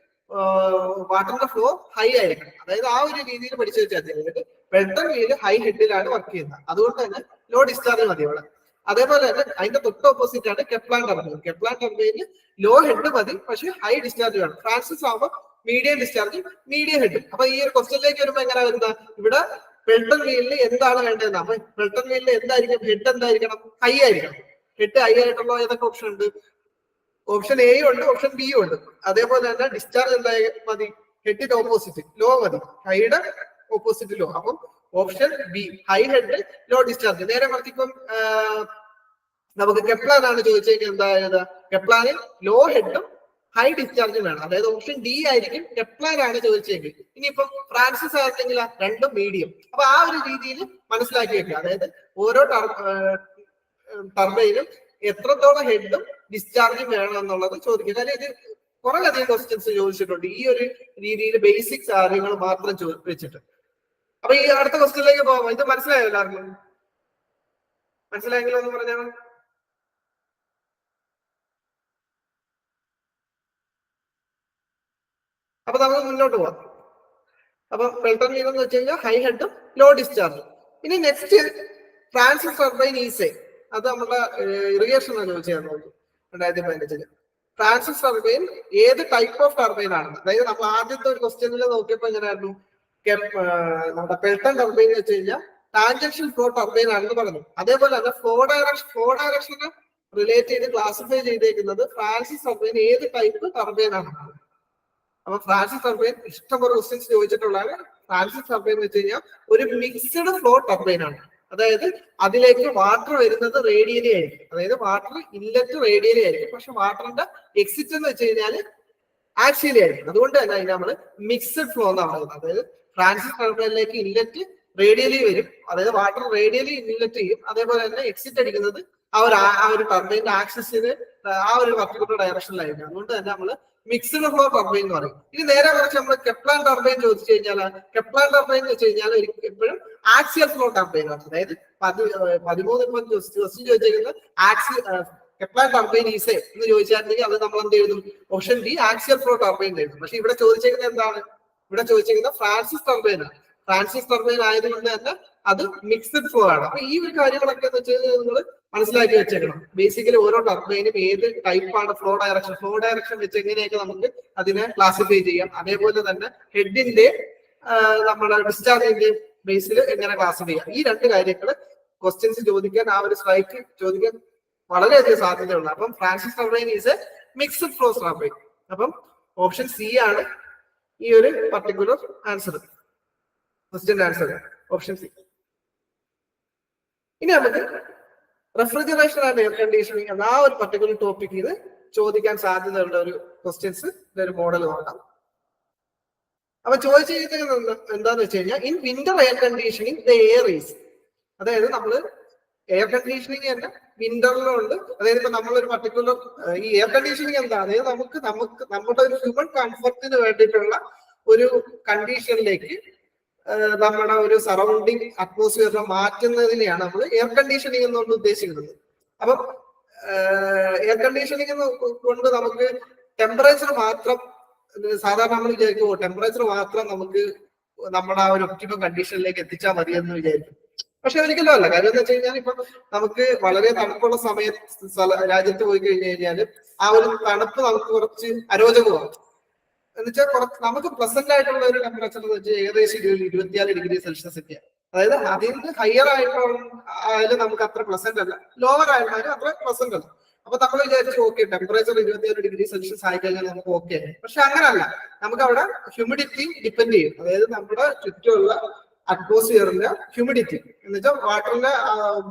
വാട്ടറിന്റെ ഫ്ലോ ഹൈ ആയിരിക്കണം. അതായത് ആ ഒരു രീതിയിൽ പഠിച്ചു വെച്ചാൽ മതി. പെൽട്ടൺ വീല് ഹൈ ഹെഡിലാണ് വർക്ക് ചെയ്യുന്നത്. അതുകൊണ്ട് തന്നെ ലോ ഡിസ്ചാർജ് മതി അവിടെ. അതേപോലെ തന്നെ അതിന്റെ തൊട്ട് ഓപ്പോസിറ്റ് ആണ് കെപ്ലാൻ ടർബൈൻ. കെപ്ലാൻ ടർബൈനിൽ ലോ ഹെഡ് മതി, പക്ഷെ ഹൈ ഡിസ്ചാർജ് വേണം. ഫ്രാൻസിസ് ആകുമ്പോൾ മീഡിയം ഡിസ്ചാർജ്, മീഡിയം ഹെഡ്. അപ്പൊ ഈ ഒരു ക്വസ്റ്റ്യനിലേക്ക് വരുമ്പോൾ എങ്ങനെ വരുന്നത്? ഇവിടെ പെൽട്ടൺ വീലിന് എന്താണ് വേണ്ടത്? അപ്പൊ പെൽട്ടൺ വീലിന് എന്തായിരിക്കും? ഹെഡ് എന്തായിരിക്കണം? ഹൈ ആയിരിക്കണം. ഹെഡ് ഹൈ ആയിട്ടുള്ള ഏതൊക്കെ ഓപ്ഷൻ ഉണ്ട്? ഓപ്ഷൻ എയും ഉണ്ട്, ഓപ്ഷൻ ബിയും ഉണ്ട്. അതേപോലെ തന്നെ ഡിസ്ചാർജ് എന്തായി മതി? ഹെഡിന്റെ ഓപ്പോസിറ്റ് ലോ മതി, ഹൈയുടെ ഓപ്പോസിറ്റ് ലോ. അപ്പം option B high head low discharge. നേരെ മറിച്ച് ഇപ്പം നമുക്ക് കെപ്ലാൻ ആണ് ചോദിച്ചെങ്കിൽ എന്തായത്? കെപ്ലാനിൽ ലോ ഹെഡും ഹൈ ഡിസ്ചാർജും വേണം. അതായത് ഓപ്ഷൻ ഡി ആയിരിക്കും കെപ്ലാൻ ആണ് ചോദിച്ചെങ്കിൽ. ഇനിയിപ്പം ഫ്രാൻസിസ് ആയിരുന്നെങ്കിൽ രണ്ടും മീഡിയം. അപ്പൊ ആ ഒരു രീതിയിൽ മനസ്സിലാക്കി വെക്കുക. അതായത് ഓരോ ടർബൈനും എത്രത്തോളം ഹെഡും ഡിസ്ചാർജും വേണം എന്നുള്ളത് ചോദിക്കുക. കാര്യം ഇത് കുറെ അധികം ക്വസ്റ്റ്യൻസ് ചോദിച്ചിട്ടുണ്ട് ഈ ഒരു രീതിയിൽ, ബേസിക് കാര്യങ്ങൾ മാത്രം വെച്ചിട്ട്. അപ്പൊ ഈ അടുത്ത ക്വസ്റ്റ്യനിലേക്ക് പോകാം. ഇത് മനസ്സിലായോ എല്ലാവർക്കും? മനസ്സിലായെങ്കിലും ഒന്ന് പറഞ്ഞാൽ. അപ്പൊ നമുക്ക് മുന്നോട്ട് പോവാം. അപ്പൊ പെൽട്ടൺ വീൽ എന്ന് വെച്ച് കഴിഞ്ഞാൽ ഹൈ ഹെഡും ലോ ഡിസ്ചാർജും. ഇനി നെക്സ്റ്റ് ഫ്രാൻസിസ് ടർബൈൻ ഈസെ. അത് നമ്മുടെ ഇറിഗേഷൻ ചോദിച്ചാൽ 2015. ട്രാൻസിസ് ടർബൈൻ ഏത് ടൈപ്പ് ഓഫ് ടർബൈൻ ആണ്. അതായത് നമ്മൾ ആദ്യത്തെ ഒരു ക്വസ്റ്റ്യനിൽ നോക്കിയപ്പോൾ എങ്ങനെയായിരുന്നു, നമ്മുടെ പെൽട്ടൺ ടർബൈൻ എന്ന് വെച്ച് കഴിഞ്ഞാൽ ടാൻജൻഷ്യൽ ഫ്ലോ ടർബൈൻ ആണെന്ന് പറഞ്ഞു. അതേപോലെ തന്നെ ഫ്ലോ ഡയറക്ഷനെ റിലേറ്റ് ചെയ്ത് ക്ലാസിഫൈ ചെയ്തേക്കുന്നത് ഫ്രാൻസിസ് ടർബൈൻ ഏത് ടൈപ്പ് ടർബൈൻ ആണ്. അപ്പൊ ഫ്രാൻസിസ് ടർബൈൻ ഇഷ്ടംപോലെ ക്വസ്റ്റ്യൻസ് ചോദിച്ചിട്ടുള്ളതാണ്. ഫ്രാൻസിസ് ടർബൈൻ എന്ന് വെച്ച് കഴിഞ്ഞാൽ ഒരു മിക്സ്ഡ് ഫ്ലോ ടർബൈൻ ആണ്. അതായത് അതിലേക്ക് വാട്ടർ വരുന്നത് റേഡിയലി ആയിരിക്കും. അതായത് വാട്ടർ ഇൻലെറ്റ് റേഡിയലി ആയിരിക്കും, പക്ഷെ വാട്ടറിന്റെ എക്സിറ്റ് എന്ന് വെച്ച് കഴിഞ്ഞാൽ ആക്സിയലി ആയിരിക്കും. അതുകൊണ്ട് തന്നെ അതിന് നമ്മൾ മിക്സഡ് ഫ്ലോ എന്നാണ് പറയുന്നത്. അതായത് ഫ്രാൻസിസ് ടർബൈനിലേക്ക് ഇൻലെറ്റ് റേഡിയലി വരും, അതായത് വാട്ടർ റേഡിയലി ഇൻലെറ്റ് ചെയ്യും. അതേപോലെ തന്നെ എക്സിറ്റ് അടിക്കുന്നത് ആ ഒരു ടർബൈന്റെ ആക്സിസിന് ആ ഒരു പർട്ടിക്കുലർ ഡയറക്ഷനിലായിരിക്കും. അതുകൊണ്ട് തന്നെ നമ്മൾ മിക്സ്ഡ് ഫ്ലോ ടർബൈൻ എന്ന് പറയും. ഇനി നേരെ മറിച്ച് നമ്മൾ കെപ്ലാൻ ടർബൈൻ ചോദിച്ചു കഴിഞ്ഞാൽ, കെപ്ലാൻ ടർബൈൻ എന്ന് വെച്ച് കഴിഞ്ഞാൽ എപ്പോഴും ആക്സിയൽ ഫ്ലോ ടർബൈൻ ആണ്. അതായത് 13 ക്വസ്റ്റ്യൻ ചോദിച്ചിരിക്കുന്നത് കെപ്ലാൻ ടർബൈൻ ഈസേ എന്ന് ചോദിച്ചായിരുന്നെങ്കിൽ അത് നമ്മൾ എന്ത് എഴുതും, option B axial flow turbine എഴുതും. പക്ഷെ ഇവിടെ ചോദിച്ചിരിക്കുന്നത് എന്താണ്, ഇവിടെ ചോദിച്ചിരിക്കുന്നത് ഫ്രാൻസിസ് ടർബൈൻ ആണ്. ഫ്രാൻസിസ് ടർബൈൻ ആയതുകൊണ്ട് തന്നെ അത് മിക്സ്ഡ് ഫ്ലോ ആണ്. അപ്പൊ ഈ ഒരു കാര്യങ്ങളൊക്കെ എന്ന് വെച്ച് കഴിഞ്ഞാൽ നിങ്ങൾ മനസ്സിലാക്കി വെച്ചേക്കണം. ബേസിക്കലി ഓരോ ടർബൈനും ഏത് ടൈപ്പാണ് ഫ്ലോ ഡയറക്ഷൻ വെച്ച് എങ്ങനെയൊക്കെ നമുക്ക് അതിനെ ക്ലാസിഫൈ ചെയ്യാം. അതേപോലെ തന്നെ ഹെഡിന്റെ നമ്മുടെ ഡിസ്ചാർജിന്റെ ബേസിൽ എങ്ങനെ ക്ലാസിഫൈ ചെയ്യാം. ഈ രണ്ട് കാര്യങ്ങൾ ക്വസ്റ്റ്യൻസ് ചോദിക്കാൻ, ആ ഒരു സ്ട്രൈക്ക് ചോദിക്കാൻ വളരെയധികം സാധ്യതയുണ്ട്. അപ്പം Francis turbine is A mixed flow turbine. അപ്പം ഓപ്ഷൻ സി ആണ് ഈ ഒരു particular answer, question answer option C. ഇനി നമുക്ക് റെഫ്രിജറേഷൻ ആൻഡ് എയർ കണ്ടീഷനിങ് എന്ന ആ ഒരു പർട്ടിക്കുലർ ടോപ്പിക് ഇത് ചോദിക്കാൻ സാധ്യതയുള്ള ഒരു ക്വസ്റ്റ്യൻസ് ഒരു മോഡൽ നോക്കാം. അപ്പൊ ചോദിച്ചിരിക്കുന്നത് എന്താന്ന് വെച്ച് കഴിഞ്ഞാൽ, in winter air conditioning the air is, അതായത് നമ്മള് എയർ കണ്ടീഷനിങ് തന്നെ വിന്ററിലുണ്ട്. അതായത് ഇപ്പൊ നമ്മളൊരു പർട്ടിക്കുലർ ഈ എയർ കണ്ടീഷനിങ് എന്താ, അതായത് നമുക്ക് നമ്മുടെ ഒരു ഹ്യൂമൻ കംഫർട്ടിന് വേണ്ടിയിട്ടുള്ള ഒരു കണ്ടീഷനിലേക്ക് നമ്മുടെ ഒരു സറൗണ്ടിങ് അറ്റ്മോസ്ഫിയറിനെ മാറ്റുന്നതിനെയാണ് നമ്മൾ എയർ കണ്ടീഷനിങ് എന്നുകൊണ്ട് ഉദ്ദേശിക്കുന്നത്. അപ്പം എയർ കണ്ടീഷനിങ് കൊണ്ട് നമുക്ക് ടെമ്പറേച്ചർ മാത്രം, സാധാരണ നമ്മൾ വിചാരിക്കുമോ ടെമ്പറേച്ചർ മാത്രം നമുക്ക് നമ്മുടെ ആ ഒരു ഒപ്റ്റിമം കണ്ടീഷനിലേക്ക് എത്തിച്ചാൽ മതി എന്ന് വിചാരിക്കും. പക്ഷെ ഒരിക്കലും അല്ല. കാര്യം എന്ന് വെച്ച് കഴിഞ്ഞാൽ ഇപ്പൊ നമുക്ക് വളരെ തണുപ്പുള്ള രാജ്യത്ത് പോയി കഴിഞ്ഞു കഴിഞ്ഞാൽ ആ ഒരു തണുപ്പ് നമുക്ക് കുറച്ച് അരോചകമാകും. എന്നുവെച്ചാൽ നമുക്ക് പ്രസന്റ് ആയിട്ടുള്ള ഒരു ടെമ്പറേച്ചർ എന്ന് വെച്ചാൽ ഏകദേശം 24 ഡിഗ്രി സെൽഷ്യസ് ഒക്കെയാണ്. അതായത് അതിന് ഹയർ ആയാലും നമുക്ക് അത്ര പ്ലസന്റ് അല്ല, ലോവർ ആയിരുന്നാലും അത്ര പ്ലസന്റ് അല്ല. അപ്പൊ നമ്മൾ വിചാരിച്ചു ഓക്കെ ടെമ്പറേച്ചർ 24 ഡിഗ്രി സെൽഷ്യസ് ആയി കഴിഞ്ഞാൽ നമുക്ക് ഓക്കെ. പക്ഷെ അങ്ങനല്ല, നമുക്ക് അവിടെ ഹ്യൂമിഡിറ്റി ഡിപ്പെൻഡ് ചെയ്യും. അതായത് നമ്മുടെ ചുറ്റുമുള്ള അറ്റ്മോസ്ഫിയറിന്റെ ഹ്യൂമിഡിറ്റി എന്ന് വെച്ചാൽ വാട്ടറിനെ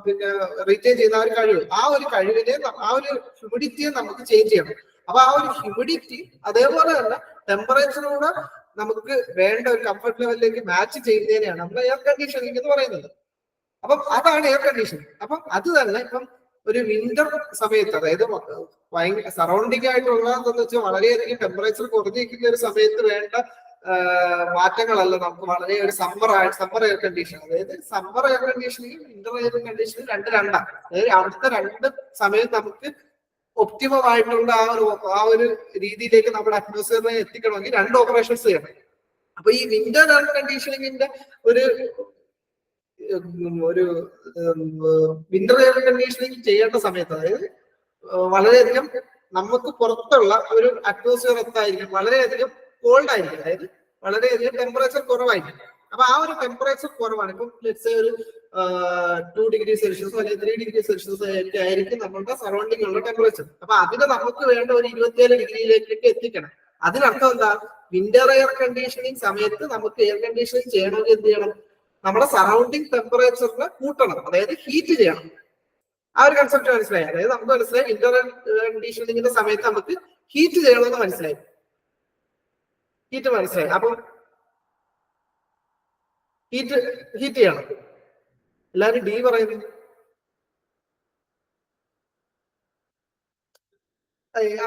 പിന്നെ റീറ്റെയിൻ ചെയ്യുന്ന ആ ഒരു കഴിവ്, ആ ഒരു കഴിവിനെ ആ ഒരു ഹ്യൂമിഡിറ്റിയെ നമുക്ക് ചേഞ്ച് ചെയ്യണം. അപ്പൊ ആ ഒരു ഹ്യൂമിഡിറ്റി അതേപോലെ തന്നെ ടെമ്പറേച്ചറിലൂടെ നമുക്ക് വേണ്ട ഒരു കംഫർട്ട് ലെവലിലേക്ക് മാച്ച് ചെയ്യുന്നതിനെയാണ് നമ്മൾ എയർ കണ്ടീഷനിങ് എന്ന് പറയുന്നത്. അപ്പം അതാണ് എയർ കണ്ടീഷനിങ്. അപ്പം അത് തന്നെ ഇപ്പം ഒരു വിന്റർ സമയത്ത്, അതായത് സറൗണ്ടിങ് ആയിട്ടുള്ള എന്താണെന്ന് വെച്ചാൽ വളരെയധികം ടെമ്പറേച്ചർ കുറഞ്ഞിരിക്കുന്ന ഒരു സമയത്ത് വേണ്ട മാറ്റങ്ങളല്ല നമുക്ക് വളരെ ഒരു സമ്മർ എയർ കണ്ടീഷൻ. അതായത് summer air conditioning winter air conditioning രണ്ടാണ്. അതായത് അവിടുത്തെ രണ്ട് സമയത്ത് നമുക്ക് ഒപ്റ്റിമം ആയിട്ടുള്ള ആ ഒരു രീതിയിലേക്ക് നമ്മുടെ അറ്റ്മോസ്ഫിയറിനെ എത്തിക്കണമെങ്കിൽ രണ്ട് ഓപ്പറേഷൻസ് ചെയ്യണം. അപ്പൊ ഈ വിന്റർ എയർ കണ്ടീഷനിങ്ങിന്റെ ഒരു വിന്റർ എയർ കണ്ടീഷനിങ് ചെയ്യേണ്ട സമയത്ത്, അതായത് വളരെയധികം നമുക്ക് പുറത്തുള്ള ഒരു അറ്റ്മോസ്ഫിയർ എന്തായിരിക്കും, വളരെയധികം കോൾഡ് ആയിരിക്കും. അതായത് വളരെയധികം ടെമ്പറേച്ചർ കുറവായിരിക്കും. അപ്പൊ ആ ഒരു ടെമ്പറേച്ചർ കുറവാണ്. ഇപ്പം ലെറ്റ്സ് ഒരു 2 ഡിഗ്രി സെൽഷ്യസ് അല്ലെങ്കിൽ 3 ഡിഗ്രി സെൽഷ്യസ് ആയിരിക്കും നമ്മുടെ സറൗണ്ടിങ് ഉള്ള ടെമ്പറേച്ചർ. അപ്പൊ അതിന് നമുക്ക് വേണ്ട ഒരു 27 ഡിഗ്രിയിലേക്ക് എത്തിക്കണം. അതിനർത്ഥം എന്താ, വിന്റർ എയർ കണ്ടീഷനിങ് സമയത്ത് നമുക്ക് എയർ കണ്ടീഷനിങ് ചെയ്യണമെങ്കിൽ എന്ത് ചെയ്യണം, നമ്മുടെ സറൗണ്ടിങ് ടെമ്പറേച്ചറിനെ കൂട്ടണം, അതായത് ഹീറ്റ് ചെയ്യണം. ആ ഒരു കൺസെപ്റ്റ് മനസ്സിലായി. അതായത് നമുക്ക് മനസ്സിലായി വിന്റർ കണ്ടീഷനിങ്ങിന്റെ സമയത്ത് നമുക്ക് ഹീറ്റ് ചെയ്യണമെന്ന് മനസ്സിലായി. ഹീറ്റ് മനസ്സിലായി. അപ്പം ഹീറ്റ് ചെയ്യണം. എല്ലാരും ഡി പറയുന്നു.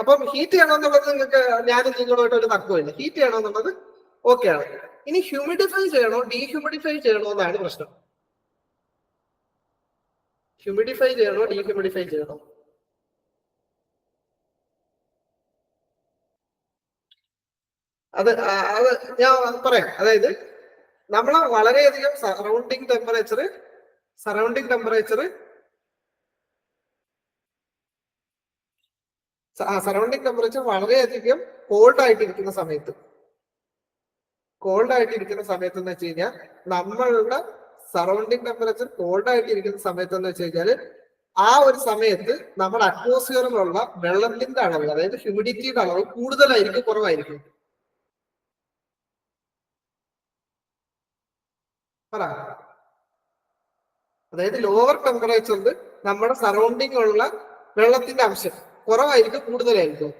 അപ്പം ഹീറ്റ് ചെയ്യണം എന്നുള്ളത് നിങ്ങൾക്ക് ഞാനും നിങ്ങളുമായിട്ട് ഒരു തർക്കമില്ല. ഹീറ്റ് ചെയ്യണം എന്നുള്ളത് ഓക്കെ ആണ്. ഇനി ഹ്യൂമിഡിഫൈ ചെയ്യണോ ഡീഹ്യൂമിഡിഫൈ ചെയ്യണോ എന്നാണ് പ്രശ്നം. ഹ്യൂമിഡിഫൈ ചെയ്യണോ ഡീഹ്യൂമിഡിഫൈ ചെയ്യണോ? അത് ഞാൻ പറയാം. അതായത് നമ്മളെ വളരെയധികം സറൗണ്ടിങ് ടെമ്പറേച്ചർ സറൗണ്ടിങ് ടെമ്പറേച്ചർ വളരെയധികം കോൾഡ് ആയിട്ടിരിക്കുന്ന സമയത്ത് എന്ന് വെച്ച് കഴിഞ്ഞാൽ നമ്മളുടെ സറൗണ്ടിങ് ടെമ്പറേച്ചർ കോൾഡ് ആയിട്ടിരിക്കുന്ന സമയത്ത് എന്ന് വെച്ച് കഴിഞ്ഞാൽ ആ ഒരു സമയത്ത് നമ്മുടെ അറ്റ്മോസ്ഫിയറിലുള്ള വെള്ളത്തിന്റെ അളവ്, അതായത് ഹ്യൂമിഡിറ്റിയുടെ അളവ് കൂടുതലായിരിക്കും കുറവായിരിക്കും? പറ. അതായത് ലോവർ ടെമ്പറേച്ചറിൽ നമ്മുടെ സറൗണ്ടിങ് ഉള്ള വെള്ളത്തിന്റെ അംശം കുറവായിരിക്കും കൂടുതലായിരിക്കും?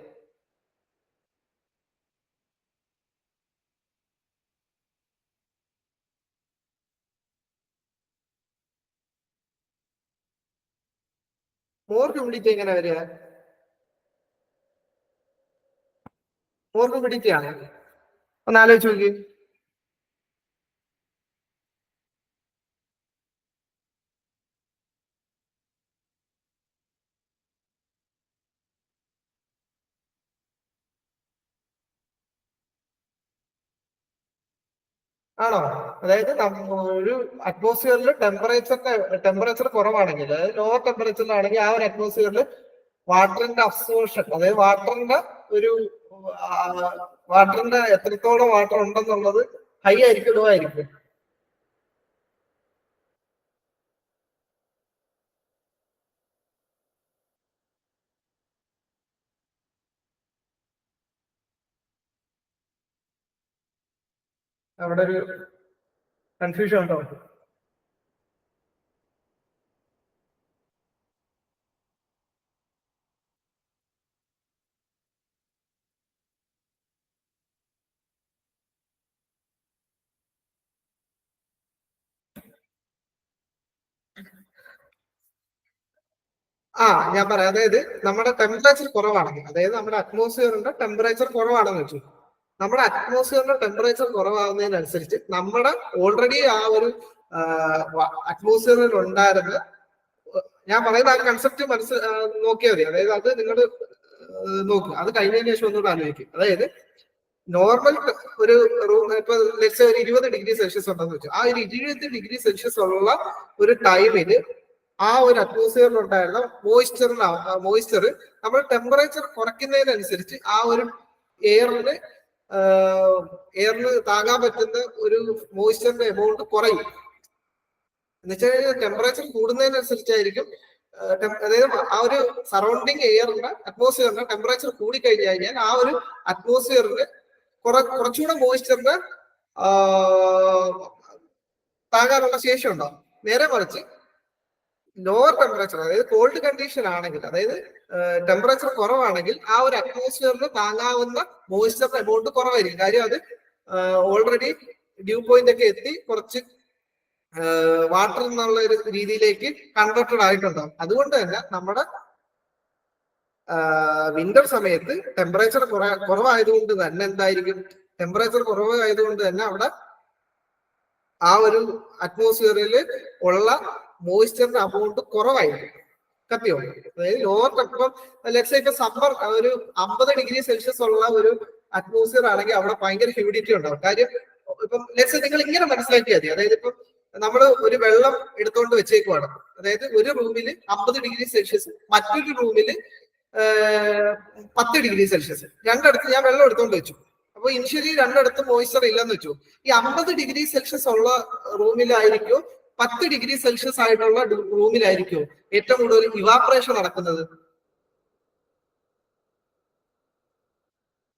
മോർ ഹ്യൂമിഡിറ്റി എങ്ങനെ വരിക? മോർ ഹ്യൂമിഡിറ്റി ആണ്. ഒന്ന് ആലോചിച്ച് നോക്കി. ആണോ? അതായത് ഒരു അറ്റ്മോസ്ഫിയറിൽ ടെമ്പറേച്ചർ കുറവാണെങ്കിൽ, അതായത് ലോവർ ടെമ്പറേച്ചറിലാണെങ്കിൽ ആ ഒരു അറ്റ്മോസ്ഫിയറിൽ വാട്ടറിന്റെ അബ്സോർഷൻ, അതായത് വാട്ടറിന്റെ എത്രത്തോളം വാട്ടർ ഉണ്ടെന്നുള്ളത് ഹൈ ആയിരിക്കും ലോ ആയിരിക്കും? അവിടെ ഒരു കൺഫ്യൂഷൻ ഉണ്ടോ? ഞാൻ പറയാം. അതായത് നമ്മുടെ ടെമ്പറേച്ചർ കുറവാണെങ്കിൽ, അതായത് നമ്മുടെ അറ്റ്മോസ്ഫിയറിന്റെ ടെമ്പറേച്ചർ കുറവാണെന്ന് വെച്ചു. നമ്മുടെ അറ്റ്മോസ്ഫിയറിന്റെ ടെമ്പറേച്ചർ കുറവാകുന്നതിനനുസരിച്ച് നമ്മുടെ ഓൾറെഡി ആ ഒരു അറ്റ്മോസ്ഫിയറിൽ ഉണ്ടായിരുന്ന, ഞാൻ പറയുന്ന ആ കൺസെപ്റ്റ് നോക്കിയാൽ മതി. അതായത് അത് നിങ്ങൾ നോക്കുക, അത് കഴിഞ്ഞതിന് ശേഷം ഒന്നുകൂടെ ആലോചിക്കും. അതായത് നോർമൽ ഒരു റൂം ഇപ്പൊ ഒരു 20 ഡിഗ്രി സെൽഷ്യസ് ഉണ്ടെന്ന് വെച്ചു. ആ ഒരു 20 ഡിഗ്രി സെൽഷ്യസ് ഉള്ള ഒരു ടൈമില് ആ ഒരു അറ്റ്മോസ്ഫിയറിൽ ഉണ്ടായിരുന്ന മോയിസ്ചർ നമ്മൾ ടെമ്പറേച്ചർ കുറയ്ക്കുന്നതിനനുസരിച്ച് ആ ഒരു എയറിന് താങ്ങാൻ പറ്റുന്ന ഒരു മോയിസ്ചറിന്റെ എമൗണ്ട് കുറയും. എന്നുവെച്ചാൽ ടെമ്പറേച്ചർ കൂടുന്നതിനനുസരിച്ചായിരിക്കും, അതായത് ആ ഒരു സറൗണ്ടിങ് എയറിന്റെ അറ്റ്മോസ്ഫിയറിന്റെ ടെമ്പറേച്ചർ കൂടി കഴിഞ്ഞു കഴിഞ്ഞാൽ ആ ഒരു അറ്റ്മോസ്ഫിയറിന് കുറച്ചുകൂടെ മോയിസ്ചറിന് താങ്ങാനുള്ള ശേഷി ഉണ്ടാവും. നേരെ മറിച്ച് ലോവർ ടെമ്പറേച്ചർ, അതായത് കോൾഡ് കണ്ടീഷൻ ആണെങ്കിൽ, അതായത് ടെമ്പറേച്ചർ കുറവാണെങ്കിൽ ആ ഒരു അറ്റ്മോസ്ഫിയറിന് താങ്ങാവുന്ന മോയിസ്ചറിന്റെ എമൗണ്ട് കുറവായിരിക്കും. കാര്യം അത് ഓൾറെഡി ഡ്യൂ പോയിന്റ് ഒക്കെ എത്തി കുറച്ച് വാട്ടർ എന്നുള്ള ഒരു രീതിയിലേക്ക് കൺവെർട്ടഡ് ആയിട്ടുണ്ടാവും. അതുകൊണ്ട് തന്നെ നമ്മുടെ വിന്റർ സമയത്ത് ടെമ്പറേച്ചർ കുറവായതുകൊണ്ട് തന്നെ എന്തായിരിക്കും, ടെമ്പറേച്ചർ കുറവായതുകൊണ്ട് തന്നെ അവിടെ ആ ഒരു അറ്റ്മോസ്ഫിയറിൽ ഉള്ള മോയിസ്ചറിന്റെ എമൗണ്ട് കുറവായിരിക്കും. കത്തിയോ? അതായത് ലോവർ ഇപ്പൊ സമ്മർ ഒരു 50 ഡിഗ്രി സെൽഷ്യസ് ഉള്ള ഒരു അറ്റ്മോസ്ഫിയർ ആണെങ്കിൽ അവിടെ ഭയങ്കര ഹ്യൂമിഡിറ്റി ഉണ്ടാവും. കാര്യം ഇപ്പം നിങ്ങൾ ഇങ്ങനെ മനസ്സിലാക്കിയാൽ മതി. അതായത് ഇപ്പം നമ്മൾ ഒരു വെള്ളം എടുത്തുകൊണ്ട് വെച്ചേക്കുവാണ്. അതായത് ഒരു റൂമിൽ 50 ഡിഗ്രി സെൽഷ്യസ്, മറ്റൊരു റൂമിൽ 10 ഡിഗ്രി സെൽഷ്യസ്. രണ്ടിടത്ത് ഞാൻ വെള്ളം എടുത്തുകൊണ്ട് വെച്ചു. അപ്പൊ ഇനിഷ്യലി രണ്ടിടത്ത് മോയിസ്ചർ ഇല്ലെന്ന് വെച്ചു. ഈ 50 ഡിഗ്രി സെൽഷ്യസ് ഉള്ള റൂമിലായിരിക്കും 10 ഡിഗ്രി സെൽഷ്യസ് ആയിട്ടുള്ള റൂമിലായിരിക്കും ഏറ്റവും കൂടുതൽ ഇവാപറേഷൻ നടക്കുന്നത്?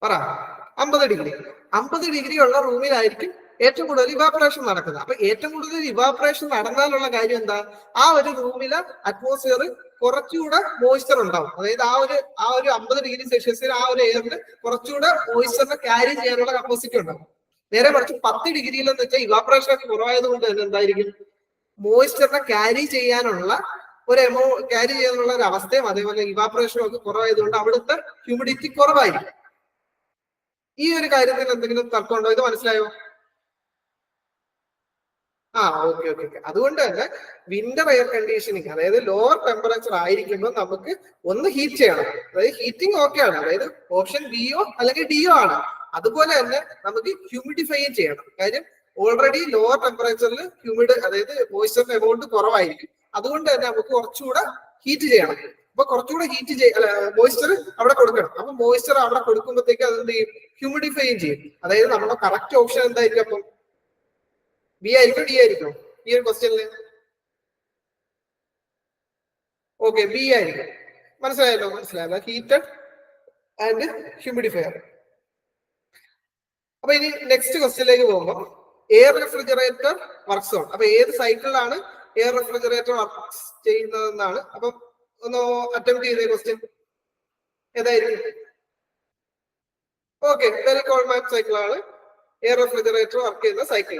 പറ. 50 ഡിഗ്രി ഉള്ള റൂമിലായിരിക്കും ഏറ്റവും കൂടുതൽ ഇവാപറേഷൻ നടക്കുന്നത്. അപ്പൊ ഏറ്റവും കൂടുതൽ ഇവാപറേഷൻ നടന്നാലുള്ള കാര്യം എന്താ, ആ ഒരു റൂമിലെ അറ്റ്മോസ്ഫിയർ കുറച്ചുകൂടെ മോയിസ്ചർ ഉണ്ടാവും. അതായത് ആ ഒരു 50 ഡിഗ്രി സെൽഷ്യസിൽ ആ ഒരു എയറിന് കുറച്ചുകൂടെ മോയിസ്ചറിനെ ക്യാരി ചെയ്യാനുള്ള കപ്പാസിറ്റി ഉണ്ടാവും. നേരെ മറിച്ച് 10 ഡിഗ്രിയിൽ എന്ന് വെച്ചാൽ ഇവാപറേഷൻ ഒക്കെ കുറവായത് കൊണ്ട് തന്നെ എന്തായിരിക്കും, മോയിസ്ചറിനെ ക്യാരി ചെയ്യാനുള്ള ഒരു അവസ്ഥയും അതേപോലെ ഇവാപറേഷനും ഒക്കെ കുറവായതുകൊണ്ട് അവിടുത്തെ ഹ്യൂമിഡിറ്റി കുറവായിരിക്കും. ഈ ഒരു കാര്യത്തിൽ എന്തെങ്കിലും തർക്കമുണ്ടോ? ഇത് മനസ്സിലായോ? ഓക്കെ. അതുകൊണ്ട് തന്നെ വിന്റർ എയർ കണ്ടീഷനിങ്, അതായത് ലോവർ ടെമ്പറേച്ചർ ആയിരിക്കുമ്പോൾ നമുക്ക് ഒന്ന് ഹീറ്റ് ചെയ്യണം. അതായത് ഹീറ്റിംഗ് ഓക്കെ ആണ്, അതായത് ഓപ്ഷൻ ബിയോ അല്ലെങ്കിൽ ഡിയോ ആണ്. അതുപോലെ തന്നെ നമുക്ക് ഹ്യൂമിഡിഫൈയും ചെയ്യണം. കാര്യം ഓൾറെഡി ലോവർ ടെമ്പറേച്ചറിൽ അതായത് മോയിസ്ചറിന്റെ എമൗണ്ട് കുറവായിരിക്കും. അതുകൊണ്ട് തന്നെ നമുക്ക് കുറച്ചുകൂടെ ഹീറ്റ് ചെയ്യണം. അപ്പൊ കുറച്ചുകൂടെ ഹീറ്റ് മോയ്സ്ചർ അവിടെ കൊടുക്കണം. അപ്പൊ മോയ്സ്ചർ അവിടെ കൊടുക്കുമ്പോഴത്തേക്ക് അത് എന്ത് ചെയ്യും, ഹ്യൂമിഡിഫൈയും ചെയ്യും. അതായത് നമ്മുടെ കറക്റ്റ് ഓപ്ഷൻ എന്തായിരിക്കും അപ്പം, ബി ആയിരിക്കും ഡി ആയിരിക്കും ഈ ഒരു ക്വസ്റ്റ്യനിൽ? ഓക്കെ, ബി ആയിരിക്കും. മനസ്സിലായല്ലോ. Heated and humidifier. അപ്പൊ ഇനി നെക്സ്റ്റ് ക്വസ്റ്റ്യനിലേക്ക് പോകുമ്പോൾ എയർ റെഫ്രിജറേറ്റർ വർക്ക്സ് ഓൺ. അപ്പൊ ഏത് സൈക്കിളിലാണ് എയർ റെഫ്രിജറേറ്റർ വർക്ക് ചെയ്യുന്നതെന്നാണ്. അപ്പം ഒന്ന് അറ്റംപ്റ്റ് ചെയ്ത ക്വസ്റ്റ്യൻ ഏതായിരിക്കും? ഓക്കെ, ബെൽ-കോൾമാൻ സൈക്കിളാണ് എയർ റെഫ്രിജറേറ്റർ വർക്ക് ചെയ്യുന്ന സൈക്കിൾ.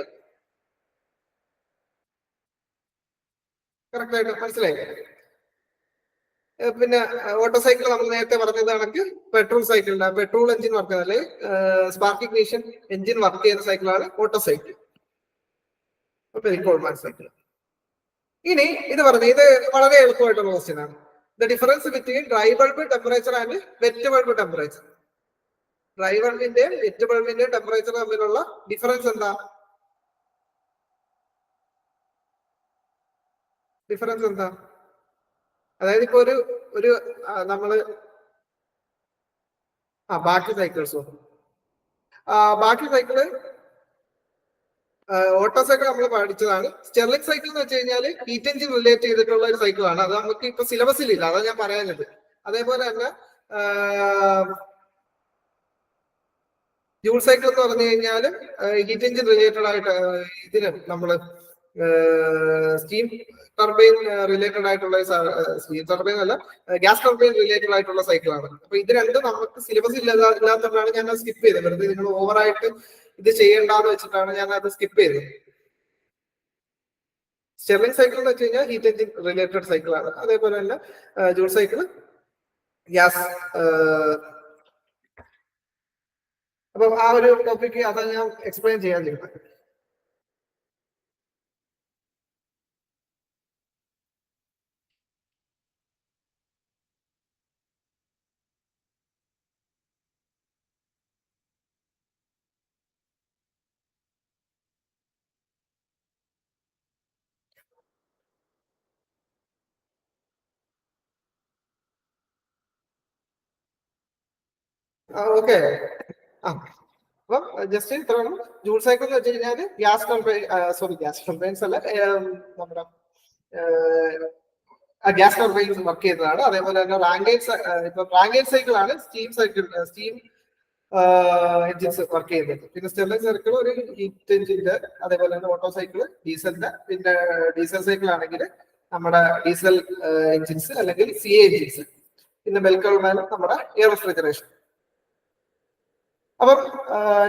കറക്റ്റ് ആയിട്ട് മനസ്സിലായി. പിന്നെ ഓട്ടോ സൈക്കിൾ നമ്മൾ നേരത്തെ പറഞ്ഞത് കണക്ക് പെട്രോൾ സൈക്കിളിന്റെ പെട്രോൾ എഞ്ചിൻ വർക്ക് ചെയ്യുന്ന അല്ലെങ്കിൽ സ്പാർക്ക് ഇഗ്നിഷൻ എഞ്ചിൻ വർക്ക് ചെയ്യുന്ന സൈക്കിളാണ് ഓട്ടോ സൈക്കിൾ, ബെൽ-കോൾമാൻ സൈക്കിൾ. ഇനി ഇത് പറഞ്ഞു, ഇത് വളരെ എളുപ്പമായിട്ടുള്ള ക്വസ്റ്റ്യൻ ആണ്. The difference between dry bulb temperature and wet bulb temperature. Dry ബൾബിന്റെയും വെറ്റ് ബൾബിന്റെയും ടെമ്പറേച്ചർ തമ്മിലുള്ള ഡിഫറൻസ് എന്താ? അതായത് ഇപ്പൊ ഒരു നമ്മള് ബാക്കി സൈക്കിള് ഓട്ടോ സൈക്കിൾ നമ്മൾ പഠിച്ചതാണ്. സ്റ്റെർലിക് സൈക്കിൾ എന്ന് വെച്ച് കഴിഞ്ഞാൽ ഹീറ്റ് എഞ്ചിൻ റിലേറ്റ് ചെയ്തിട്ടുള്ള ഒരു സൈക്കിളാണ്. അത് നമുക്ക് ഇപ്പൊ സിലബസിലില്ല, അതാണ് ഞാൻ പറയാഞ്ഞത്. അതേപോലെ തന്നെ ജൂൾ സൈക്കിൾ എന്ന് പറഞ്ഞു കഴിഞ്ഞാൽ ഹീറ്റ് എഞ്ചിൻ റിലേറ്റഡ് ആയിട്ട് ഇതിന് നമ്മള് സ്റ്റീം ടർബൈൻ റിലേറ്റഡ് ആയിട്ടുള്ള, സ്റ്റീം ടർബൈൻ അല്ല, ഗ്യാസ് ടർബൈൻ റിലേറ്റഡ് ആയിട്ടുള്ള സൈക്കിളാണ്. അപ്പൊ ഇത് രണ്ടും നമുക്ക് സിലബസ് ഇല്ലാത്തതുകൊണ്ടാണ് ഞാൻ അത് സ്കിപ്പ് ചെയ്തത്. വെറുതെ നിങ്ങൾ ഓവറായിട്ട് ഇത് ചെയ്യേണ്ടെന്ന് വെച്ചിട്ടാണ് ഞാൻ അത് സ്കിപ്പ് ചെയ്തത്. സ്റ്റെർലിംഗ് സൈക്കിൾ എന്ന് വെച്ച് കഴിഞ്ഞാൽ ഹീറ്റ് എഞ്ചിൻ റിലേറ്റഡ് സൈക്കിളാണ്. അതേപോലെ തന്നെ ജൂൾ സൈക്കിൾ ഗ്യാസ്. അപ്പൊ ആ ഒരു ടോപ്പിക്ക് അതാണ് ഞാൻ എക്സ്പ്ലെയിൻ ചെയ്യാൻ ചെയ്യുന്നത്. ഓക്കെ, അപ്പം ജസ്റ്റ് ഇത്രയാണ്. ജൂൾ സൈക്കിൾ എന്ന് വെച്ച് കഴിഞ്ഞാൽ ഗ്യാസ് ടർബൈൻസ് അല്ല, നമ്മുടെ ഗ്യാസ് ടർബൈൻസ് വർക്ക് ചെയ്യുന്നതാണ്. അതേപോലെ തന്നെ റാങ്കൈൻ സൈക്കിൾ ആണ് സ്റ്റീം എഞ്ചിൻസ് വർക്ക് ചെയ്യുന്നത്. പിന്നെ സ്റ്റെർലിംഗ് സൈക്കിൾ ഒരു ഹീറ്റ് എഞ്ചിന്റെ, അതേപോലെ തന്നെ ഓട്ടോ സൈക്കിൾ ഡീസലിന്റെ. പിന്നെ ഡീസൽ സൈക്കിൾ ആണെങ്കിൽ നമ്മുടെ ഡീസൽ എഞ്ചിൻസ് അല്ലെങ്കിൽ CA എഞ്ചിൻസ്. പിന്നെ ബെൽ-കോൾമാനും നമ്മുടെ എയർ റെഫ്രിജറേഷൻ. അപ്പം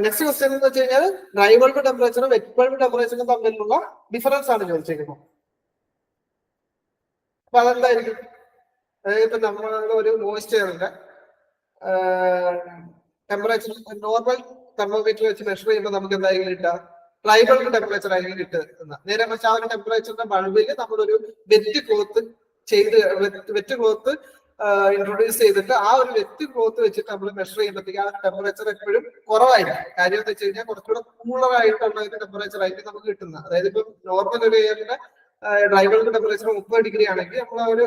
നെക്സ്റ്റ് ക്വസ്റ്റ്യൻ എന്ന് വെച്ച് കഴിഞ്ഞാൽ ഡ്രൈ ബൾബ് ടെമ്പറേച്ചറും വെറ്റ് ബൾബ് ടെമ്പറേച്ചറും തമ്മിലുള്ള ഡിഫറൻസ് ആണ് ചോദിച്ചിരിക്കുന്നത്. അപ്പൊ അതെന്തായിരിക്കും? അതായത് ഇപ്പൊ നമ്മൾ ഒരു മോയ്സ്ചറിന്റെ ടെമ്പറേച്ചർ നോർമൽ തെർമോമീറ്റർ വെച്ച് മെഷർ ചെയ്യുമ്പോൾ നമുക്ക് എന്തായിരിക്കും കിട്ടുക? ഡ്രൈ ബൾബ് ടെമ്പറേച്ചർ ആയിരിക്കും കിട്ടുക. നേരെ പക്ഷെ ആ ഒരു ടെമ്പറേച്ചറിന്റെ ബൾബിൽ നമ്മളൊരു വെറ്റ് ക്ലോത്ത് ഇൻട്രൊഡ്യൂസ് ചെയ്തിട്ട് ആ ഒരു വെറ്റ് ക്ലോത്ത് വെച്ചിട്ട് നമ്മൾ മെഷർ ചെയ്യുമ്പോഴത്തേക്ക് ആ ടെമ്പറേച്ചർ എപ്പോഴും കുറവായിരിക്കും. കാര്യം എന്ന് വെച്ച് കഴിഞ്ഞാൽ കുറച്ചുകൂടെ കൂളർ ആയിട്ടുള്ള ഒരു ടെമ്പറേച്ചർ ആയിരിക്കും നമുക്ക് കിട്ടുന്നത്. അതായത് ഇപ്പൊ നോർമൽ ഒരു എയറിന്റെ ഡ്രൈ ബൾബ് ടെമ്പറേച്ചർ 30 ഡിഗ്രി ആണെങ്കിൽ നമ്മൾ ആ ഒരു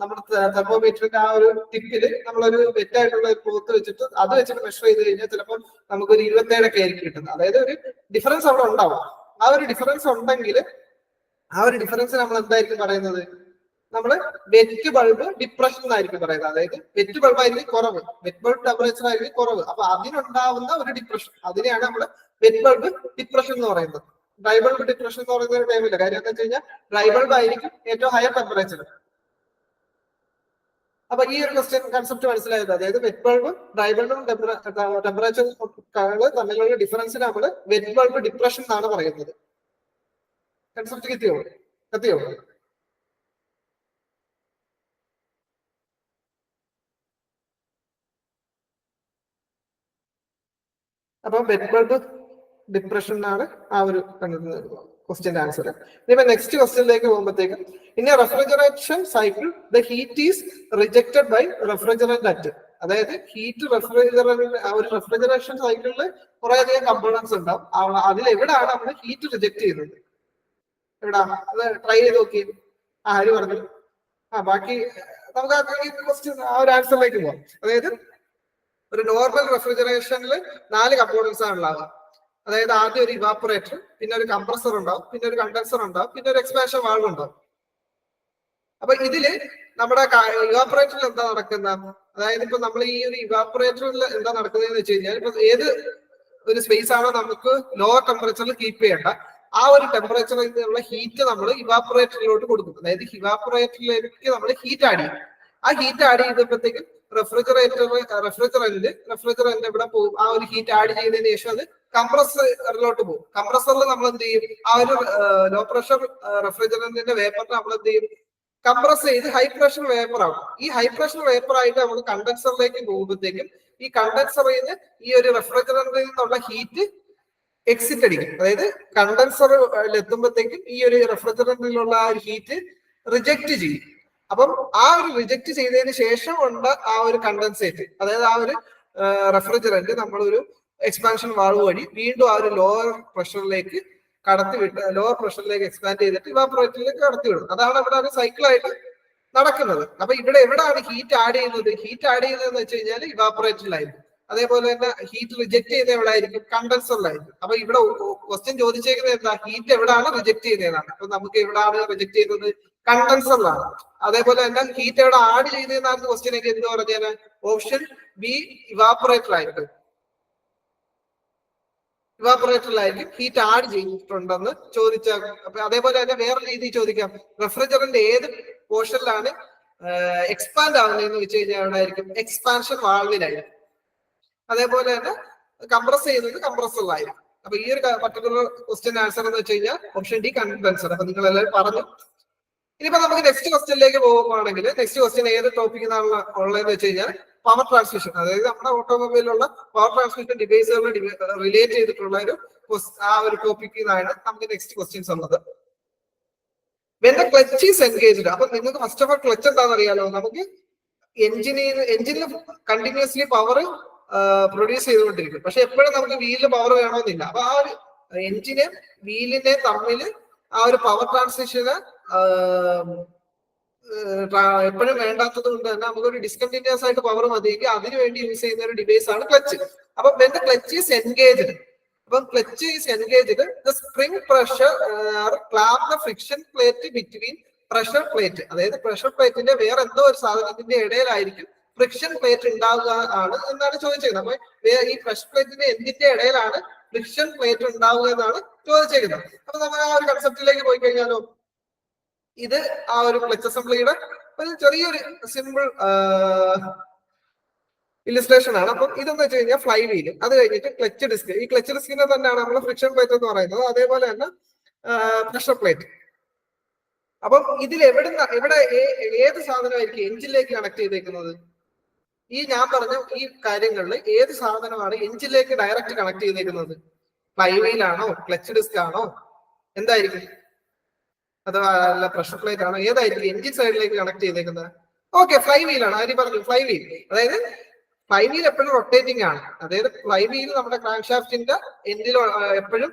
നമ്മുടെ തെർമോമീറ്ററിന്റെ ആ ഒരു ടിപ്പില് നമ്മളൊരു വെറ്റായിട്ടുള്ള ക്ലോത്ത് വെച്ചിട്ട് അത് വെച്ചിട്ട് മെഷർ ചെയ്ത് കഴിഞ്ഞാൽ ചിലപ്പോൾ നമുക്കൊരു 27 ഒക്കെ ആയിരിക്കും കിട്ടുന്നത്. അതായത് ഒരു ഡിഫറൻസ് അവിടെ ഉണ്ടാവും. ആ ഒരു ഡിഫറൻസ് ഉണ്ടെങ്കിൽ ആ ഒരു ഡിഫറൻസ് നമ്മൾ എന്തായിരിക്കും പറയുന്നത്? നമ്മള് വെറ്റ് ബൾബ് ഡിപ്രഷൻ എന്നായിരിക്കും പറയുന്നത്. അതായത് വെറ്റ് ബൾബ് ആയിരിക്കും കുറവ്, വെറ്റ് ബൾബ് ടെമ്പറേച്ചർ ആയിരിക്കും കുറവ്. അപ്പൊ അതിനുണ്ടാവുന്ന ഒരു ഡിപ്രഷൻ, അതിനെയാണ് നമ്മള് വെറ്റ് ബൾബ് ഡിപ്രഷൻ എന്ന് പറയുന്നത്. ഡ്രൈ ബൾബ് ഡിപ്രഷൻ എന്ന് പറയുന്ന ഒരു ടൈമില്ല. കാര്യം എന്താ വെച്ച് കഴിഞ്ഞാൽ ഡ്രൈ ബൾബ് ആയിരിക്കും ഏറ്റവും ഹയർ ടെമ്പറേച്ചർ. അപ്പൊ ഈ ഒരു ക്വസ്റ്റ്യൻ കൺസെപ്റ്റ് മനസ്സിലായത്. അതായത് വെറ്റ് ബൾബും ഡ്രൈ ബൾബും ടെമ്പറേച്ചർ തമ്മിലുള്ള ഡിഫറൻസിന് നമ്മള് വെറ്റ് ബൾബ് ഡിപ്രഷൻ എന്നാണ് പറയുന്നത്. കൺസെപ്റ്റ് കത്തിയോ? അപ്പൊ വെറ്റ് ബൾബ് ഡിപ്രഷൻ എന്നാണ് ആ ഒരു ക്വസ്റ്റ്യന്റെ ആൻസർ. ഇനിയിപ്പോ നെക്സ്റ്റ് ക്വസ്റ്റ്യനിലേക്ക് പോകുമ്പോഴത്തേക്കും, in a refrigeration cycle the heat is rejected by refrigerant at. അതായത് ഹീറ്റ് ഒരു റെഫ്രിജറേഷൻ സൈക്കിളിൽ കുറെ അധികം കമ്പോണൻസ് ഉണ്ടാവും. അതിൽ എവിടെയാണ് നമ്മൾ ഹീറ്റ് റിജക്ട് ചെയ്യുന്നത്? എവിടാ? അത് ട്രൈ ചെയ്ത് നോക്കി. ആര് പറഞ്ഞു? ബാക്കി നമുക്ക് ക്വസ്റ്റ്യൻ ആ ഒരു ആൻസറിലേക്ക് പോവാം. അതായത് ഒരു നോർമൽ റെഫ്രിജറേഷനിൽ 4 കമ്പോണൻസ് ആണ് ഉണ്ടാവുക. അതായത് ആദ്യം ഒരു ഇവാപ്പറേറ്റർ, പിന്നെ ഒരു കംപ്രസർ ഉണ്ടാവും, പിന്നെ ഒരു കണ്ടൻസർ ഉണ്ടാവും, പിന്നെ ഒരു എക്സ്പാൻഷൻ വാൾവ് ഉണ്ടാവും. അപ്പൊ ഇതില് നമ്മുടെ ഇവാപ്പറേറ്ററിൽ എന്താ നടക്കുന്നത്, അതായത് ഇപ്പൊ നമ്മൾ ഈ ഒരു ഇവാപ്പറേറ്ററിൽ എന്താ നടക്കുന്നതെന്ന് വെച്ച് കഴിഞ്ഞാൽ, ഇപ്പൊ ഏത് ഒരു സ്പേസ് ആണോ നമുക്ക് ലോവർ ടെമ്പറേച്ചറിൽ കീപ്പ് ചെയ്യേണ്ട, ആ ഒരു ടെമ്പറേച്ചറിൽ നിന്നുള്ള ഹീറ്റ് നമ്മൾ ഇവാപ്പറേറ്ററിലോട്ട് കൊടുക്കും. അതായത് ഇവാപ്പറേറ്ററിലേക്ക് നമ്മൾ ഹീറ്റ് ആഡ് ചെയ്യും. ആ ഹീറ്റ് ആഡ് ചെയ്തപ്പോഴത്തേക്കും റെഫ്രിജറന്റ് ഇവിടെ പോകും. ആ ഒരു ഹീറ്റ് ആഡ് ചെയ്തതിനു ശേഷം അത് കംപ്രസറിലോട്ട് പോകും. കംപ്രസറിൽ നമ്മൾ എന്ത് ചെയ്യും, ആ ഒരു ലോ പ്രഷർ റെഫ്രിജറന്റിന്റെ വേപ്പറിനെ നമ്മൾ എന്ത് ചെയ്യും, കംപ്രസ് ചെയ്ത് ഹൈ പ്രഷർ വേപ്പർ ആവും. ഈ ഹൈ പ്രഷർ വേപ്പർ ആയിട്ട് നമ്മൾ കണ്ടൻസറിലേക്ക് പോകുമ്പോഴത്തേക്കും ഈ കണ്ടൻസറിൽ നിന്ന് ഈ ഒരു റെഫ്രിജറന്റിൽ നിന്നുള്ള ഹീറ്റ് എക്സിറ്റ് അടിക്കും. അതായത് കണ്ടൻസറിൽ എത്തുമ്പോഴത്തേക്കും ഈ ഒരു റെഫ്രിജറന്റിലുള്ള ആ ഒരു ഹീറ്റ് റിജക്ട് ചെയ്യും. അപ്പം ആ ഒരു റിജക്ട് ചെയ്തതിന് ശേഷം ഉണ്ട് ആ ഒരു കണ്ടൻസേറ്റ്, അതായത് ആ ഒരു റെഫ്രിജറന്റ് നമ്മളൊരു എക്സ്പാൻഷൻ വാൾവ് വഴി വീണ്ടും ആ ഒരു ലോവർ പ്രഷറിലേക്ക് ലോവർ പ്രഷറിലേക്ക് എക്സ്പാൻഡ് ചെയ്തിട്ട് ഇവാപ്പറേറ്ററിലേക്ക് കടത്തി വിടും. അതാണ് ഇവിടെ ഒരു സൈക്കിളായിട്ട് നടക്കുന്നത്. അപ്പൊ ഇവിടെ എവിടെയാണ് ഹീറ്റ് ആഡ് ചെയ്യുന്നത്? ഹീറ്റ് ആഡ് ചെയ്യുന്നതെന്ന് വെച്ച് കഴിഞ്ഞാൽ ഇവാപ്പറേറ്ററിലായിരിക്കും. അതേപോലെ തന്നെ ഹീറ്റ് റിജക്ട് ചെയ്യുന്നത് എവിടെ ആയിരിക്കും? കണ്ടൻസറിലായിരിക്കും. അപ്പൊ ഇവിടെ ക്വസ്റ്റ്യൻ ചോദിച്ചേക്കുന്നത് എന്താ, ഹീറ്റ് എവിടെയാണ് റിജക്ട് ചെയ്യുന്നതാണ്. അപ്പൊ നമുക്ക് എവിടെയാണ് റിജക്ട് ചെയ്യുന്നത്? കണ്ടൻസറിലാണ്. അതേപോലെ തന്നെ ഹീറ്റ് എവിടെ ആഡ് ചെയ്തതെന്നാണ് ക്വസ്റ്റ്യൻ ഒക്കെ എന്ത് പറഞ്ഞാൽ ഓപ്ഷൻ ബി ഇവാപ്പറേറ്റർ ആയിരിക്കും. ഇവാപ്പറേറ്ററിലായിരിക്കും ഹീറ്റ് ആഡ് ചെയ്തിട്ടുണ്ടെന്ന് ചോദിച്ചാൽ. അപ്പൊ അതേപോലെ തന്നെ വേറെ രീതി ചോദിക്കാം, റെഫ്രിജറന്റ് ഏത് പോർഷനിലാണ് എക്സ്പാൻഡ് ആവുന്നതെന്ന് വെച്ച് കഴിഞ്ഞാൽ അവിടെ ആയിരിക്കും എക്സ്പാൻഷൻ വാൾവിലായിരിക്കും. അതേപോലെ തന്നെ കംപ്രസ് ചെയ്യുന്നത് കംപ്രസറിലായിരിക്കും. അപ്പൊ ഈ ഒരു പർട്ടിക്കുലർ ക്വസ്റ്റ്യൻ ആൻസർ എന്ന് വെച്ച് കഴിഞ്ഞാൽ ഓപ്ഷൻ ഡി കണ്ടൻസർ. അപ്പൊ നിങ്ങൾ എല്ലാവരും പറഞ്ഞു. ഇനിയിപ്പോ നമുക്ക് നെക്സ്റ്റ് ക്വസ്റ്റ്യനിലേക്ക് പോകുകയാണെങ്കിൽ, നെക്സ്റ്റ് ക്വസ്റ്റ്യൻ ഏത് ടോപ്പിക്കിനാണ് ഉള്ളതെന്ന് വെച്ച് കഴിഞ്ഞാൽ പവർ ട്രാൻസ്മിഷൻ. അതായത് നമ്മുടെ ഓട്ടോമൊബൈലിലുള്ള പവർ ട്രാൻസ്മിഷൻ ഡിവൈസുകൾ റിലേറ്റ് ചെയ്തിട്ടുള്ള ആ ഒരു ടോപ്പിക്കിൽ നിന്നാണ് നമുക്ക് നെക്സ്റ്റ് ക്വസ്റ്റ്യൻസ് ഉള്ളത്. When the clutch is engaged. അപ്പൊ നിങ്ങൾക്ക് ഫസ്റ്റ് ഓഫ് ഓൾ ക്ലച്ച് എന്താണെന്ന് അറിയാലോ. നമുക്ക് എഞ്ചിനിൽ കണ്ടിന്യൂസ്ലി പവർ പ്രൊഡ്യൂസ് ചെയ്തുകൊണ്ടിരിക്കും. പക്ഷെ എപ്പോഴും നമുക്ക് വീലിന് പവർ വേണമെന്നില്ല. അപ്പൊ ആ ഒരു എഞ്ചിനെ വീലിനെ തമ്മിൽ ആ ഒരു പവർ ട്രാൻസ്മിഷന് എപ്പോഴും വേണ്ടാത്തത് കൊണ്ട് തന്നെ നമുക്കൊരു ഡിസ്കണ്ടിന്യൂസ് ആയിട്ട് പവർ മതിയെങ്കിൽ അതിനു വേണ്ടി യൂസ് ചെയ്യുന്ന ഒരു ഡിവൈസ് ആണ് ക്ലച്ച്. അപ്പൊ when the clutch is engaged, അപ്പം clutch is engaged, the spring pressure clamp the friction plate between pressure plate. അതായത് പ്രഷർ പ്ലേറ്റിന്റെ വേറെ എന്തോ ഒരു സാധനത്തിന്റെ ഇടയിലായിരിക്കും ഫ്രിക്ഷൻ പ്ലേറ്റ് ഉണ്ടാവുക ആണ് എന്നാണ് ചോദിച്ചേക്കുന്നത്. അപ്പൊ ഈ പ്രഷർ പ്ലേറ്റിന്റെ എന്തിന്റെ ഇടയിലാണ് ഫ്രിക്ഷൻ പ്ലേറ്റ് ഉണ്ടാവുക എന്നാണ് ചോദിച്ചേക്കുന്നത്. അപ്പൊ നമ്മൾ ആ ഒരു കൺസെപ്റ്റിലേക്ക് പോയി കഴിഞ്ഞാലോ, ഇത് ആ ഒരു ക്ലച്ച് അസംബ്ലിയുടെ ഒരു ചെറിയൊരു സിമ്പിൾ ഇലിസ്ട്രേഷൻ ആണ്. അപ്പം ഇതെന്ന് വെച്ച് കഴിഞ്ഞാൽ ഫ്ലൈ വീല്, അത് കഴിഞ്ഞിട്ട് ക്ലച്ച് ഡിസ്ക്. ഈ ക്ലച്ച് ഡിസ്കിനെ തന്നെയാണ് നമ്മൾ ഫ്രിക്ഷൻ പ്ലേറ്റ് എന്ന് പറയുന്നത്. അതേപോലെ തന്നെ പ്രഷർ പ്ലേറ്റ്. അപ്പം ഇതിൽ ഇവിടെ ഏത് സാധനമായിരിക്കും എഞ്ചിനിലേക്ക് കണക്ട് ചെയ്തേക്കുന്നത്? ഈ ഞാൻ പറഞ്ഞ ഈ കാര്യങ്ങളിൽ ഏത് സാധനമാണ് എഞ്ചിനിലേക്ക് ഡയറക്റ്റ് കണക്ട് ചെയ്തേക്കുന്നത്? ഫ്ലൈ വീലാണോ, ക്ലച്ച് ഡിസ്ക് ആണോ, എന്തായിരിക്കും? അഥവാ അല്ല പ്രഷർ പ്ലേറ്റ് ആണോ? ഏതായിരിക്കും എഞ്ചിൻ സൈഡിലേക്ക് കണക്ട് ചെയ്തേക്കുന്നത്? ഓക്കെ, ഫ്ലൈ വീലാണ്. ആര് പറഞ്ഞു? Flywheel. അതായത് ഫ്ലൈ വീൽ എപ്പോഴും റൊട്ടേറ്റിംഗ് ആണ്. അതായത് ഫ്ലൈ വീൽ നമ്മുടെ ക്രാങ്ക് ഷാഫ്റ്റിന്റെ എൻഡിൽ എപ്പോഴും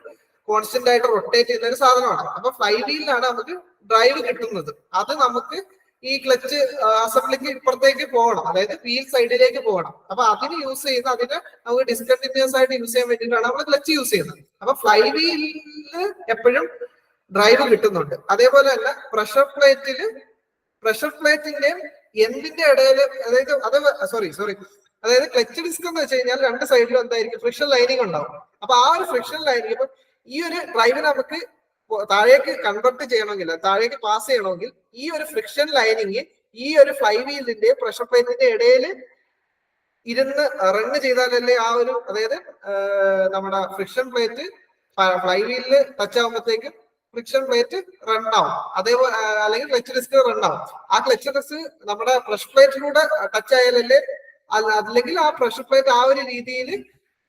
കോൺസ്റ്റന്റ് ആയിട്ട് റൊട്ടേറ്റ് ചെയ്യുന്ന ഒരു സാധനമാണ്. അപ്പൊ ഫ്ലൈ വീലിലാണ് നമുക്ക് ഡ്രൈവ് കിട്ടുന്നത്. അത് നമുക്ക് ഈ ക്ലച്ച് അസംബ്ലിക്ക് ഇപ്പുറത്തേക്ക് പോകണം, അതായത് വീൽ സൈഡിലേക്ക് പോകണം. അപ്പൊ അതിന് യൂസ് ചെയ്യുന്ന, അതിന് നമുക്ക് ഡിസ്കണ്ടിന്യൂസ് ആയിട്ട് യൂസ് ചെയ്യാൻ വേണ്ടിയിട്ടാണ് നമ്മൾ ക്ലച്ച് യൂസ് ചെയ്യുന്നത്. അപ്പൊ ഫ്ലൈ വീലില് എപ്പോഴും ഡ്രൈവ് കിട്ടുന്നുണ്ട്. അതേപോലെ തന്നെ പ്രഷർ പ്ലേറ്റിന്റെ എന്തിന്റെ ഇടയിൽ, അതായത് ക്ലച്ച് ഡിസ്ക് എന്ന് വെച്ച് കഴിഞ്ഞാൽ രണ്ട് സൈഡിലും എന്തായിരിക്കും? ഫ്രിക്ഷൻ ലൈനിങ് ഉണ്ടാവും. അപ്പൊ ആ ഒരു ഫ്രിക്ഷൻ ലൈനിങ് ഇപ്പൊ ഈ ഒരു ഡ്രൈവിനെ നമുക്ക് താഴേക്ക് കൺവെർട്ട് ചെയ്യണമെങ്കിൽ, താഴേക്ക് പാസ് ചെയ്യണമെങ്കിൽ ഈ ഒരു ഫ്രിക്ഷൻ ലൈനിങ് ഈ ഒരു ഫ്ലൈ വീലിന്റെ പ്രഷർ പ്ലേറ്റിന്റെ ഇടയിൽ ഇരുന്ന് റൺ ചെയ്താലല്ലേ ആ ഒരു, അതായത് നമ്മുടെ ഫ്രിക്ഷൻ പ്ലേറ്റ് ഫ്ലൈ വീലില് ടച്ച് ആകുമ്പോഴത്തേക്കും ഫ്രിക്ഷൻ പ്ലേറ്റ് റൺ ആവും. അതേപോലെ അല്ലെങ്കിൽ ക്ലച്ച് ഡിസ്ക് റൺ ആവും. ആ ക്ലച്ച് ഡിസ്ക് നമ്മുടെ പ്രഷർ പ്ലേറ്റിലൂടെ ടച്ച് ആയാലല്ലേ, അല്ലെങ്കിൽ ആ പ്രഷർ പ്ലേറ്റ് ആ ഒരു രീതിയിൽ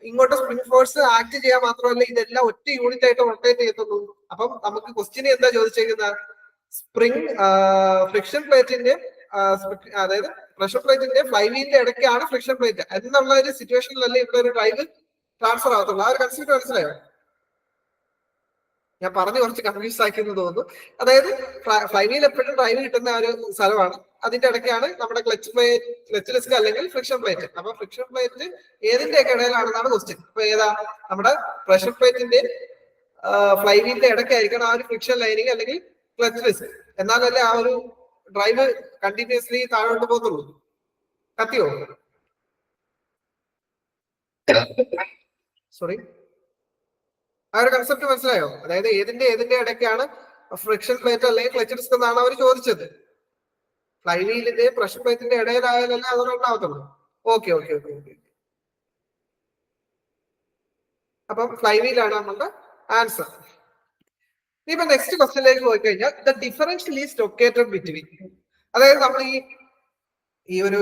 ഇങ്ങോട്ട് സ്പ്രിംഗ് ഫോഴ്സ് ആക്ട് ചെയ്യാൻ മാത്രമല്ല ഇതെല്ലാം ഒറ്റ യൂണിറ്റ് ആയിട്ട് റൊട്ടേറ്റ് ചെയ്യത്തുള്ളൂ. അപ്പം നമുക്ക് ക്വസ്റ്റ്യൻ എന്താ ചോദിച്ചേക്കുന്നത്? ഫ്രിക്ഷൻ പ്ലേറ്റിന്റെ അതായത് പ്രഷർ പ്ലേറ്റിന്റെ ഫ്ലൈ വീലിന്റെ ഇടയ്ക്കാണ് ഫ്രിക്ഷൻ പ്ലേറ്റ് എന്നുള്ള ഒരു സിറ്റുവേഷനിലല്ലേ ഇവിടെ ഒരു ഡ്രൈവ് ട്രാൻസ്ഫർ ആകത്തുള്ളൂ. ആ ഒരു കൺസെപ്റ്റ് മനസ്സിലായോ? ഞാൻ പറഞ്ഞ് കുറച്ച് കൺഫ്യൂസ് ആക്കിയെന്ന് തോന്നുന്നു. അതായത് ഫ്ലൈ വീൽ എപ്പോഴും ഡ്രൈവ് കിട്ടുന്ന ഒരു സ്ഥലമാണ്. അതിന്റെ ഇടയ്ക്കാണ് നമ്മുടെ ക്ലച്ച് ഡിസ്ക് അല്ലെങ്കിൽ ഫ്രിക്ഷൻ പ്ലേറ്റ്. അപ്പൊ ഫ്രിക്ഷൻ പ്ലേറ്റ് ഏതിന്റെയൊക്കെ ഇടയിലാണെന്നാണ് ക്വസ്റ്റ്യൻ. അപ്പൊ ഏതാ നമ്മുടെ പ്രഷർ പ്ലേറ്റിന്റെ ഫ്ലൈ വീലിന്റെ ഇടയ്ക്കായിരിക്കണം ആ ഒരു ഫ്രിക്ഷൻ ലൈനിങ് അല്ലെങ്കിൽ ക്ലച്ച് ഡിസ്ക്. എന്നാലല്ലേ ആ ഒരു ഡ്രൈവ് കണ്ടിന്യൂസ്ലി താഴോട്ട് പോകത്തുള്ളൂ. കത്തിയോ? സോറി, ആ ഒരു കൺസെപ്റ്റ് മനസ്സിലായോ? അതായത് ഏതിന്റെ ഇടയ്ക്കാണ് ഫ്രിക്ഷൻ പ്ലേറ്റ് അല്ലെങ്കിൽ ക്ലച്ച് ഡിസ്ക് എന്നാണ് അവർ ചോദിച്ചത്. ഫ്ലൈ വീലിന്റെ പ്രഷർ പ്ലേറ്റിന്റെ ഇടയിലായാലല്ലേ അതുണ്ടാവത്തുള്ളൂ. Okay okay okay okay. അപ്പം ഫ്ലൈ വീലാണ് നമ്മളുടെ ആൻസർ. ഇനിയിപ്പോ നെക്സ്റ്റ് ക്വസ്റ്റ്യനിലേക്ക് പോയി കഴിഞ്ഞാൽ the differential is located between. അതായത് നമ്മൾ ഈ ഒരു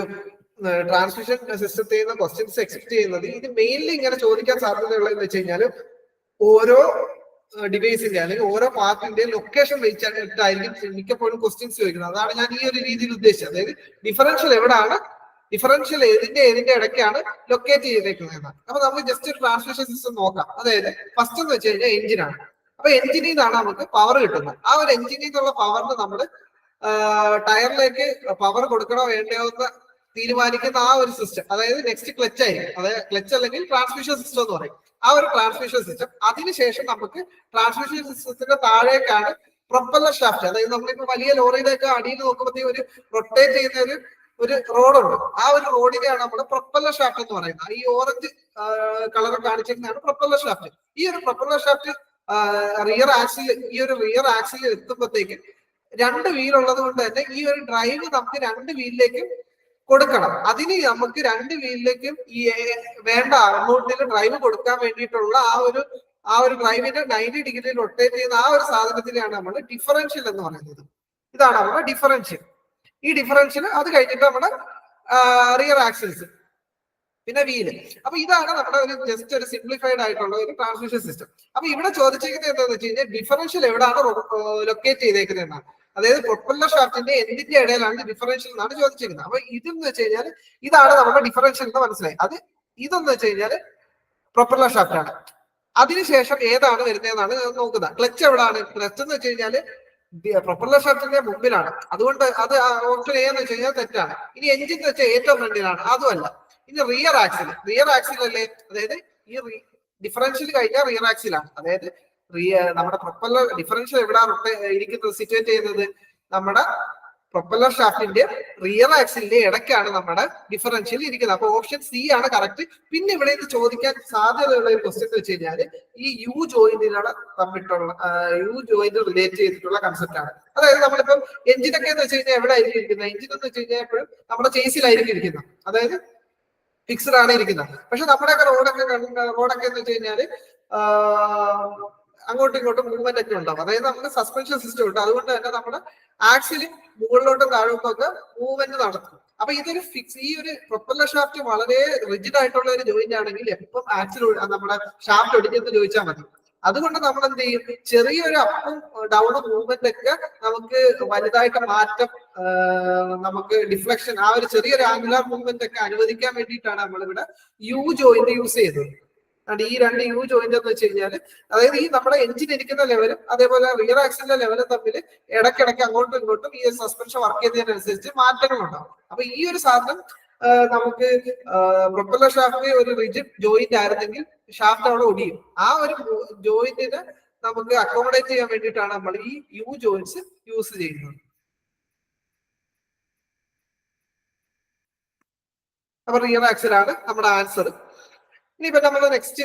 ട്രാൻസ്മിഷൻ സിസ്റ്റത്തിൽ നിന്ന് ക്വസ്റ്റ്യൻസ് എക്സ്പെക്ട് ചെയ്യുന്നത് ഇത് മെയിൻലി ഇങ്ങനെ ചോദിക്കാൻ സാധ്യതയുള്ളതെന്ന് വെച്ച് കഴിഞ്ഞാൽ ഓരോ ഡിവൈസിന്റെ അല്ലെങ്കിൽ ഓരോ പാർട്ടിന്റെ ലൊക്കേഷൻ വെച്ചിട്ടായിരിക്കും മിക്കപ്പോഴും ക്വസ്റ്റ്യൻസ് ചോദിക്കുന്നത്. അതാണ് ഞാൻ ഈ ഒരു രീതിയിൽ ഉദ്ദേശിച്ചത്. അതായത് ഡിഫറൻഷ്യൽ എവിടാണ്, ഡിഫറൻഷ്യൽ ഏതിന്റെ ഇടയ്ക്കാണ് ലൊക്കേറ്റ് ചെയ്തേക്കുന്നത്. അപ്പൊ നമുക്ക് ജസ്റ്റ് ഒരു ട്രാൻസ്മിഷൻ സിസ്റ്റം നോക്കാം. അതായത് ഫസ്റ്റ് എന്ന് വെച്ച് കഴിഞ്ഞാൽ എഞ്ചിനാണ്. അപ്പൊ എഞ്ചിനിൽ നിന്നാണ് നമുക്ക് പവർ കിട്ടുന്നത്. ആ ഒരു എഞ്ചിനിൽ നിന്നുള്ള പവറിന് നമ്മൾ ടയറിലേക്ക് പവർ കൊടുക്കണോ വേണ്ടയോ എന്ന് തീരുമാനിക്കുന്ന ആ ഒരു സിസ്റ്റം, അതായത് നെക്സ്റ്റ് ക്ലച്ച് ആയിരിക്കും. അതായത് ക്ലച്ച് അല്ലെങ്കിൽ ട്രാൻസ്മിഷൻ സിസ്റ്റം എന്ന് പറയും. ആ ഒരു ട്രാൻസ്മിഷൻ സിസ്റ്റം. അതിനുശേഷം നമുക്ക് ട്രാൻസ്മിഷൻ സിസ്റ്റത്തിന്റെ താഴേക്കാണ് പ്രൊപ്പല്ലർ ഷാഫ്റ്റ്. അതായത് നമ്മളിപ്പോ വലിയ ലോറിയിലേക്ക് അടിയിൽ നോക്കുമ്പോഴത്തേക്ക് ഒരു റൊട്ടേറ്റ് ചെയ്യുന്ന ഒരു റോഡുണ്ട്. ആ ഒരു റോഡിനെയാണ് നമ്മൾ പ്രൊപ്പല്ലർ ഷാഫ്റ്റ് എന്ന് പറയുന്നത്. ഈ ഓറഞ്ച് കളർ കാണിച്ചിരുന്നതാണ് പ്രൊപ്പല്ലർ ഷാഫ്റ്റ്. ഈ ഒരു പ്രൊപ്പല്ലർ ഷാഫ്റ്റ് റിയർ ആക്സിൽ എത്തുമ്പോഴത്തേക്ക് രണ്ട് വീൽ ഉള്ളത് കൊണ്ട് തന്നെ ഈ ഒരു ഡ്രൈവ് നമുക്ക് രണ്ട് വീലിലേക്കും കൊടുക്കണം. അതിന് നമുക്ക് രണ്ട് വീലിലേക്കും ഈ വേണ്ട അമൗണ്ടിൽ ഡ്രൈവ് കൊടുക്കാൻ വേണ്ടിയിട്ടുള്ള ആ ഒരു ഡ്രൈവിനെ 90 ഡിഗ്രിയിൽ റൊട്ടേറ്റ് ചെയ്യുന്ന ആ ഒരു സാധനത്തിനെയാണ് നമ്മൾ ഡിഫറൻഷ്യൽ എന്ന് പറയുന്നത്. ഇതാണ് നമ്മുടെ ഡിഫറൻഷ്യൽ. ഈ ഡിഫറൻഷ്യൽ അത് കഴിഞ്ഞിട്ട് നമ്മുടെ റിയർ ആക്സിൽസ് പിന്നെ വീല്. അപ്പൊ ഇതാണ് നമ്മുടെ ഒരു ജസ്റ്റ് ഒരു സിംപ്ലിഫൈഡ് ആയിട്ടുള്ള ഒരു ട്രാൻസ്മിഷൻ സിസ്റ്റം. അപ്പൊ ഇവിടെ ചോദിച്ചിരിക്കുന്നത് എന്താണെന്ന് വെച്ച് കഴിഞ്ഞാൽ ഡിഫറൻഷ്യൽ എവിടെയാണ് ലൊക്കേറ്റ് ചെയ്തേക്കുന്നത് എന്നാണ്. അതായത് പ്രൊപ്പല്ലർ ഷാഫ്റ്റിന്റെ എന്തിന്റെ ഇടയിലാണ് ഡിഫറൻഷ്യൽ എന്നാണ് ചോദിച്ചിരിക്കുന്നത്. അപ്പൊ ഇതെന്ന് വെച്ച് കഴിഞ്ഞാൽ ഇതാണ് നമ്മുടെ ഡിഫറൻഷ്യൽ എന്ന് മനസ്സിലായി. ഇതെന്ന് വെച്ച് കഴിഞ്ഞാൽ പ്രൊപ്പല്ലർ ഷാഫ്റ്റ് ആണ്. അതിനുശേഷം ഏതാണ് വരുന്നതെന്നാണ് നോക്കുന്നത്. ക്ലച്ച് എവിടെയാണ്? ക്ലച്ച് എന്ന് വെച്ച് കഴിഞ്ഞാൽ പ്രൊപ്പല്ലർ ഷാഫ്റ്റിന്റെ മുമ്പിലാണ്. അതുകൊണ്ട് അത് ഓപ്ഷൻ എ എന്ന് വെച്ച് കഴിഞ്ഞാൽ തെറ്റാണ്. ഇനി എഞ്ചിൻ എന്ന് വെച്ചാൽ ഏറ്റവും ഫ്രണ്ടിലാണ്, അതുമല്ല. ഇനി റിയർ ആക്സിൽ അല്ലേ? അതായത് ഈ ഡിഫറൻഷ്യൽ കഴിഞ്ഞാൽ റിയർ ആക്സിലാണ്. അതായത് നമ്മുടെ പ്രൊപ്പല്ലർ ഡിഫറൻഷ്യൽ എവിടെയാണ് ഇരിക്കുന്നത്, സിറ്റുവേറ്റ് ചെയ്യുന്നത്? നമ്മുടെ പ്രൊപ്പല്ലർ ഷാഫ്റ്റിന്റെ റിയർ ആക്സിലിന്റെ ഇടയ്ക്കാണ് നമ്മുടെ ഡിഫറൻഷ്യൽ ഇരിക്കുന്നത്. അപ്പൊ ഓപ്ഷൻ സി ആണ് കറക്റ്റ്. പിന്നെ ഇവിടെ ഇത് ചോദിക്കാൻ സാധ്യതയുള്ള ഒരു ക്വസ്റ്റ്യൻ എന്ന് വെച്ച് കഴിഞ്ഞാൽ ഈ യു ജോയിന്റിലാണ് റിലേറ്റ് ചെയ്തിട്ടുള്ള കൺസെപ്റ്റ് ആണ്. അതായത് നമ്മളിപ്പം എഞ്ചിനൊക്കെ എന്ന് വെച്ച് കഴിഞ്ഞാൽ എവിടെ ആയിരിക്കും ഇരിക്കുന്നത്? എഞ്ചിൻ എന്ന് വെച്ച് കഴിഞ്ഞാൽ എപ്പോഴും നമ്മുടെ ചേസിലായിരിക്കും ഇരിക്കുന്നത്. അതായത് ഫിക്സ്ഡ് ആണ് ഇരിക്കുന്നത്. പക്ഷെ നമ്മുടെയൊക്കെ റോഡൊക്കെ എന്ന് വെച്ച് കഴിഞ്ഞാല് അങ്ങോട്ടും ഇങ്ങോട്ടും മൂവ്മെന്റ് ഒക്കെ ഉണ്ടാവും. അതായത് നമുക്ക് സസ്പെൻഷൻ സിസ്റ്റം ഉണ്ട്. അതുകൊണ്ട് തന്നെ നമ്മുടെ ആക്സിലും മുകളിലോട്ടും താഴോട്ടും ഒക്കെ മൂവ്മെന്റ് നടത്തും. അപ്പൊ ഇതൊരു ഈ ഒരു പ്രൊപ്പല്ലർ ഷാഫ്റ്റ് വളരെ റിജിഡ് ആയിട്ടുള്ള ഒരു ജോയിന്റ് ആണെങ്കിൽ എപ്പം ആക്സിൽ നമ്മുടെ ഷാഫ്റ്റ് ഒടിഞ്ഞെന്ന് ചോദിച്ചാൽ മതി. അതുകൊണ്ട് നമ്മൾ എന്ത് ചെയ്യും? ചെറിയൊരു അപ്പും ഡൗണും മൂവ്മെന്റ് ഒക്കെ നമുക്ക് വലുതായിട്ട് മാറ്റം, നമുക്ക് ഡിഫ്ലക്ഷൻ, ആ ഒരു ചെറിയൊരു ആംഗുലാർ മൂവ്മെന്റ് ഒക്കെ അനുവദിക്കാൻ വേണ്ടിയിട്ടാണ് നമ്മളിവിടെ യു ജോയിന്റ് യൂസ് ചെയ്തത്. ഈ രണ്ട് യു ജോയിന്റ് എന്ന് വെച്ച് കഴിഞ്ഞാൽ അതായത് ഈ നമ്മുടെ എഞ്ചിൻ ഇരിക്കുന്ന ലെവലും അതേപോലെ റിയർ ആക്സിലിന്റെ ലെവലും തമ്മിൽ ഇടയ്ക്കിടയ്ക്ക് അങ്ങോട്ടും ഇങ്ങോട്ടും ഈ സസ്പെൻഷൻ വർക്ക് ചെയ്യുന്നതിനനുസരിച്ച് മാറ്റങ്ങൾ ഉണ്ടാവും. അപ്പൊ ഈ ഒരു സാധനം നമുക്ക് പ്രൊപ്പല്ലർ ഷാഫ്റ്റ് ഒരു റിജിഡ് ജോയിന്റ് ആയിരുന്നെങ്കിൽ ഷാഫ്റ്റ് അവിടെ ഒടിയും. ആ ഒരു ജോയിന്റിന് നമുക്ക് അക്കോമഡേറ്റ് ചെയ്യാൻ വേണ്ടിയിട്ടാണ് നമ്മൾ ഈ യു ജോയിന്റ്സ് യൂസ് ചെയ്യുന്നത്. അപ്പൊ റിയർ ആക്സിലാണ് നമ്മുടെ ആൻസർ. ഇനിയിപ്പോ നമ്മൾ നെക്സ്റ്റ്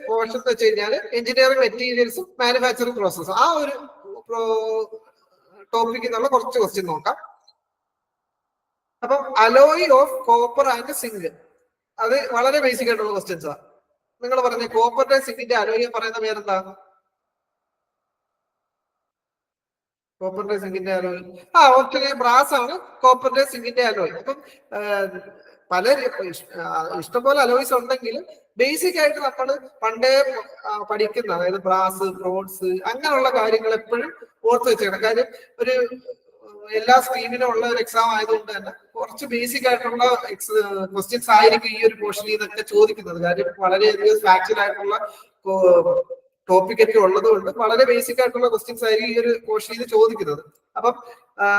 പോർഷൻ എന്ന് വെച്ച് കഴിഞ്ഞാൽ എഞ്ചിനീയറിംഗ് മെറ്റീരിയൽസും മാനുഫാക്ചറിംഗ് പ്രോസസ്സും, ആ ഒരു ടോപ്പിക്കിൽ നിന്നുള്ള കുറച്ച് ക്വസ്റ്റ്യൻ നോക്കാം. അപ്പം alloy of copper and zinc, അത് വളരെ ബേസിക് ആയിട്ടുള്ള ക്വസ്റ്റ്യൻസ് ആണ്. നിങ്ങൾ പറഞ്ഞ കോപ്പറിന്റെ സിങ്കിന്റെ അലോയ് പറയുന്ന പേരെന്താ? കോപ്പറിന്റെ സിങ്കിന്റെ അലോയ് ഓപ്ഷൻ ബ്രാസ് ആണ് കോപ്പറിന്റെ സിങ്കിന്റെ അലോയ്. അപ്പം പല ഇഷ്ടംപോലെ അലോയ്സ് ഉണ്ടെങ്കിലും ബേസിക് ആയിട്ട് നമ്മൾ പണ്ടേ പഠിക്കുന്ന, അതായത് ബ്രാസ്, ബ്രോൺസ്, അങ്ങനെയുള്ള കാര്യങ്ങൾ എപ്പോഴും ഓർത്ത് വെച്ചേക്കണം. കാര്യം ഒരു എല്ലാ സ്ട്രീമിനും ഉള്ള ഒരു എക്സാം ആയതുകൊണ്ട് തന്നെ കുറച്ച് ബേസിക് ആയിട്ടുള്ള ക്വസ്റ്റ്യൻസ് ആയിരിക്കും ഈ ഒരു പോർഷനിൽ നിന്നൊക്കെ ചോദിക്കുന്നത്. കാര്യം വളരെയധികം ഫാക്ച്വൽ ആയിട്ടുള്ള ടോപ്പിക് ഒക്കെ ഉള്ളത് കൊണ്ട് വളരെ ബേസിക് ആയിട്ടുള്ള ക്വസ്റ്റ്യൻസ് ആയിരിക്കും ഈ ഒരു പോർഷനിൽ ചോദിക്കുന്നത്. അപ്പം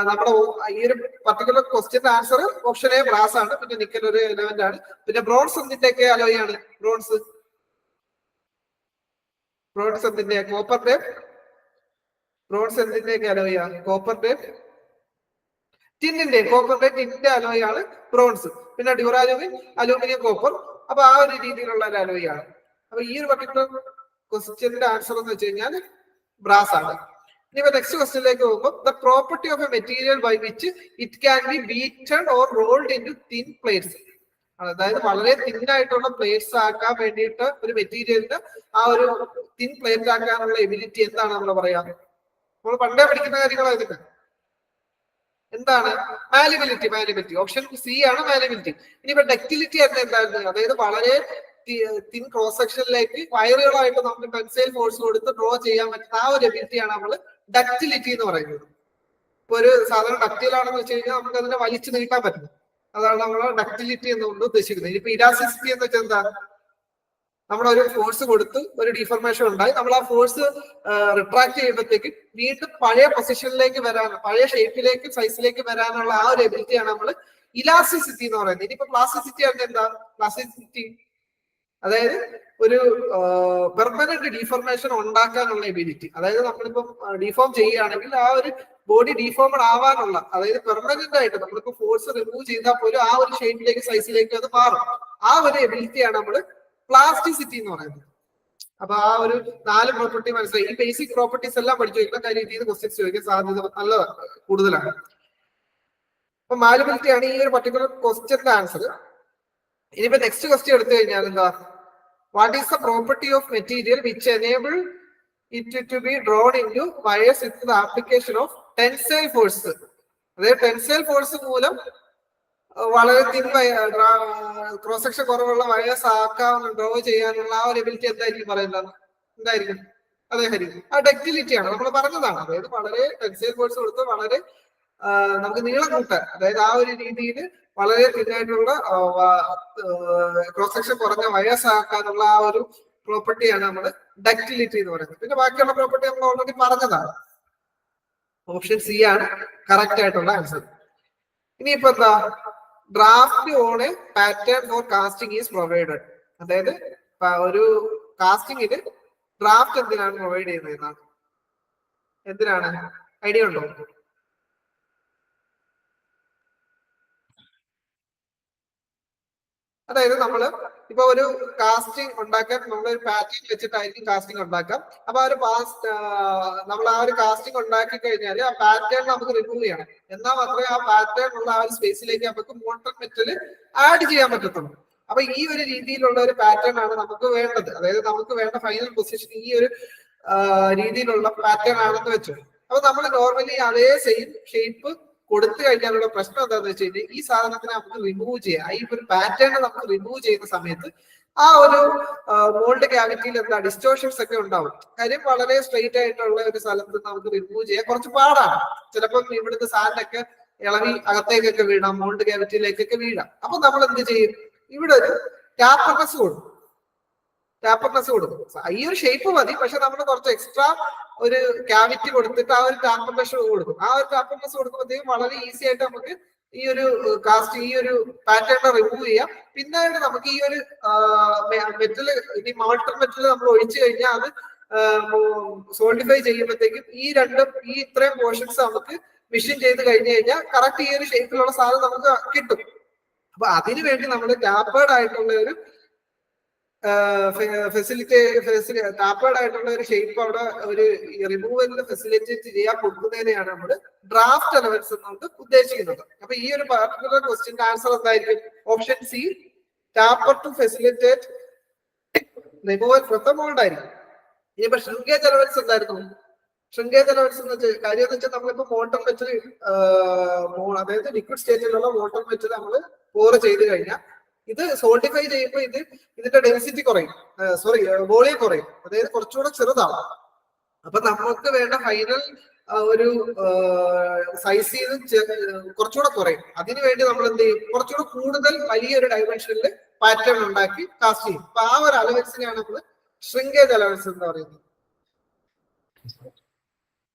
നമ്മുടെ ഈ ഒരു പർട്ടിക്കുലർ ക്വസ്റ്റ്യന്റെ ആൻസർ ഓപ്ഷൻ എ ബ്രാസ് ആണ്. പിന്നെ നിക്കൽ ഒരു എലമെന്റ് ആണ്. പിന്നെ ബ്രോൺസ് എന്തിന്റെയൊക്കെ അലോയ് ആണ്? ബ്രോൺസ് എന്തിന്റെ? കോപ്പറിന്റെ. ബ്രോൺസ് എന്തിന്റെയൊക്കെ അലോയ് ആണ്? കോപ്പറിന്റെ, ടിന്നിന്റെ. കോപ്പറിന്റെ ടിന്നിന്റെ അലോയ് ആണ് ബ്രോൺസ്. പിന്നെ ഡ്യൂറാലുമിൻ, അലൂമിനിയം, കോപ്പർ. അപ്പൊ ആ ഒരു രീതിയിലുള്ള ഒരു അലോയ് ആണ്. അപ്പൊ ഈ ഒരു പർട്ടിക്കുലർ ക്വസ്റ്റ്യന്റെ ആൻസർ എന്ന് വെച്ച് കഴിഞ്ഞാൽ ബ്രാസ് ആണ്. ഇനി നെക്സ്റ്റ് ക്വസ്റ്റ്യനിലേക്ക് പോകുമ്പോൾ the property of a material by which it can be beaten or rolled into thin plates. അതായത് വളരെ തിന്നായിട്ടുള്ള പ്ലേറ്റ്സ് ആക്കാൻ വേണ്ടിയിട്ട് ഒരു മെറ്റീരിയലിന് ആ ഒരു തിൻ പ്ലേറ്റ് ആക്കാനുള്ള എബിലിറ്റി എന്താണ് നമ്മൾ പറയാ? നമ്മൾ പണ്ടേ പഠിക്കുന്ന കാര്യങ്ങളാണ്. എന്താണ്? മാലിബിലിറ്റി. ഓപ്ഷൻ സി ആണ് മാലിബിലിറ്റി. ഇനിയിപ്പോ ഡക്റ്റിലിറ്റി എന്ന് എന്തായിരുന്നു? അതായത് വളരെ തിൻ ക്രോസ് സെക്ഷനിലേക്ക് വയറുകളായിട്ട് നമുക്ക് ടെൻസൈൽ ഫോഴ്സ് കൊടുത്ത് ഡ്രോ ചെയ്യാൻ പറ്റുന്ന ആ ഒരു എബിലിറ്റിയാണ് നമ്മൾ ഡക്റ്റിലിറ്റി എന്ന് പറയുന്നത്. ഇപ്പൊ ഒരു സാധാരണ ഡക്റ്റൈൽ ആണെന്ന് വെച്ച് കഴിഞ്ഞാൽ നമുക്ക് അതിനെ വലിച്ചു നീട്ടാൻ പറ്റും. അതാണ് നമ്മൾ ഡക്റ്റിലിറ്റി എന്നുകൊണ്ട് ഉദ്ദേശിക്കുന്നത്. ഇനിയിപ്പോ ഇലാസ്റ്റിസിറ്റി എന്ന് വെച്ചാൽ എന്താ? നമ്മളൊരു ഫോഴ്സ് കൊടുത്ത് ഒരു ഡിഫോർമേഷൻ ഉണ്ടായി, നമ്മൾ ആ ഫോഴ്സ് റിട്രാക്ട് ചെയ്യുമ്പോഴത്തേക്ക് വീണ്ടും പഴയ പൊസിഷനിലേക്ക് വരാൻ, പഴയ ഷേപ്പിലേക്ക് സൈസിലേക്ക് വരാനുള്ള ആ ഒരു എബിലിറ്റിയാണ് നമ്മൾ ഇലാസ്റ്റിസിറ്റി എന്ന് പറയുന്നത്. ഇനിയിപ്പോ പ്ലാസ്റ്റിസിറ്റി ആണ് എന്താ? പ്ലാസ്റ്റിസിറ്റി അതായത് ഒരു പെർമനന്റ് ഡിഫോർമേഷൻ ഉണ്ടാക്കാനുള്ള എബിലിറ്റി. അതായത് നമ്മളിപ്പം ഡിഫോം ചെയ്യുകയാണെങ്കിൽ ആ ഒരു ബോഡി ഡിഫോമഡ് ആവാനുള്ള, അതായത് പെർമനന്റ് ആയിട്ട് നമ്മളിപ്പോ ഫോഴ്സ് റിമൂവ് ചെയ്താൽ പോലും ആ ഒരു ഷേപ്പിലേക്ക് സൈസിലേക്ക് അത് മാറും. ആ ഒരു എബിലിറ്റിയാണ് നമ്മൾ പ്ലാസ്റ്റിസിറ്റി എന്ന് പറയുന്നത്. അപ്പൊ ആ ഒരു 4 പ്രോപ്പർട്ടി മനസ്സിലായി. ഈ ബേസിക് പ്രോപ്പർട്ടീസ് എല്ലാം പഠിച്ചു വെക്കുന്ന കാര്യം ഇത് ക്വസ്റ്റ്യൻസ് ചോദിക്കാൻ സാധ്യത നല്ല കൂടുതലാണ്. അപ്പൊ മാലിബിലിറ്റി ആണ് ഈ ഒരു പർട്ടിക്കുലർ ക്വസ്റ്റ്യന്റെ ആൻസർ. ഇനിയിപ്പോ നെക്സ്റ്റ് ക്വസ്റ്റ്യൻ എടുത്തു കഴിഞ്ഞാൽ എന്താ? What is the property of material which enable it to be drawn into wires with the application of tensile force? അതായത് ടെൻസൈൽ ഫോഴ്സ് മൂലം വളരെ തിൻ ക്രോസ് സെക്ഷൻ കുറവുള്ള വയേഴ്സ് ആക്കാൻ ഡ്രോ ചെയ്യാനുള്ള ആ ഒരു എബിലിറ്റി എന്തായിരിക്കും പറയുന്നത്? എന്തായിരിക്കും? അതേ ഹരിക്കും ആ ഡക്റ്റിലിറ്റി ആണ്, നമ്മൾ പറഞ്ഞതാണ്. അതായത് വളരെ ടെൻസൈൽ ഫോഴ്സ് കൊടുത്ത് വളരെ നമുക്ക് നീളം കൂട്ടാൻ, അതായത് ആ ഒരു രീതിയിൽ വളരെ തിന്നായിട്ടുള്ള ക്രോസ് സെക്ഷൻ കുറഞ്ഞ വയേഴ്സ് ആക്കാനുള്ള ആ ഒരു പ്രോപ്പർട്ടിയാണ് നമ്മൾ ഡക്റ്റിലിറ്റി എന്ന് പറയുന്നത്. പിന്നെ ബാക്കിയുള്ള പ്രോപ്പർട്ടി നമ്മൾ ഓൾറെഡി പറഞ്ഞതാണ്. ഓപ്ഷൻ സി ആണ് കറക്റ്റ് ആയിട്ടുള്ള ആൻസർ. ഇനിയിപ്പോ എന്താ? Draft on a pattern for casting is provided. അതായത് ഒരു കാസ്റ്റിംഗിന് ഡ്രാഫ്റ്റ് എന്തിനാണ് പ്രൊവൈഡ് ചെയ്യുന്നത് എന്നാണ്? എന്തിനാണ്? ഐഡിയ ഉണ്ടോ? അതായത് നമ്മള് ഇപ്പൊ ഒരു കാസ്റ്റിംഗ് ഉണ്ടാക്കാൻ നമ്മളൊരു പാറ്റേൺ വെച്ചിട്ടായിരിക്കും കാസ്റ്റിംഗ് ഉണ്ടാക്കാം. അപ്പൊ ആ ഒരു നമ്മൾ ആ ഒരു കാസ്റ്റിംഗ് ഉണ്ടാക്കി കഴിഞ്ഞാൽ ആ പാറ്റേൺ നമുക്ക് റിമൂവ് ചെയ്യണം. എന്നാൽ മാത്രമേ ആ പാറ്റേൺ ഉള്ള ആ ഒരു സ്പേസിലേക്ക് നമുക്ക് മോൾട്ടൺ മെറ്റൽ ആഡ് ചെയ്യാൻ പറ്റത്തുള്ളൂ. അപ്പൊ ഈ ഒരു രീതിയിലുള്ള ഒരു പാറ്റേൺ ആണ് നമുക്ക് വേണ്ടത്. അതായത് നമുക്ക് വേണ്ട ഫൈനൽ പൊസിഷൻ ഈ ഒരു രീതിയിലുള്ള പാറ്റേൺ ആണെന്ന് വെച്ചു. അപ്പൊ നമ്മൾ നോർമലി അതേ സെയിം ഷേപ്പ് കൊടുത്തു കഴിഞ്ഞാലുള്ള പ്രശ്നം എന്താണെന്ന് വെച്ച് കഴിഞ്ഞാൽ ഈ സാധനത്തിനെ നമുക്ക് റിമൂവ് ചെയ്യാം. ഈ ഒരു പാറ്റേൺ നമുക്ക് റിമൂവ് ചെയ്യുന്ന സമയത്ത് ആ ഒരു മോൾഡ് ക്യാവിറ്റിയിൽ എന്താ ഡിസ്റ്റോർഷൻസ് ഒക്കെ ഉണ്ടാവും. കാര്യം വളരെ സ്ട്രെയിറ്റ് ആയിട്ടുള്ള ഒരു സ്ഥലത്ത് നമുക്ക് റിമൂവ് ചെയ്യാൻ കുറച്ച് പാടാണ്. ചിലപ്പം ഇവിടുത്തെ സാധനമൊക്കെ ഇളവി അകത്തേക്കൊക്കെ വീഴാം, മോൾഡ് ക്യാവിറ്റിയിലേക്കൊക്കെ വീഴാം. അപ്പൊ നമ്മൾ എന്ത് ചെയ്യും? ഇവിടെ ഒരു ടാപ്പർനെസ് കൊടുക്കും. ഈ ഒരു ഷേപ്പ് മതി, പക്ഷെ നമ്മൾ കുറച്ച് എക്സ്ട്രാ ഒരു ക്യാവിറ്റി കൊടുത്തിട്ട് ആ ഒരു ടാപ്പർനെസ് കൊടുക്കും. ആ ഒരു ടാപ്പർനെസ് കൊടുക്കുമ്പോഴത്തേക്കും വളരെ ഈസി ആയിട്ട് നമുക്ക് ഈ ഒരു കാസ്റ്റ് ഈ ഒരു പാറ്റേൺ റിമൂവ് ചെയ്യാം. പിന്നീട് നമുക്ക് ഈ ഒരു മെറ്റല്, ഈ മോൾട്ടർ മെറ്റൽ നമ്മൾ ഒഴിച്ചു കഴിഞ്ഞാൽ അത് സോൾഡിഫൈ ചെയ്യുമ്പോഴത്തേക്കും ഈ ഇത്രയും പോർഷൻസ് നമുക്ക് മെഷീൻ ചെയ്ത് കഴിഞ്ഞു കഴിഞ്ഞാൽ കറക്റ്റ് ഈ ഒരു ഷേപ്പിലുള്ള സാധനം നമുക്ക് കിട്ടും. അപ്പൊ അതിനു വേണ്ടി നമ്മൾ ടാപ്പേർഡ് ആയിട്ടുള്ള ഒരു ടാപ്പേർഡ് ആയിട്ടുള്ള ഒരു ഷേപ്പ് അവിടെ ഒരു റിമൂവലിന് ഫെസിലിറ്റേറ്റ് ചെയ്യാൻ കൊടുക്കുന്നതിനെയാണ് നമ്മൾ ഡ്രാഫ്റ്റ് എലമെന്റ്സ് എന്നുകൊണ്ട് ഉദ്ദേശിക്കുന്നത്. അപ്പൊ ഈ ഒരു പർട്ടിക്കുലർ ക്വസ്റ്റ്യന്റെ ആൻസർ എന്തായിരിക്കും? Option C, taper to facilitate removal from the mould ആയിരിക്കും. ഇനിയിപ്പോ ഷ്രിങ്കേജ് എലമെന്റ്സ് എന്തായിരുന്നു? ഷ്രിങ്കേജ് എലമെന്റ്സ് എന്ന് വെച്ചാൽ കാര്യം എന്ന് വെച്ചാൽ നമ്മളിപ്പോ മോൾട്ടൺ മെറ്റൽ, അതായത് ലിക്വിഡ് സ്റ്റേറ്റിലുള്ള മോൾട്ടൺ മെറ്റൽ നമ്മൾ പോർ ചെയ്ത് കഴിഞ്ഞാൽ ഇത് സോൾഡിഫൈ ചെയ്യുമ്പോൾ ഇതിന്റെ ഡെൻസിറ്റി കുറയും, വോളിയം കുറയും, അതായത് കുറച്ചുകൂടെ ചെറുതാവും. അപ്പൊ നമുക്ക് വേണ്ട ഫൈനൽ ഒരു സൈസിൽ കുറച്ചുകൂടെ കുറയും. അതിനുവേണ്ടി നമ്മൾ എന്ത് ചെയ്യും? കുറച്ചുകൂടെ കൂടുതൽ വലിയൊരു ഡയമെൻഷനിൽ പാറ്റേൺ ഉണ്ടാക്കി കാസ്റ്റ് ചെയ്യും. അപ്പൊ ആ ഒരു അലവൻസിനെയാണ് നമ്മൾ ഷ്രിങ്കേജ് അലവൻസ് എന്ന് പറയുന്നത്.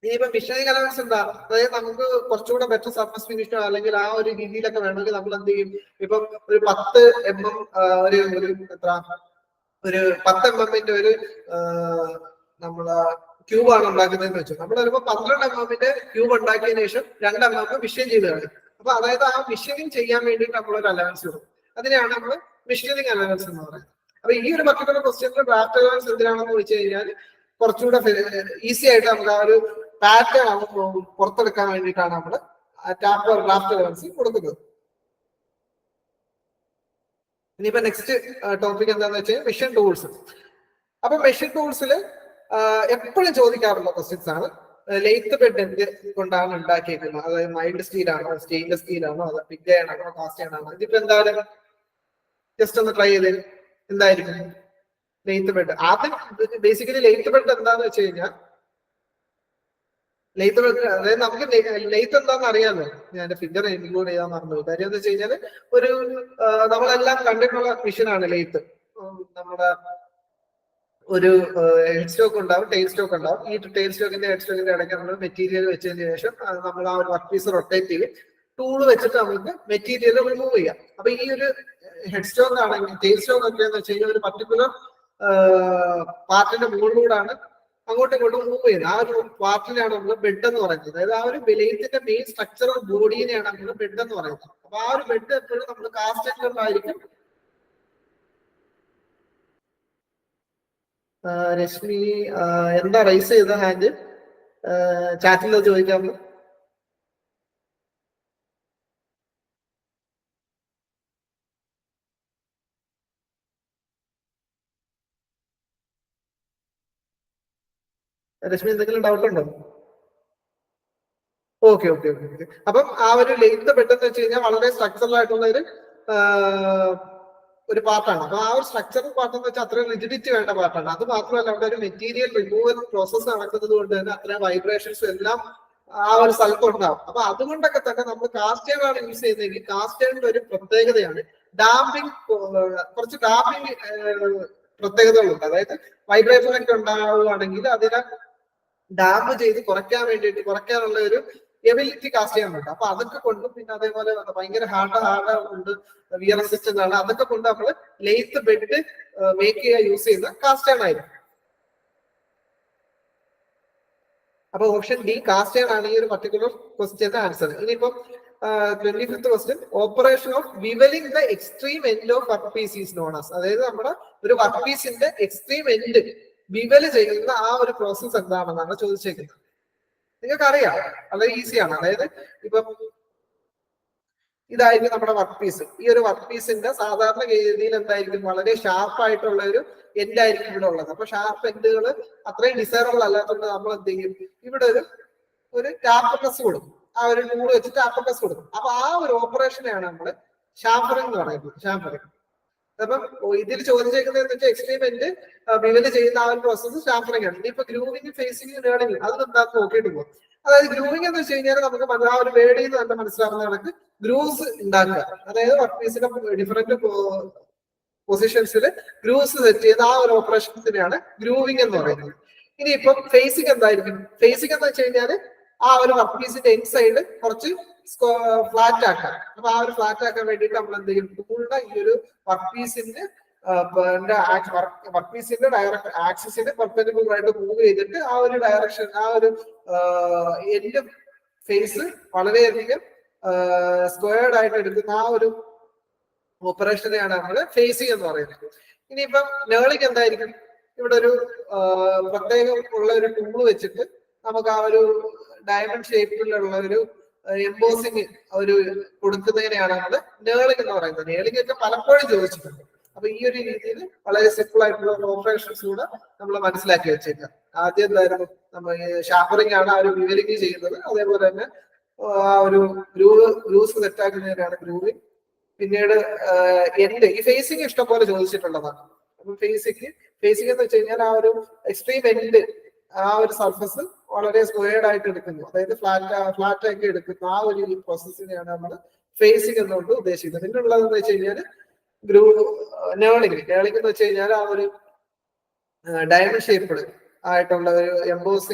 ഇനിയിപ്പോ മിഷനിങ് അലവൻസ് എന്താ, അതായത് നമുക്ക് കുറച്ചുകൂടെ ബെറ്റർ സർഫസ് ഫിനിഷോ അല്ലെങ്കിൽ ആ ഒരു രീതിയിലൊക്കെ വേണമെങ്കിൽ നമ്മൾ എന്ത് ചെയ്യും, ഇപ്പം ഒരു 10 mm ഒരു എത്ര ഒരു 10 mm ഒരു നമ്മളെ ക്യൂബാണ് ഉണ്ടാക്കുന്നതെന്ന് വെച്ചു. നമ്മൾ ചിലപ്പോൾ 12 mm ക്യൂബ് ഉണ്ടാക്കിയതിനു ശേഷം 2 mm മിഷൻ ചെയ്ത് കളയും. അപ്പൊ അതായത് ആ മിഷനിങ് ചെയ്യാൻ വേണ്ടിയിട്ട് നമ്മളൊരു അലവൻസ് കൊടുക്കും. അതിനെയാണ് നമ്മൾ മിഷനിങ് അലവൻസ് എന്ന് പറയുന്നത്. അപ്പൊ ഈ ഒരു പർട്ടിക്കുലർ ക്വസ്റ്റ്യനിൽ ഡ്രാഫ്റ്റ് അലവൻസ് എന്തിനാണെന്ന് വെച്ച് കഴിഞ്ഞാൽ കുറച്ചുകൂടെ ഈസി ആയിട്ട് നമുക്ക് ആ ഒരു പാറ്റേൺ പുറത്തെടുക്കാൻ വേണ്ടിയിട്ടാണ് നമ്മൾ ഡ്രാഫ്റ്റ് അലവൻസ് കൊടുക്കുന്നത്. ഇനിയിപ്പോ നെക്സ്റ്റ് ടോപ്പിക് എന്താണെന്ന് വെച്ചാൽ മെഷീൻ ടൂൾസ്. അപ്പൊ മെഷീൻ ടൂൾസിൽ എപ്പോഴും ചോദിക്കാറുള്ള ക്വസ്റ്റ്യൻസ് ആണ് ലെയ്ത്ത് ബെഡ് എന്ത് കൊണ്ടാണ് ഉണ്ടാക്കിയിരിക്കുന്നത്, അതായത് മൈൽഡ് സ്റ്റീൽ ആണോ, സ്റ്റെയിൻലെസ് സ്റ്റീൽ ആണോ, അത് പിഗ് അയൺ ആണോ, കാസ്റ്റ് അയൺ ആണോ. ഇതിപ്പോ എന്തായാലും ജസ്റ്റ് ഒന്ന് ട്രൈ ചെയ്ത് എന്തായിരിക്കും ലെയ്ത്ത് ബെഡ്. ആദ്യം ബേസിക്കലി ലെയ്ത്ത് ബെഡ് എന്താന്ന് വെച്ച് കഴിഞ്ഞാൽ ലെയ്ത്ത് ബെഡ് അതായത് നമുക്ക് ലെയ്ത്ത് എന്താണെന്ന് അറിയാമല്ലോ. ഞാൻ ഫിഗർ ഇൻക്ലൂഡ് ചെയ്യാൻ മറന്നു. കാര്യം എന്ന് വെച്ച് കഴിഞ്ഞാൽ ഒരു നമ്മളെല്ലാം കണ്ടിട്ടുള്ള മെഷീനാണ് ലെയ്ത്ത്. നമ്മുടെ ഒരു ഹെഡ് സ്റ്റോക്ക് ഉണ്ടാവും, ടെയിൽ സ്റ്റോക്ക് ഉണ്ടാവും. ഈ ടെയിൽ സ്റ്റോക്കിന്റെ ഹെഡ് സ്റ്റോക്കിന്റെ ഇടയ്ക്ക് നമ്മൾ മെറ്റീരിയൽ വെച്ചതിന് ശേഷം നമ്മൾ ആ ഒരു വർക്ക് പീസ് റൊട്ടേറ്റ് ചെയ്യും. ടൂള് വെച്ചിട്ട് നമുക്ക് മെറ്റീരിയൽ റിമൂവ് ചെയ്യാം. അപ്പൊ ഈ ഒരു ഹെഡ് സ്റ്റോക്ക് ആണെങ്കിൽ ടെയിൽ സ്റ്റോക്ക് ഒക്കെ എന്ന് വെച്ച് കഴിഞ്ഞാൽ ഒരു പർട്ടിക്കുലർ പാർട്ടിന്റെ മുകളിലൂടെയാണ് അങ്ങോട്ടും ഇങ്ങോട്ടും മൂവ് ചെയ്യുന്നത്. ആ ഒരു പാർട്ടിനെയാണ് നമ്മൾ ബെഡ് എന്ന് പറയുന്നത്. അതായത് ആ ഒരു ലെയ്ത്തിന്റെ മെയിൻ സ്ട്രക്ചറൽ ബോഡീനെയാണ് നമ്മൾ ബെഡ് എന്ന് പറയുന്നത്. അപ്പൊ ആ ഒരു ബെഡ് എപ്പോഴും നമ്മൾ കാസ്റ്റ് അയണിലായിരിക്കും. രശ്മി എന്താ റൈസ് ചെയ്ത ഹാൻഡ് ചാറ്റിൽ ചോദിക്കാമോ? രശ്മി എന്തെങ്കിലും ഡൗട്ട് ഉണ്ടോ? Okay okay okay okay. അപ്പം ആ ഒരു ലെയ്ത്ത് പെട്ടെന്ന് വെച്ച് കഴിഞ്ഞാൽ വളരെ സ്ട്രക്ചറൽ ആയിട്ടുള്ള ഒരു പാർട്ടാണ്. അപ്പൊ ആ ഒരു സ്ട്രക്ചറൽ പാർട്ട് എന്ന് വെച്ചാൽ അത്രയും റിജിഡിറ്റി വേണ്ട പാർട്ടാണ്. അത് മാത്രമല്ല അവിടെ ഒരു മെറ്റീരിയൽ റിമൂവൽ പ്രോസസ്സ് നടക്കുന്നത് കൊണ്ട് തന്നെ അത്രയും വൈബ്രേഷൻസും എല്ലാം ആ ഒരു സ്ഥലത്ത് ഉണ്ടാവും. അപ്പൊ അതുകൊണ്ടൊക്കെ തന്നെ നമ്മൾ കാസ്റ്റ് അയൺ ആണ് യൂസ് ചെയ്യുന്നതെങ്കിൽ കാസ്റ്റ് അയണിന്റെ ഒരു പ്രത്യേകതയാണ് ഡാമ്പിങ്. കുറച്ച് ഡാമ്പിങ് പ്രത്യേകതകളുണ്ട്. അതായത് വൈബ്രേഷൻ ഒക്കെ ഉണ്ടാവുകയാണെങ്കിൽ അതിനെ ഡാമ്പ് ചെയ്ത് കുറയ്ക്കാനുള്ള ഒരു എബിലിറ്റി കാസ്റ്റ് ചെയ്യാനുണ്ട്. അപ്പൊ അതൊക്കെ കൊണ്ടും പിന്നെ അതേപോലെ ഭയങ്കര ഹാർഡ് ഉണ്ട്, വിയർ റെസിസ്റ്റന്റ് ആണ്. അതൊക്കെ കൊണ്ട് നമ്മൾ ലെയ്ത്ത് ബെഡ് മേക്ക് ചെയ്യാൻ യൂസ് ചെയ്യുന്ന കാസ്റ്റ് അയൺ ആയിരിക്കും. അപ്പൊ ഓപ്ഷൻ ഡി കാസ്റ്റ് അയൺ ആണ് ഈ ഒരു പർട്ടിക്കുലർ ക്വസ്റ്റ്യന്റെ ആൻസർ. ഇനിയിപ്പം 25th question, operation of bevelling the extreme end of work piece is known as. അതായത് നമ്മുടെ ഒരു വർക്ക് പീസിന്റെ എക്സ്ട്രീം എൻഡ് വിവല് ചെയ്യുന്ന ആ ഒരു പ്രോസസ് എന്താണെന്നാണ് ചോദിച്ചേക്കുന്നത്. നിങ്ങൾക്ക് അറിയാം, വളരെ ഈസിയാണ്. അതായത് ഇപ്പം ഇതായിരിക്കും നമ്മുടെ വർക്ക് പീസ്. ഈ ഒരു വർക്ക് പീസിന്റെ സാധാരണ രീതിയിൽ എന്തായിരിക്കും, വളരെ ഷാർപ്പ് ആയിട്ടുള്ള ഒരു എൻഡ് ആയിരിക്കും ഇവിടെ ഉള്ളത്. അപ്പൊ ഷാർപ്പ് എൻഡുകൾ അത്രയും ഡിസൈറബിൾ അല്ലാത്തതുകൊണ്ട് നമ്മൾ എന്ത് ചെയ്യും, ഇവിടെ ഒരു ടാപ്പർ പ്രസ് കൊടുക്കും. ആ ഒരു ടൂൾ വെച്ചിട്ട് ടാപ്പർ പ്രസ് കൊടുക്കും. അപ്പൊ ആ ഒരു ഓപ്പറേഷനെയാണ് നമ്മൾ ഷാംഫറിംഗ് എന്ന് പറയുന്നത്. ഷാംഫറിംഗ്. അപ്പം ഇതിൽ ചോദിച്ചേക്കുന്നത് വെച്ചാൽ എക്സ്ട്രീം എൻഡ് വിവല് ചെയ്യുന്ന ആ ഒരു പ്രോസസ് ഷാംഫറിംഗ് ആണ്. ഇനിയിപ്പോ ഗ്രൂവിംഗ്, ഫേസിംഗ്, ലേണിംഗ് അതെന്താന്ന് നോക്കിയിട്ട് പോകും. അതായത് ഗ്രൂവിംഗ് എന്ന് വെച്ച് കഴിഞ്ഞാൽ നമുക്ക് ആ ഒരു വേർഡിൽ നിന്ന് തന്നെ മനസ്സിലാവുന്ന കണക്ക് ഗ്രൂവ്സ് ഉണ്ടാക്കുക. അതായത് വർക്ക് പീസിന്റെ ഡിഫറെന്റ് പൊസിഷൻസിൽ ഗ്രൂവ്സ് സെറ്റ് ചെയ്യുന്ന ആ ഒരു ഓപ്പറേഷൻസിനെയാണ് ഗ്രൂവിംഗ് എന്ന് പറയുന്നത്. ഇനിയിപ്പം ഫേസിംഗ് എന്തായിരിക്കും? ഫേസിംഗ് എന്ന് വെച്ച് കഴിഞ്ഞാൽ ആ ഒരു വർക്ക് പീസിന്റെ ഇൻസൈഡ് കുറച്ച് ഫ്ലാറ്റ് ആക്കാം. അപ്പൊ ആ ഒരു ഫ്ലാറ്റ് ആക്കാൻ വേണ്ടിയിട്ട് നമ്മൾ എന്ത് ചെയ്യും, ടൂളിന്റെ ഈ ഒരു വർക്ക് പീസിന്റെ ഡയറക്ട് ആക്സിസിന് പെർപെൻഡിക്കുലർ ആയിട്ട് മൂവ് ചെയ്തിട്ട് ആ ഒരു ഡയറക്ഷൻ, ആ ഒരു എൻഡ് ഫേസ് വളരെയധികം സ്ക്വയർഡ് ആയിട്ട് എടുക്കുന്ന ആ ഒരു ഓപ്പറേഷനെയാണ് നമ്മൾ ഫേസിംഗ് എന്ന് പറയുന്നത്. ഇനിയിപ്പം ലേണിംഗ് എന്തായിരിക്കും? ഇവിടെ ഒരു പ്രത്യേകം ഉള്ള ഒരു ടൂൾ വെച്ചിട്ട് നമുക്ക് ആ ഒരു ഡയമണ്ട് ഷേപ്പിലുള്ള ഒരു എംബോസിങ് ഒരു കൊടുക്കുന്നതിനെയാണ് നമ്മൾ ലേണിംഗ് എന്ന് പറയുന്നത്. ലേണിംഗ് ഒക്കെ പലപ്പോഴും ചോദിച്ചിട്ടുണ്ട്. അപ്പൊ ഈ ഒരു രീതിയിൽ വളരെ സിമ്പിൾ ആയിട്ടുള്ള ഓപ്പറേഷൻസ് കൂടെ നമ്മൾ മനസ്സിലാക്കി വെച്ചേക്കാം. ആദ്യം എന്തായിരുന്നു, നമ്മൾ ഷാർപ്പറിംഗ് ആണ് ആ ഒരു വിവലിംഗ് ചെയ്യുന്നത്. അതേപോലെ തന്നെ ആ ഒരു ഗ്രൂസ് സെറ്റാക്കുന്നതിനാണ് ഗ്രൂവിംഗ്. പിന്നീട് എൻഡ്, ഈ ഫേസിംഗ് ഇഷ്ടംപോലെ ചോദിച്ചിട്ടുള്ളതാണ്. അപ്പൊ ഫേസിംഗ് എന്ന് വെച്ച് കഴിഞ്ഞാൽ ആ ഒരു എക്സ്ട്രീം എൻഡ്, ആ ഒരു സർഫസ് വളരെ സ്ക്വയർഡ് ആയിട്ട് എടുക്കുന്നു, അതായത് ഫ്ലാറ്റ് ആക്കി എടുക്കുന്നു. ആ ഒരു പ്രോസസ്സിനെയാണ് നമ്മൾ ഫേസിംഗ് എന്നുകൊണ്ട് ഉദ്ദേശിക്കുന്നത്. പിന്നെ ഉള്ളതെന്ന് വെച്ച് കഴിഞ്ഞാൽ ലേണിംഗ് എന്ന് വെച്ച് കഴിഞ്ഞാൽ ആ ഒരു ഡയമണ്ട് ഷേപ്പ് ആയിട്ടുള്ള ഒരു എംബോസ്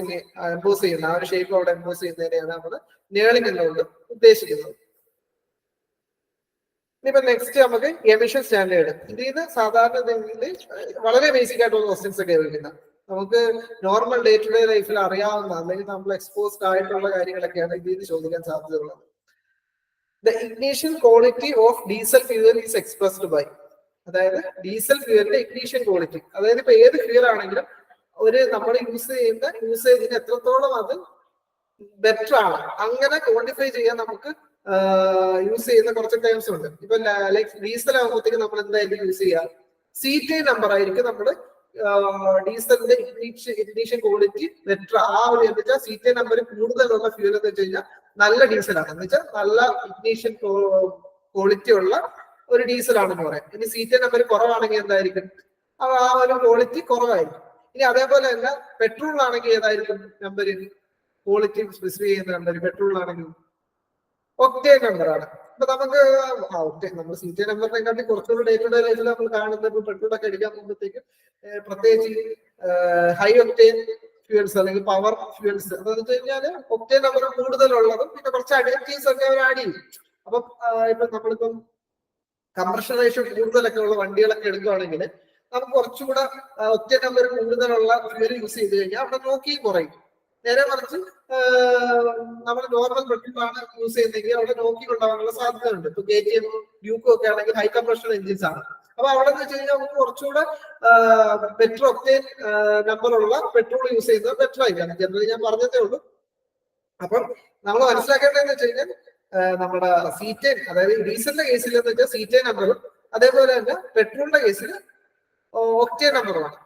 ചെയ്യുന്ന ആ ഒരു ഷേപ്പ് അവിടെ എംബോസ് ചെയ്യുന്നതിനെയാണ് നമ്മൾ നേളിംഗ് എന്നുകൊണ്ട് ഉദ്ദേശിക്കുന്നത്. ഇനിയിപ്പോ നെക്സ്റ്റ് നമുക്ക് എമിഷൻ സ്റ്റാൻഡേർഡ്. ഇതിന് സാധാരണ വളരെ ബേസിക് ആയിട്ടുള്ള ക്വസ്റ്റ്യൻസ് ഒക്കെ ചോദിക്കുന്നത്. നമുക്ക് നോർമൽ ഡേ ടു ഡേ ലൈഫിൽ അറിയാവുന്ന അല്ലെങ്കിൽ നമ്മൾ എക്സ്പോസ്ഡ് ആയിട്ടുള്ള കാര്യങ്ങളൊക്കെയാണ് ഇതിൽ നിന്ന് ചോദിക്കാൻ സാധ്യതയുള്ളത്. The ignition quality of diesel fuel is expressed by, അതായത് ഡീസൽ ഫ്യൂവലിന്റെ ഇഗ്നീഷ്യൻ ക്വാളിറ്റി, അതായത് ഇപ്പൊ ഏത് ഫ്യൂവൽ ആണെങ്കിലും ഒരു നമ്മൾ യൂസ് ചെയ്യുന്ന യൂസേജിന് എത്രത്തോളം അത് ബെറ്റർ ആണ് അങ്ങനെ ക്വാണ്ടിഫൈ ചെയ്യാൻ നമുക്ക് യൂസ് ചെയ്യുന്ന കുറച്ച് ടൈംസ് ഉണ്ട്. ഇപ്പൊ ലൈക് ഡീസൽ ആകുമ്പോഴത്തേക്ക് നമ്മൾ എന്തായാലും യൂസ് ചെയ്യുക CT നമ്പർ ആയിരിക്കും നമ്മുടെ ഡീസലിന്റെ ഇഗ്നീഷ്യൻ ക്വാളിറ്റി ബെറ്റർ. ആ ഒരു എന്ന് വെച്ചാൽ CT നമ്പർ കൂടുതലുള്ള ഫ്യൂൽ എന്ന് വെച്ച് കഴിഞ്ഞാൽ നല്ല ഡീസലാണ്, എന്ന് വെച്ചാൽ നല്ല ഇഗ്നീഷ്യൻ ക്വാളിറ്റി ഉള്ള ഒരു ഡീസലാണെന്ന് പറയാം. ഇനി CT നമ്പർ കുറവാണെങ്കിൽ എന്തായിരിക്കും, ആ ഒരു ക്വാളിറ്റി കുറവായിരിക്കും. ഇനി അതേപോലെ തന്നെ പെട്രോളിലാണെങ്കിൽ ഏതായിരിക്കും നമ്പർ, ക്വാളിറ്റി സ്പെസിഫൈ ചെയ്യുന്ന നമ്പർ പെട്രോളിലാണെങ്കിൽ ഒക്ടേൻ നമ്പറാണ്. അപ്പൊ നമുക്ക് നമ്മൾ CT നമ്പറിനെക്കാട്ടി കുറച്ചുകൂടി ഡേ ടു ഡേ ലൈഫിൽ നമ്മൾ കാണുന്നത് ഇപ്പൊ പെട്രോളൊക്കെ അടിക്കാൻ പോകുമ്പോഴത്തേക്ക് പ്രത്യേകിച്ച് ഹൈ ഒക്ടേൻ ഫ്യൂൽസ് അല്ലെങ്കിൽ പവർ ഫ്യൂൽസ് അതെന്ന് വെച്ച് കഴിഞ്ഞാൽ ഒക്ടേൻ നമ്പർ കൂടുതലുള്ളതും പിന്നെ കുറച്ച് അഡിറ്റീവ്സ് ഒക്കെ അവർ ആഡ് ചെയ്യും. അപ്പം ഇപ്പൊ നമ്മളിപ്പം കംപ്രഷൻ റേഷ്യോ കൂടുതലൊക്കെ ഉള്ള വണ്ടികളൊക്കെ എടുക്കുകയാണെങ്കിൽ നമുക്ക് കുറച്ചുകൂടെ ഒക്ടേൻ നമ്പർ കൂടുതലുള്ള ഫ്യൂൽ യൂസ് ചെയ്ത് കഴിഞ്ഞാൽ അവിടെ നോക്കി കുറയും. നേരെ മറിച്ച് നമ്മൾ നോർമൽ പെട്രോളാണ് യൂസ് ചെയ്യുന്നതെങ്കിൽ അവിടെ നോക്കി കൊണ്ടാവാനുള്ള സാധ്യത ഉണ്ട്. ഇപ്പൊ KTM ഡ്യൂക്കും ഒക്കെ ആണെങ്കിൽ ഹൈ കംപ്രഷൻ എഞ്ചിൻസ് ആണ്. അപ്പൊ അവിടെ എന്ന് വെച്ച് കഴിഞ്ഞാൽ നമുക്ക് കുറച്ചുകൂടെ ബെറ്റർ ഒക്ടേൻ നമ്പറുള്ള പെട്രോൾ യൂസ് ചെയ്യുന്നത് ബെറ്റർ ആയിരിക്കും. ജനറലി ഞാൻ പറഞ്ഞതേ ഉള്ളൂ. അപ്പം നമ്മൾ മനസ്സിലാക്കേണ്ടതെന്ന് വെച്ച് കഴിഞ്ഞാൽ നമ്മുടെ CTEN, അതായത് ഡീസലിന്റെ കേസിൽ എന്ന് വെച്ചാൽ CTEN നമ്പറും അതേപോലെ തന്നെ പെട്രോളിന്റെ കേസിൽ ഒക്ടേൻ നമ്പറുമാണ്.